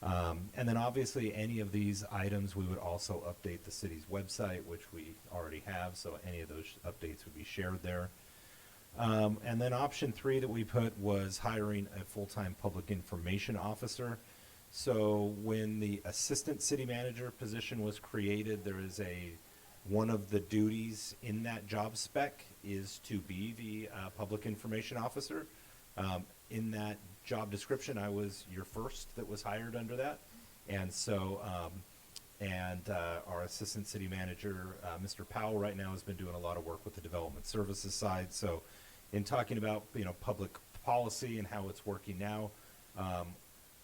And then obviously any of these items, we would also update the city's website, which we already have, so any of those updates would be shared there. And then option 3 that we put was hiring a full-time public information officer. So when the assistant city manager position was created, there is one of the duties in that job spec is to be the public information officer. In that job description, I was your first that was hired under that. And so, our assistant city manager, Mr. Powell, right now has been doing a lot of work with the development services side. So in talking about, public policy and how it's working now,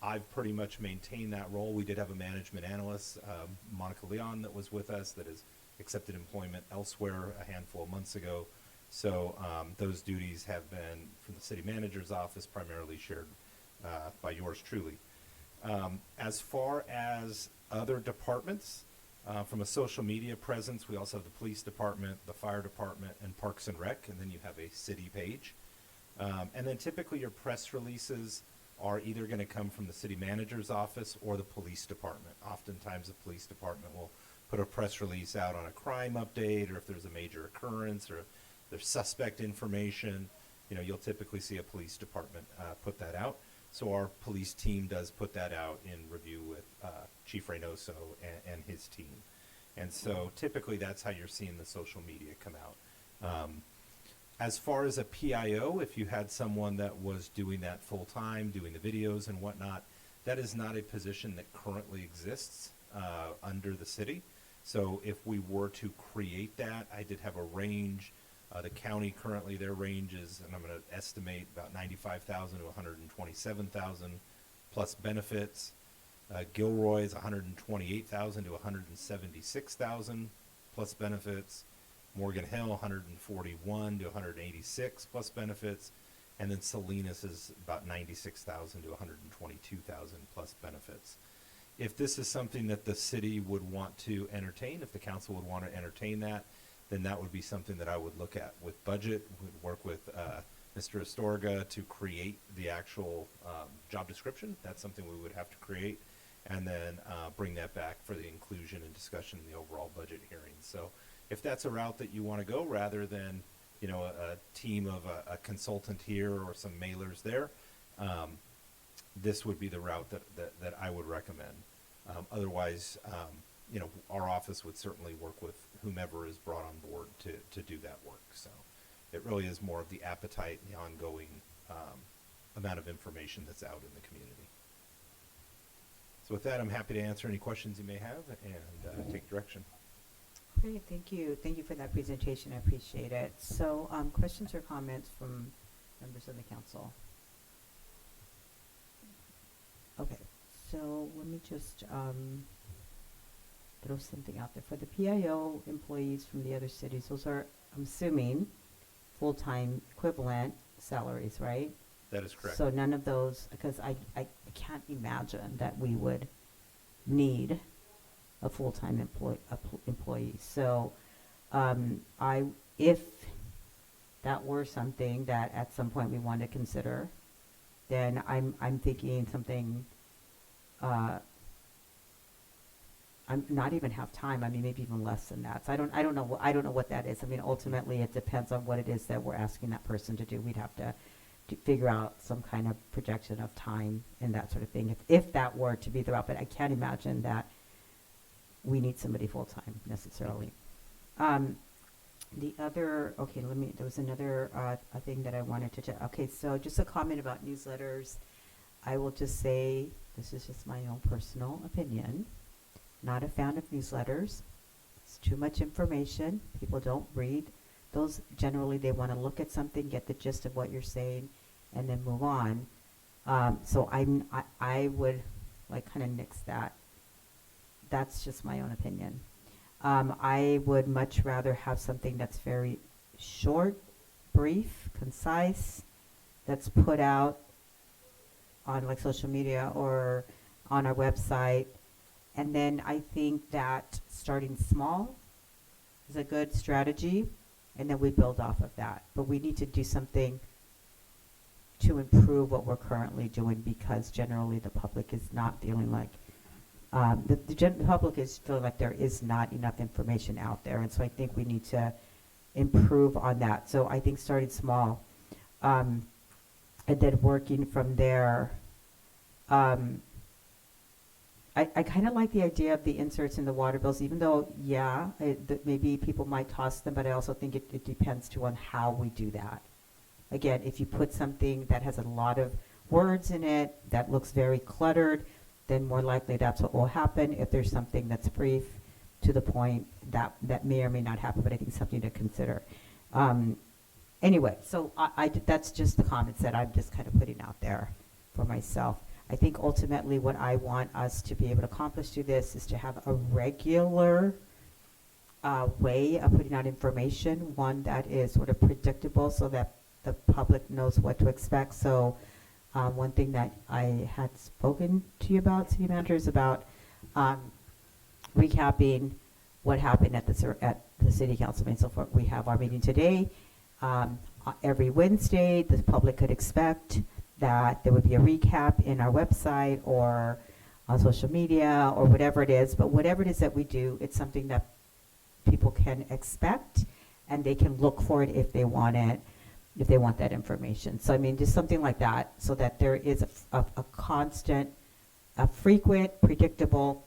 I've pretty much maintained that role. We did have a management analyst, Monica Leon, that was with us, that has accepted employment elsewhere a handful of months ago. So those duties have been, from the city manager's office, primarily shared by yours truly. As far as other departments, from a social media presence, we also have the police department, the fire department, and Parks and Rec, and then you have a city page. And then typically your press releases are either going to come from the city manager's office or the police department. Oftentimes the police department will put a press release out on a crime update, or if there's a major occurrence, or there's suspect information, you'll typically see a police department put that out. So our police team does put that out in review with Chief Reynoso and his team. And so typically that's how you're seeing the social media come out. As far as a PIO, if you had someone that was doing that full time, doing the videos and whatnot, that is not a position that currently exists under the city. So if we were to create that, I did have a range. The county currently, their range is, and I'm going to estimate, about $95,000 to $127,000 plus benefits. Gilroy is $128,000 to $176,000 plus benefits. Morgan Hill, $141,000 to $186,000 plus benefits. And then Salinas is about $96,000 to $122,000 plus benefits. If this is something that the city would want to entertain, if the council would want to entertain that, then that would be something that I would look at with budget. We'd work with Mr. Astorga to create the actual job description. That's something we would have to create, and then bring that back for the inclusion and discussion in the overall budget hearing. So if that's a route that you want to go, rather than a team of a consultant here or some mailers there, this would be the route that I would recommend. Otherwise, you know, our office would certainly work with whomever is brought on board to do that work. So it really is more of the appetite and the ongoing amount of information that's out in the community. So with that, I'm happy to answer any questions you may have and take direction. Great, thank you. Thank you for that presentation. I appreciate it. So, questions or comments from members of the council? Okay, so let me just throw something out there. For the PIO employees from the other cities, those are, I'm assuming, full-time equivalent salaries, right? That is correct. So none of those, because I can't imagine that we would need a full-time employee. So, if that were something that at some point we want to consider, then I'm thinking something, I'm not even half time. I mean, maybe even less than that. So I don't know what that is. I mean, ultimately it depends on what it is that we're asking that person to do. We'd have to figure out some kind of projection of time and that sort of thing, if that were to be the route. But I can't imagine that we need somebody full-time necessarily. The other, okay, there was another thing that I wanted to check. Okay, so just a comment about newsletters. I will just say, this is just my own personal opinion. Not a fan of newsletters. It's too much information. People don't read those. Generally, they want to look at something, get the gist of what you're saying, and then move on. So I would like kind of nix that. That's just my own opinion. I would much rather have something that's very short, brief, concise, that's put out on like social media or on our website. And then I think that starting small is a good strategy, and then we build off of that. But we need to do something to improve what we're currently doing, because generally the public is not feeling like, the public is feeling like there is not enough information out there. And so I think we need to improve on that. So I think starting small, and then working from there. I kind of like the idea of the inserts in the water bills, even though, yeah, maybe people might toss them, but I also think it depends too on how we do that. Again, if you put something that has a lot of words in it, that looks very cluttered, then more likely that's what will happen. If there's something that's brief, to the point, that may or may not happen, but I think something to consider. Anyway, so that's just the comments that I'm just kind of putting out there for myself. I think ultimately what I want us to be able to accomplish through this is to have a regular way of putting out information, one that is sort of predictable so that the public knows what to expect. So one thing that I had spoken to you about, City Manager, is about recapping what happened at the City Council meeting. So far, we have our meeting today. Every Wednesday, the public could expect that there would be a recap in our website or on social media or whatever it is. But whatever it is that we do, it's something that people can expect, and they can look for it if they want it, if they want that information. So I mean, just something like that, so that there is a constant, a frequent, predictable,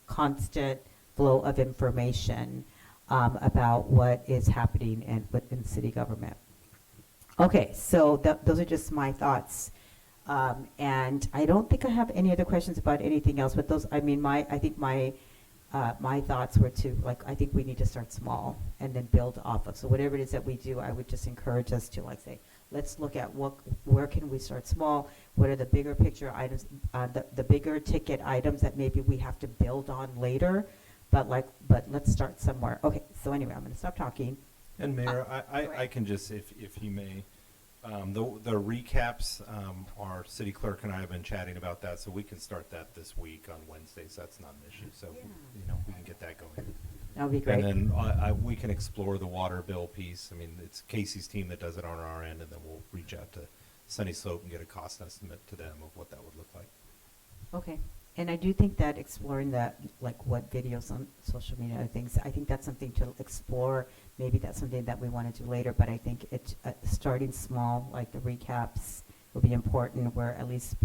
constant flow of information about what is happening in city government. Okay, so those are just my thoughts. And I don't think I have any other questions about anything else, but those, I mean, I think my thoughts were to, like, I think we need to start small and then build off of. So whatever it is that we do, I would just encourage us to, like, say, let's look at where can we start small? What are the bigger picture items, the bigger ticket items that maybe we have to build on later? But let's start somewhere. Okay, so anyway, I'm going to stop talking. And Mayor, I can just, if you may, the recaps, our city clerk and I have been chatting about that, so we can start that this week on Wednesdays. That's not an issue. So, you know, we can get that going. That would be great. And then we can explore the water bill piece. I mean, it's Casey's team that does it on our end, and then we'll reach out to Sunny Slope and get a cost estimate to them of what that would look like. Okay. And I do think that exploring that, like what videos on social media and things, I think that's something to explore. Maybe that's something that we want to do later, but I think it's starting small, like the recaps will be important, where at least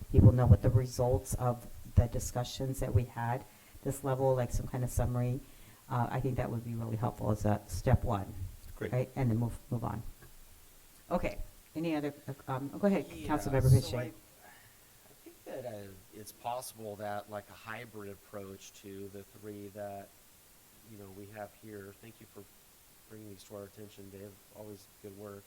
people know what the results of the discussions that we had, this level, like some kind of summary. I think that would be really helpful as a step one. Great. Right, and then move on. Okay, any other, go ahead, Yeah, Councilmember so Boucher. I think that it's possible that like a hybrid approach to the three that, you know, we have here. Thank you for bringing these to our attention, Dave. Always good work.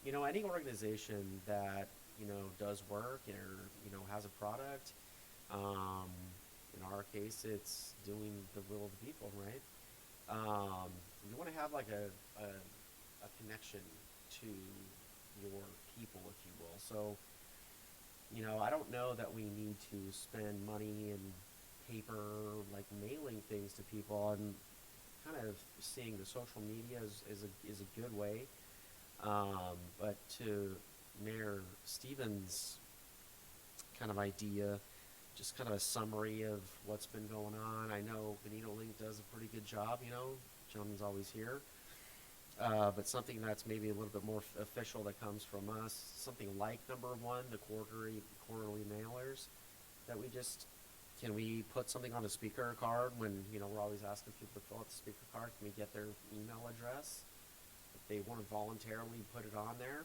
You know, any organization that, you know, does work or, you know, has a product, in our case, it's doing the will of the people, right? You want to have like a connection to your people, if you will. So, you know, I don't know that we need to spend money in paper, like mailing things to people. I'm kind of seeing the social media is a good way. But to Mayor Stevens' kind of idea, just kind of a summary of what's been going on. I know Benito Link does a pretty good job, you know, gentleman's always here. But something that's maybe a little bit more official that comes from us, something like number one, the quarterly mailers, that can we put something on a speaker card when, you know, we're always asking people to fill out the speaker card, can we get their email address? If they want to voluntarily put it on there,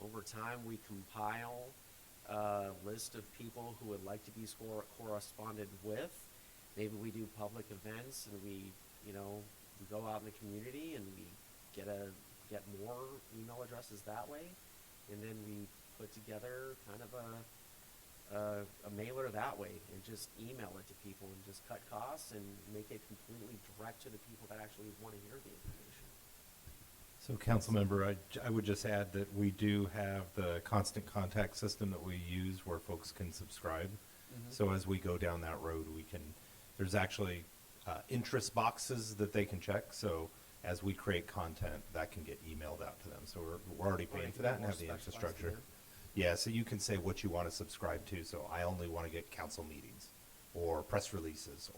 over time we compile a list of people who would like to be corresponded with. Maybe we do public events and we, you know, we go out in the community and we get more email addresses that way, and then we put together kind of a mailer that way and just email it to people and just cut costs and make it completely direct to the people that actually want to hear the information. So, Councilmember, I would just add that we do have the constant contact system that we use where folks can subscribe. Mhm. So as we go down that road, there's actually interest boxes that they can check. So as we create content, that can get emailed out to them. So we're already paying for that and have the infrastructure. Yeah, so you can say what you want to subscribe to. So I only want to get council meetings or press releases,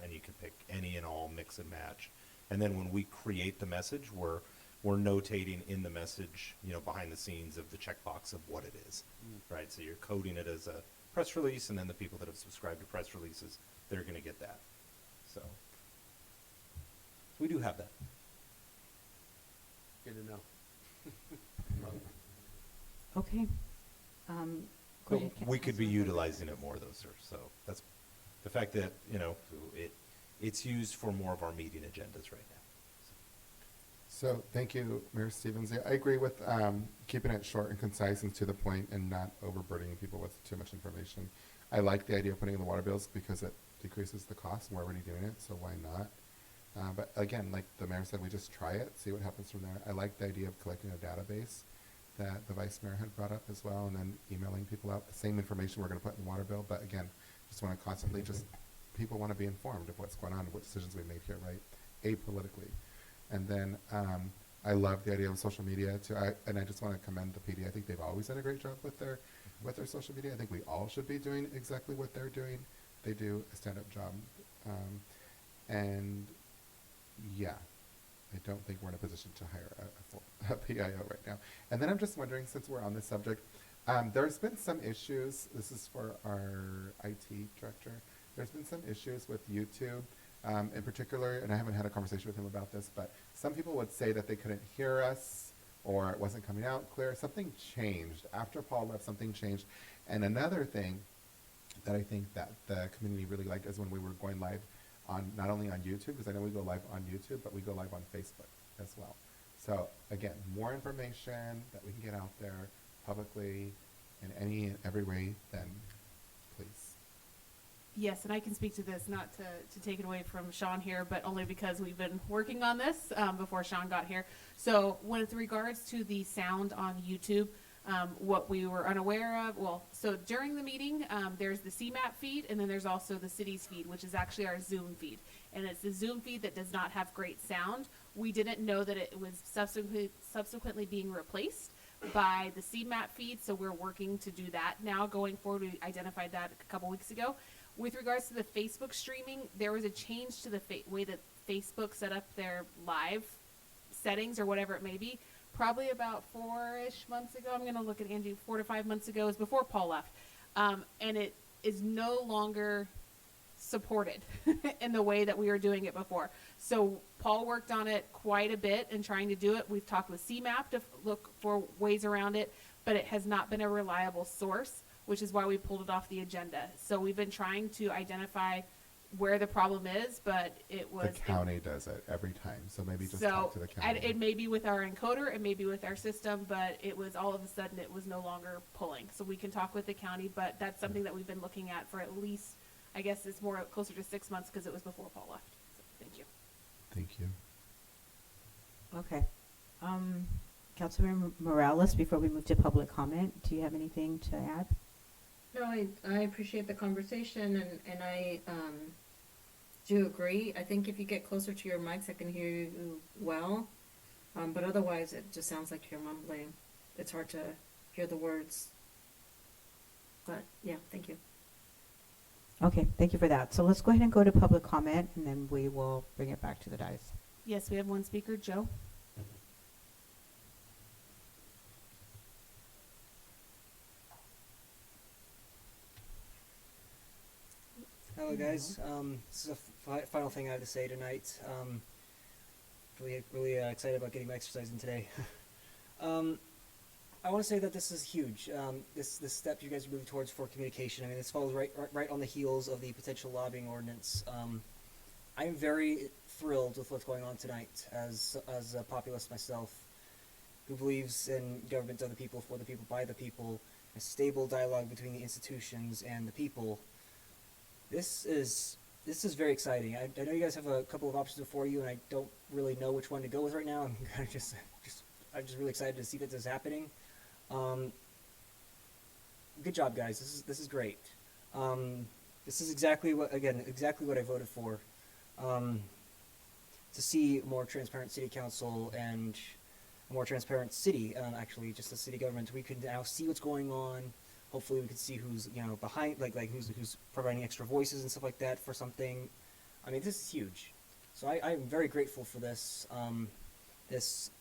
and you can pick any and all, mix and match. And then when we create the message, we're notating in the message, you know, behind the scenes of the checkbox of what it is, right? So you're coding it as a press release, and then the people that have subscribed to press releases, they're going to get that. So we do have that. Good to know. Okay. Go ahead, We could be Councilmember. utilizing it more, though, sir. So that's the fact that, you know, it's used for more of our meeting agendas right now. So thank you, Mayor Stevens. Yeah, I agree with keeping it short and concise and to the point and not overburdening people with too much information. I like the idea of putting in the water bills because it decreases the cost and we're already doing it, so why not? But again, like the mayor said, we just try it, see what happens from there. I like the idea of collecting a database that the vice mayor had brought up as well, and then emailing people out the same information we're going to put in the water bill. But again, just want to constantly people want to be informed of what's going on, what decisions we made here, right? Apolitically. And then I love the idea of social media too. And I just want to commend the PD. I think they've always done a great job with their social media. I think we all should be doing exactly what they're doing. They do a stand-up job. And yeah, I don't think we're in a position to hire a PIO right now. And then I'm just wondering, since we're on this subject, there's been some issues. This is for our IT director. There's been some issues with YouTube. In particular, and I haven't had a conversation with him about this, but some people would say that they couldn't hear us or it wasn't coming out clear. Something changed. After Paul left, something changed. And another thing that I think that the community really liked is when we were going live on, not only on YouTube, because I know we go live on YouTube, but we go live on Facebook as well. So again, more information that we can get out there publicly in any and every way, then please. Yes, and I can speak to this, not to take it away from Sean here, but only because we've been working on this before Sean got here. So with regards to the sound on YouTube, what we were unaware of, so during the meeting, there's the CMAP feed, and then there's also the city's feed, which is actually our Zoom feed. And it's the Zoom feed that does not have great sound. We didn't know that it was subsequently being replaced by the CMAP feed, so we're working to do that now going forward. We identified that a couple weeks ago. With regards to the Facebook streaming, there was a change to the way that Facebook set up their live settings or whatever it may be, probably about 4-ish months ago. I'm going to look at Angie, 4 to 5 months ago. It was before Paul left. and it is no longer supported in the way that we were doing it before. So Paul worked on it quite a bit in trying to do it. We've talked with CMAP to look for ways around it, but it has not been a reliable source, which is why we pulled it off the agenda. So we've been trying to identify where the problem is, but it was The county does it every time, so maybe just talk to the and county. it may be with our encoder, it may be with our system, but it was all of a sudden it was no longer pulling. So we can talk with the county, but that's something that we've been looking at for at least, I guess it's more closer to 6 months because it was before Paul left. So, thank you. Thank you. Okay. Councilmember Morales, before we move to public comment, do you have anything to add? No, I appreciate the conversation and I do agree. I think if you get closer to your mics, I can hear you well. But otherwise, it just sounds like you're mumbling. It's hard to hear the words. But yeah, thank you. Okay, thank you for that. So let's go ahead and go to public comment, and then we will bring it back to the dais. Yes, we have one speaker, Joe. Hello, guys. This is a final thing I have to say tonight. Really excited about getting my exercise in today. I want to say that this is huge. This step you guys are moving towards for communication. I mean, this follows right on the heels of the potential lobbying ordinance. I'm very thrilled with what's going on tonight as a populist myself, who believes in government of the people, for the people, by the people, a stable dialogue between the institutions and the people. This is very exciting. I know you guys have a couple of options before you, and I don't really know which one to go with right now. I'm kind of I'm just really excited to see that this is happening. Good job, guys. This is great. This is exactly what I voted for. To see more transparent city council and a more transparent city. Actually, just the city government. We can now see what's going on. Hopefully we can see who's behind, like who's providing extra voices and stuff like that for something. I mean, this is huge. So I'm very grateful for this this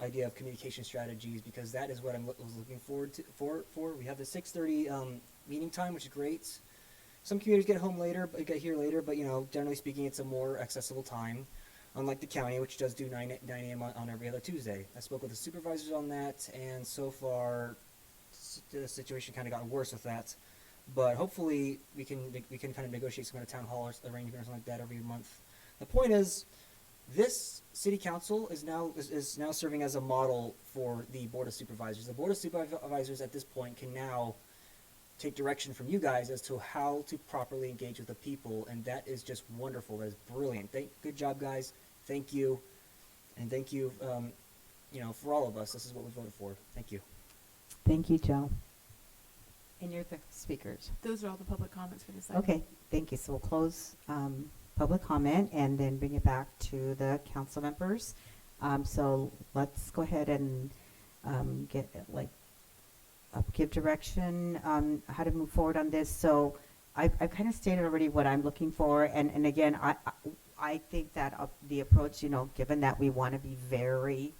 idea of communication strategies, because that is what I was looking forward to for. We have the 6:30 meeting time, which is great. Some communities get here later, but generally speaking, it's a more accessible time. Unlike the county, which does do 9 a.m. on every other Tuesday. I spoke with the supervisors on that, and so far the situation kind of got worse with that, but hopefully we can kind of negotiate some kind of town hall arrangement or something like that every month. The point is, this city council is now serving as a model for the board of supervisors. The board of supervisors at this point can now take direction from you guys as to how to properly engage with the people, and that is just wonderful. That is brilliant. Good job, guys. Thank you, and thank you, for all of us. This is what we voted for. Thank you. Thank you, Joe. And you're the speakers. Those are all the public comments for this item. Okay, thank you. So we'll close public comment and then bring it back to the council members. So let's go ahead and give direction on how to move forward on this. So I've kind of stated already what I'm looking for, and again, I think that the approach, given that we want to be very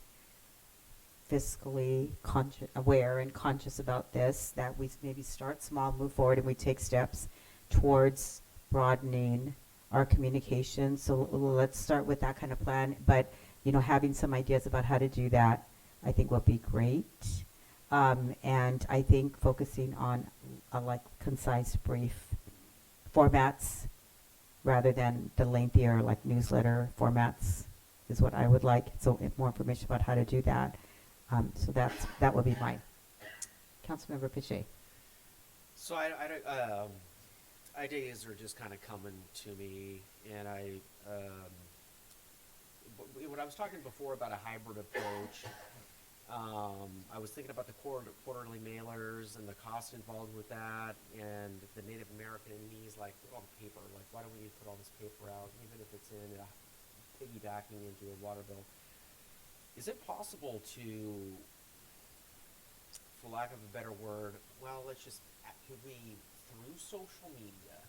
fiscally aware and conscious about this, that we maybe start small, move forward, and we take steps towards broadening our communication. So let's start with that kind of plan. But having some ideas about how to do that, I think will be great. And I think focusing on concise, brief formats rather than the lengthier newsletter formats is what I would like. So more information about how to do that. So that would be my Councilmember Pache. So ideas are just kind of coming to me, and when I was talking before about a hybrid approach, I was thinking about the quarterly mailers and the cost involved with that, and the Native American needs, like all the paper. Like, why don't we put all this paper out, even if it's in piggybacking into a water bill? Is it possible to, for lack of a better word, could we, through social media,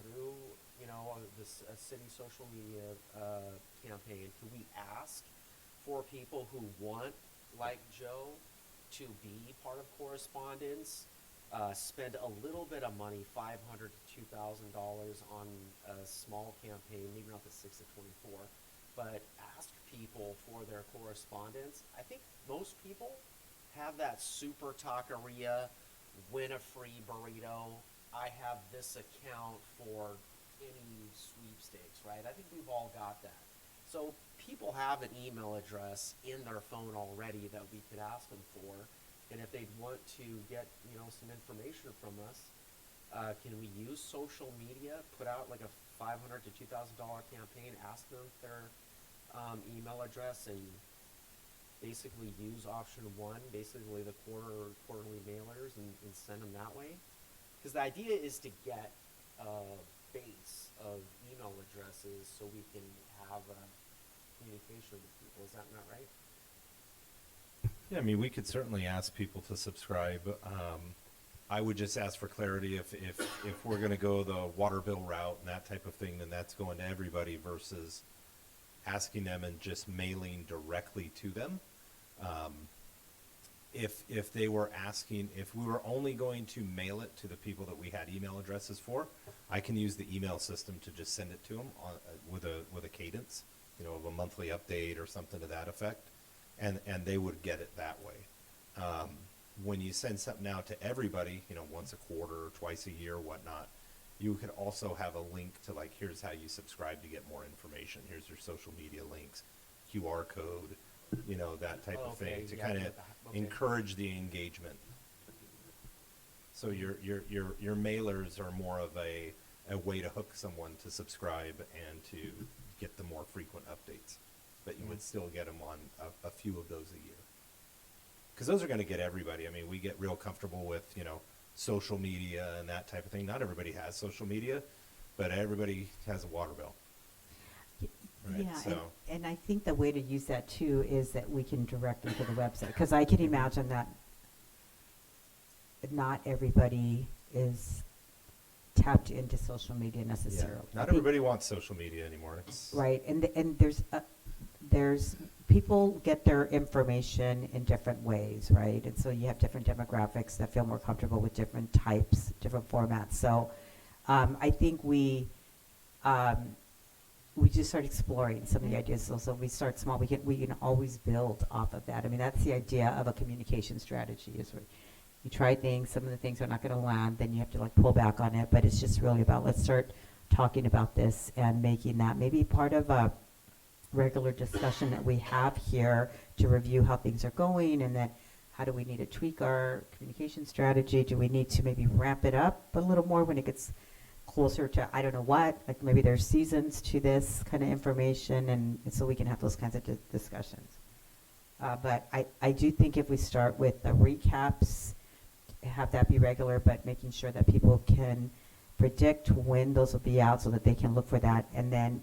through this city social media campaign, could we ask for people who want, like Joe, to be part of correspondence spend a little bit of money, $500 to $2,000 on a small campaign, maybe not the 6 to 24, but ask people for their correspondence. I think most people have that super taqueria, win a free burrito. I have this account for any sweepstakes, right? I think we've all got that. So people have an email address in their phone already that we could ask them for. And if they'd want to get, some information from us, can we use social media, put out like a $500 to $2,000 campaign, ask them their email address, and basically use option one, basically the quarterly mailers, and send them that way? Because the idea is to get a base of email addresses so we can have communication with people. Is that not right? Yeah, I mean, we could certainly ask people to subscribe. I would just ask for clarity if we're going to go the water bill route and that type of thing, then that's going to everybody versus asking them and just mailing directly to them. If they were asking, if we were only going to mail it to the people that we had email addresses for, I can use the email system to just send it to them with a cadence, of a monthly update or something to that effect, and they would get it that way. When you send something out to everybody, once a quarter or twice a year, whatnot, you could also have a link to here's how you subscribe to get more information. Here's your social media links, QR code, that type of thing to kind of encourage the engagement. So your mailers are more of a way to hook someone to subscribe and to get the more frequent updates, but you would still get them on a few of those a year. Because those are going to get everybody. I mean, we get real comfortable with, social media and that type of thing. Not everybody has social media, but everybody has a water bill. Right? Yeah, So, and I think the way to use that too is that we can direct them to the website, because I can imagine that not everybody is tapped into social media yeah, necessarily. I not think- everybody wants social media anymore. It's, Right, and there's people get their information in different ways, right? And so you have different demographics that feel more comfortable with different types, different formats. So I think we just start exploring some of the ideas. So we start small. We can always build off of that. I mean, that's the idea of a communication strategy. Is where you try things. Some of the things are not going to land. Then you have to pull back on it. But it's just really about, let's start talking about this and making that maybe part of a regular discussion that we have here to review how things are going, and then how do we need to tweak our communication strategy? Do we need to maybe ramp it up a little more when it gets closer to, I don't know what, maybe there's seasons to this kind of information, and so we can have those kinds of discussions. But I do think if we start with the recaps, have that be regular, but making sure that people can predict when those will be out so that they can look for that, and then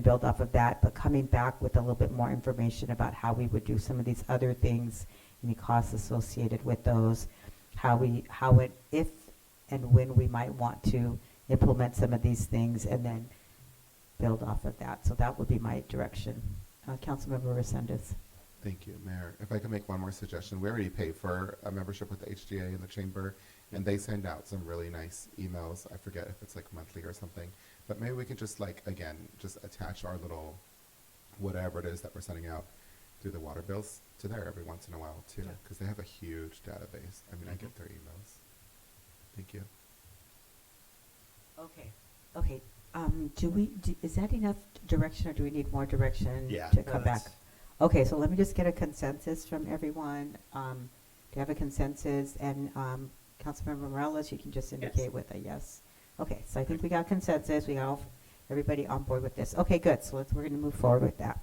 build off of that, but coming back with a little bit more information about how we would do some of these other things, any costs associated with those, if and when we might want to implement some of these things, and then build off of that. So that would be my direction. Councilmember Resendez. Thank you, Mayor. If I could make one more suggestion, we already pay for a membership with the HGA and the Chamber, and they send out some really nice emails. I forget if it's monthly or something, but maybe we could just again, just attach our little, whatever it is that we're sending out through the water bills to there every once in a while too, because they have a huge database. I mean, I get their emails. Thank you. Okay. Is that enough direction, or do we need more direction Yeah, to no, come back? that's- Okay, so let me just get a consensus from everyone. Do you have a consensus? And Councilmember Morales, you can just indicate with a yes. Okay, so I think we got consensus. We got everybody on board with this. Okay, good. So we're going to move forward with that.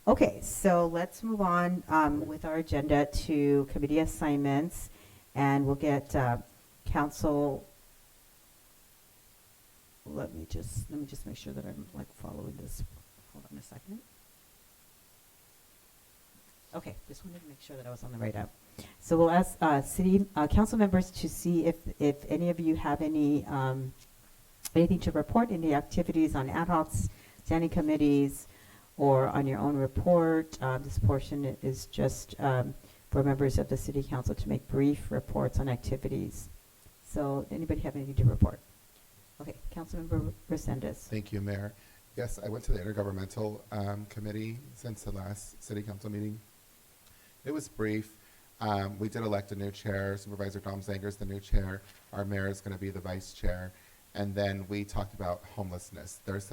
Okay, so let's move on with our agenda to committee assignments, and we'll get council. Let me just make sure that I'm following this. Hold on a second. Okay, just wanted to make sure that I was on the right app. So we'll ask city council members to see if any of you have anything to report, any activities on ad hocs, standing committees, or on your own report. This portion is just for members of the city council to make brief reports on activities So anybody have anything to report? Okay, Councilmember Resendez. Thank you, Mayor. Yes, I went to the intergovernmental committee since the last city council meeting. It was brief. We did elect a new chair. Supervisor Dom Zanger is the new chair. Our mayor is going to be the vice chair. And then we talked about homelessness. There's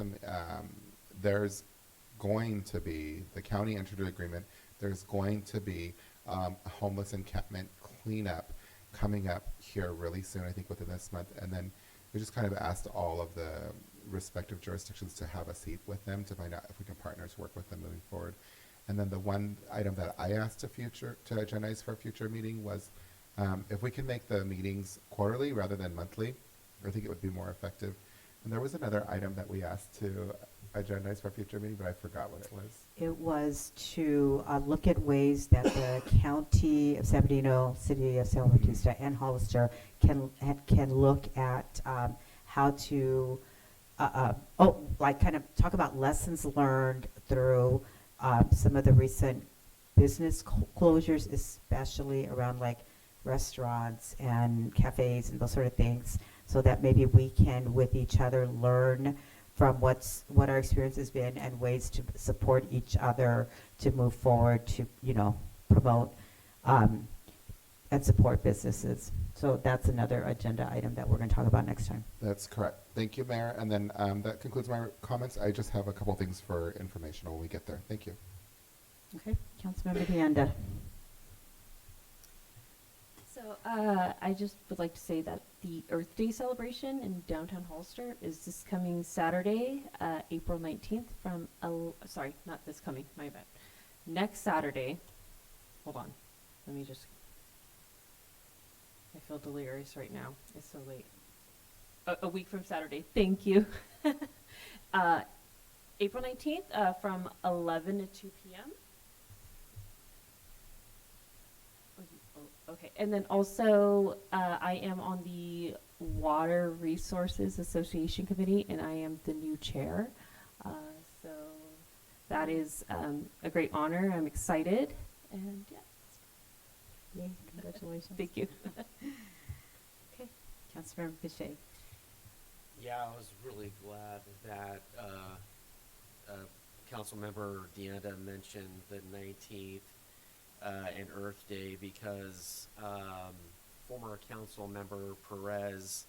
going to be, the county entered an agreement, there's going to be a homeless encampment cleanup coming up here really soon, I think within this month. And then we just kind of asked all of the respective jurisdictions to have a seat with them to find out if we can partner to work with them moving forward. And then the one item that I asked to agendize for a future meeting was if we can make the meetings quarterly rather than monthly, I think it would be more effective. And there was another item that we asked to agendize for a future meeting, but I forgot what it was. It was to look at ways that the County of San Bernardino, City of San Bautista, and Hollister can look at how to, kind of talk about lessons learned through some of the recent business closures, especially around like restaurants and cafes and those sort of things, so that maybe we can, with each other, learn from what our experience has been and ways to support each other to move forward to, promote and support businesses. So that's another agenda item that we're going to talk about next time. That's correct. Thank you, Mayor. And then that concludes my comments. I just have a couple things for information when we get there. Thank you. Okay, Councilmember Deanda. So I just would like to say that the Earth Day celebration in downtown Hollister is this coming Saturday, April 19th from, sorry, not this coming, my bad. Next Saturday, hold on, let me just, I feel delirious right now, it's so late. A week from Saturday, thank you. April 19th from 11 to 2 p.m. Okay, and then also I am on the Water Resources Association Committee, and I am the new chair. So that is a great honor. I'm excited, and yeah. Yay, congratulations. Thank you. Okay, Councilmember Bichet. Yeah, I was really glad that Councilmember Deanda mentioned the 19th. And Earth Day, because former council member Perez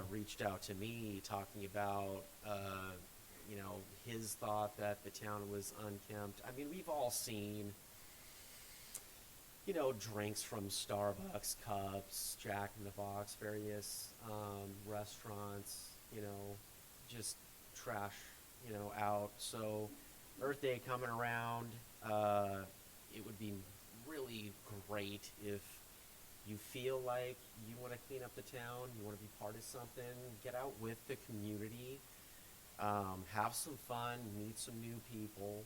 reached out to me talking about his thought that the town was unkempt. I mean, we've all seen drinks from Starbucks, cups, Jack in the Box, various restaurants, just trash out. So Earth Day coming around, it would be really great if you feel like you want to clean up the town, you want to be part of something, get out with the community, have some fun, meet some new people.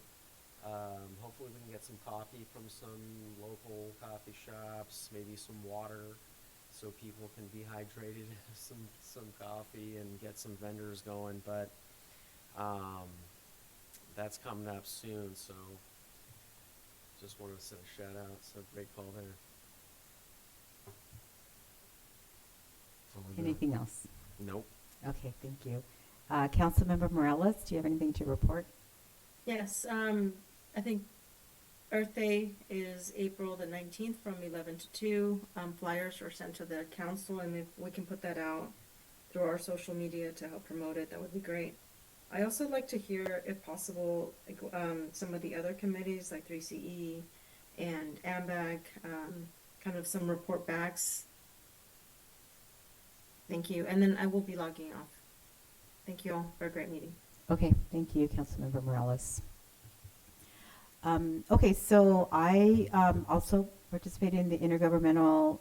Hopefully we can get some coffee from some local coffee shops, maybe some water so people can be hydrated, some coffee, and get some vendors going. But that's coming up soon, so just wanted to send a shout out. So great call there. Anything else? Nope. Okay, thank you. Councilmember Morales, do you have anything to report? Yes, I think Earth Day is April the 19th from 11 to 2. Flyers are sent to the council, and if we can put that out through our social media to help promote it, that would be great. I also like to hear, if possible, some of the other committees like 3CE and AMBAG, kind of some report backs. Thank you. And then I will be logging off. Thank you all for a great meeting. Okay, thank you, Councilmember Morales. Okay, so I also participated in the intergovernmental,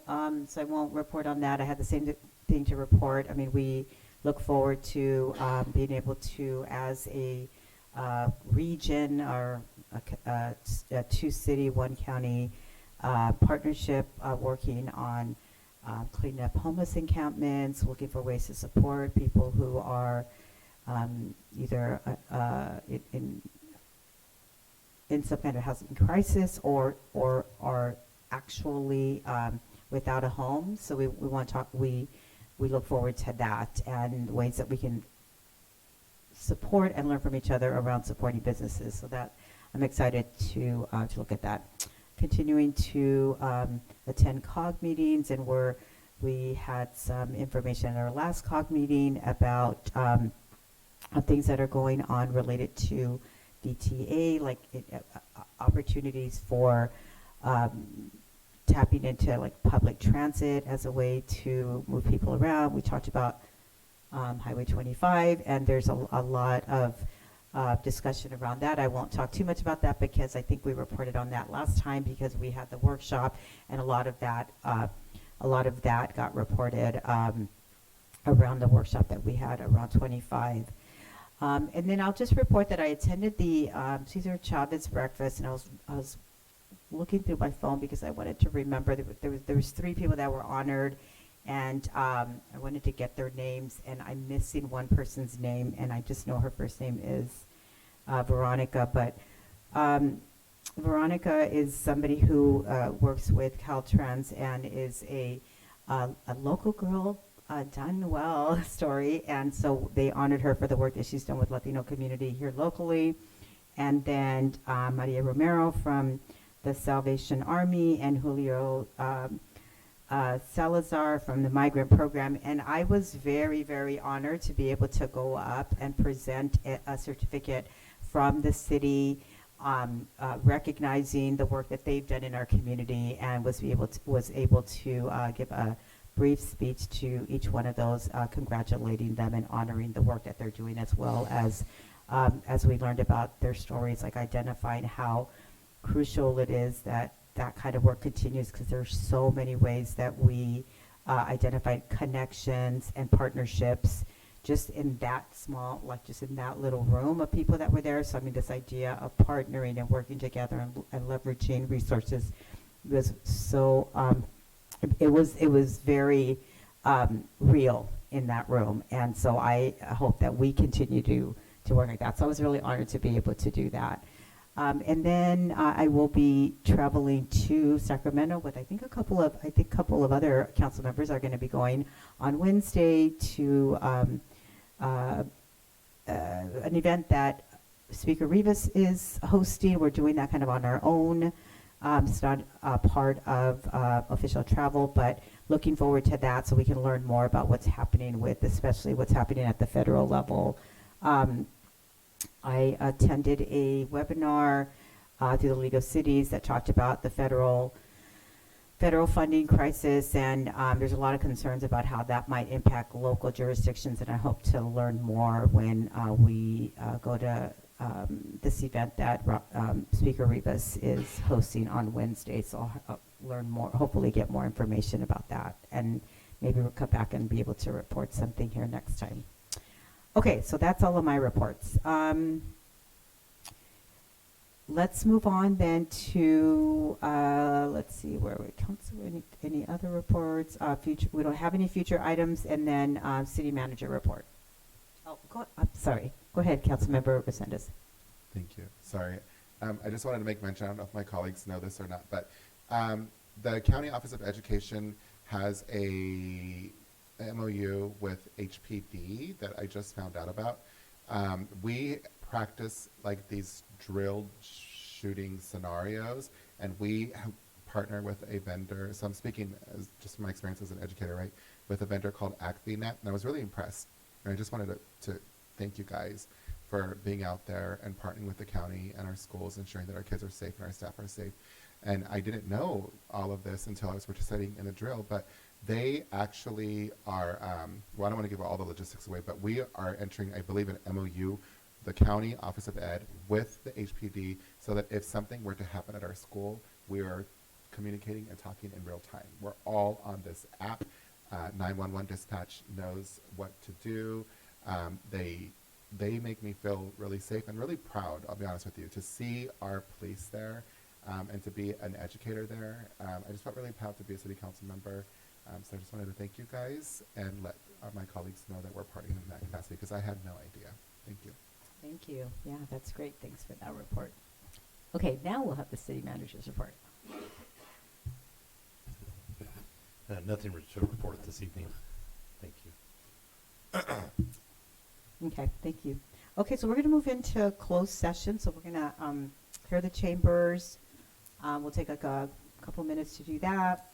so I won't report on that. I had the same thing to report. I mean, we look forward to being able to, as a region or a two-city, one-county partnership, working on cleaning up homeless encampments, looking for ways to support people who are either in some kind of housing crisis or are actually without a home. So we want to talk. We we look forward to that and ways that we can support and learn from each other around supporting businesses. So that I'm excited to look at that. Continuing to attend COG meetings, and we had some information at our last COG meeting about things that are going on related to DTA, like opportunities for tapping into like public transit as a way to move people around. We talked about Highway 25, and there's a lot of discussion around that. I won't talk too much about that because I think we reported on that last time because we had the workshop, and a lot of that got reported around the workshop that we had around 25. And then I'll just report that I attended the Cesar Chavez breakfast, and I was looking through my phone because I wanted to remember there was 3 people that were honored, and I wanted to get their names, and I'm missing one person's name, and I just know her first name is Veronica. But Veronica is somebody who works with Caltrans and is a local girl, done well story, and so they honored her for the work that she's done with Latino community here locally. And then Maria Romero from the Salvation Army, and Julio Salazar from the Migrant Program. And I was very, very honored to be able to go up and present a certificate from the city recognizing the work that they've done in our community, and was able to give a brief speech to each one of those, congratulating them and honoring the work that they're doing, as well as we learned about their stories, like identifying how crucial it is that that kind of work continues, because there's so many ways that we identify connections and partnerships just in that small, like just in that little room of people that were there. So I mean, this idea of partnering and working together and leveraging resources was so, it was very real in that room. And so I hope that we continue to work like that. So I was really honored to be able to do that. And then I will be traveling to Sacramento with I think a couple of other council members are going to be going on Wednesday to an event that Speaker Rivas is hosting. We're doing that kind of on our own. It's not part of official travel, but looking forward to that so we can learn more about what's happening especially what's happening at the federal level. I attended a webinar through the League of Cities that talked about the federal funding crisis, and there's a lot of concerns about how that might impact local jurisdictions, and I hope to learn more when we go to this event that Speaker Rivas is hosting on Wednesday. So I'll learn more, hopefully get more information about that, and maybe we'll come back and be able to report something here next time. Okay, so that's all of my reports. Let's move on then to, let's see, where we council, any other reports? We don't have any future items, and then city manager report. Oh, I'm sorry. Go ahead, Councilmember Resendez. Thank you. Sorry. I just wanted to make mention, I don't know if my colleagues know this or not, but the County Office of Education has a MOU with HPD that I just found out about. We practice like these drilled shooting scenarios, and we partner with a vendor. So I'm speaking as just my experience as an educator, right? With a vendor called ActiNet, and I was really impressed. And I just wanted to thank you guys for being out there and partnering with the county and our schools, ensuring that our kids are safe and our staff are safe. And I didn't know all of this until I was participating in the drill, but they actually are, well, I don't want to give all the logistics away, but we are entering, I believe, an MOU, the County Office of Ed with the HPD, so that if something were to happen at our school, we are communicating and talking in real time. We're all on this app. 911 dispatch knows what to do. They make me feel really safe and really proud, I'll be honest with you, to see our police there and to be an educator there. I just felt really proud to be a city council member. So I just wanted to thank you guys and let my colleagues know that we're partnering in that capacity, because I had no idea. Thank you. Thank you. Yeah, that's great. Thanks for that report. Okay, now we'll have the city manager's report. Nothing to report this evening. Thank you. Okay, thank you. Okay, so we're going to move into closed session. So we're going to hear the chambers. We'll take like a couple minutes to do that.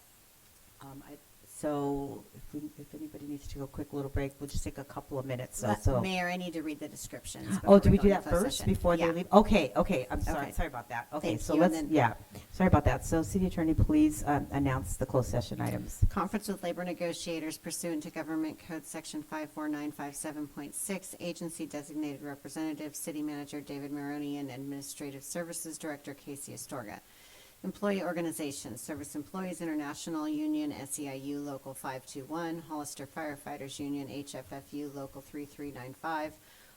So if anybody needs to go a quick little break, we'll just take a couple of minutes. So Mayor, I need to read the descriptions. Oh, before do we go do into that closed first session. before Yeah. they leave? Okay, I'm sorry. Okay. Sorry about that. Okay, Thank so you, and let's, then- sorry about that. So City Attorney, please announce the closed session items. Conference with labor negotiators pursuant to Government Code Section 54957.6, agency designated representative, City Manager David Maroney, and Administrative Services Director Casey Astorga. Employee organizations, Service Employees International Union, SEIU Local 521, Hollister Firefighters Union, HFFU Local 3395,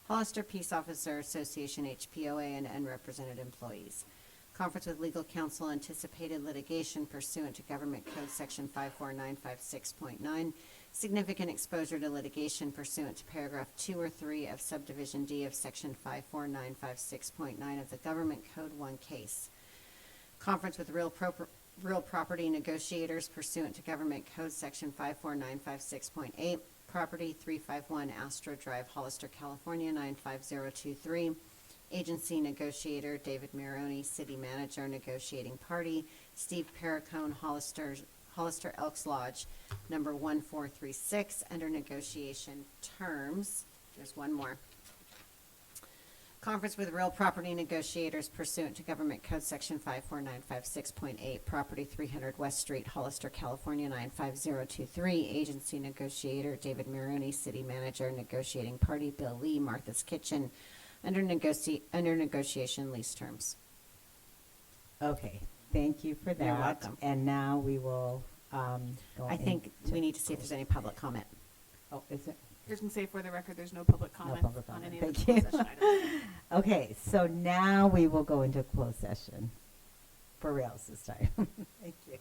Hollister Peace Officer Association, HPOA, and unrepresented employees. Conference with legal counsel, anticipated litigation pursuant to Government Code Section 54956.9, significant exposure to litigation pursuant to paragraph 2 or 3 of subdivision D of Section 54956.9 of the Government Code 1 case. Conference with real property negotiators pursuant to Government Code Section 54956.8, property 351 Astro Drive, Hollister, California 95023. Agency negotiator David Maroney, City Manager, negotiating party Steve Perricone, Hollister Elks Lodge, number 1436, under negotiation terms. There's one more. Conference with real property negotiators pursuant to Government Code Section 54956.8, property 300 West Street, Hollister, California 95023. Agency negotiator David Maroney, City Manager, negotiating party Bill Lee, Martha's Kitchen, under negotiation lease terms. Okay, thank you for that. You're welcome. And now we will go I think into we need to see if there's any public comment. Oh, is it? Just gonna say for the record, there's no public No comment public on comment. any of the Thank closed you. session items. Okay, so now we will go into closed session. For reals this time. Thank you.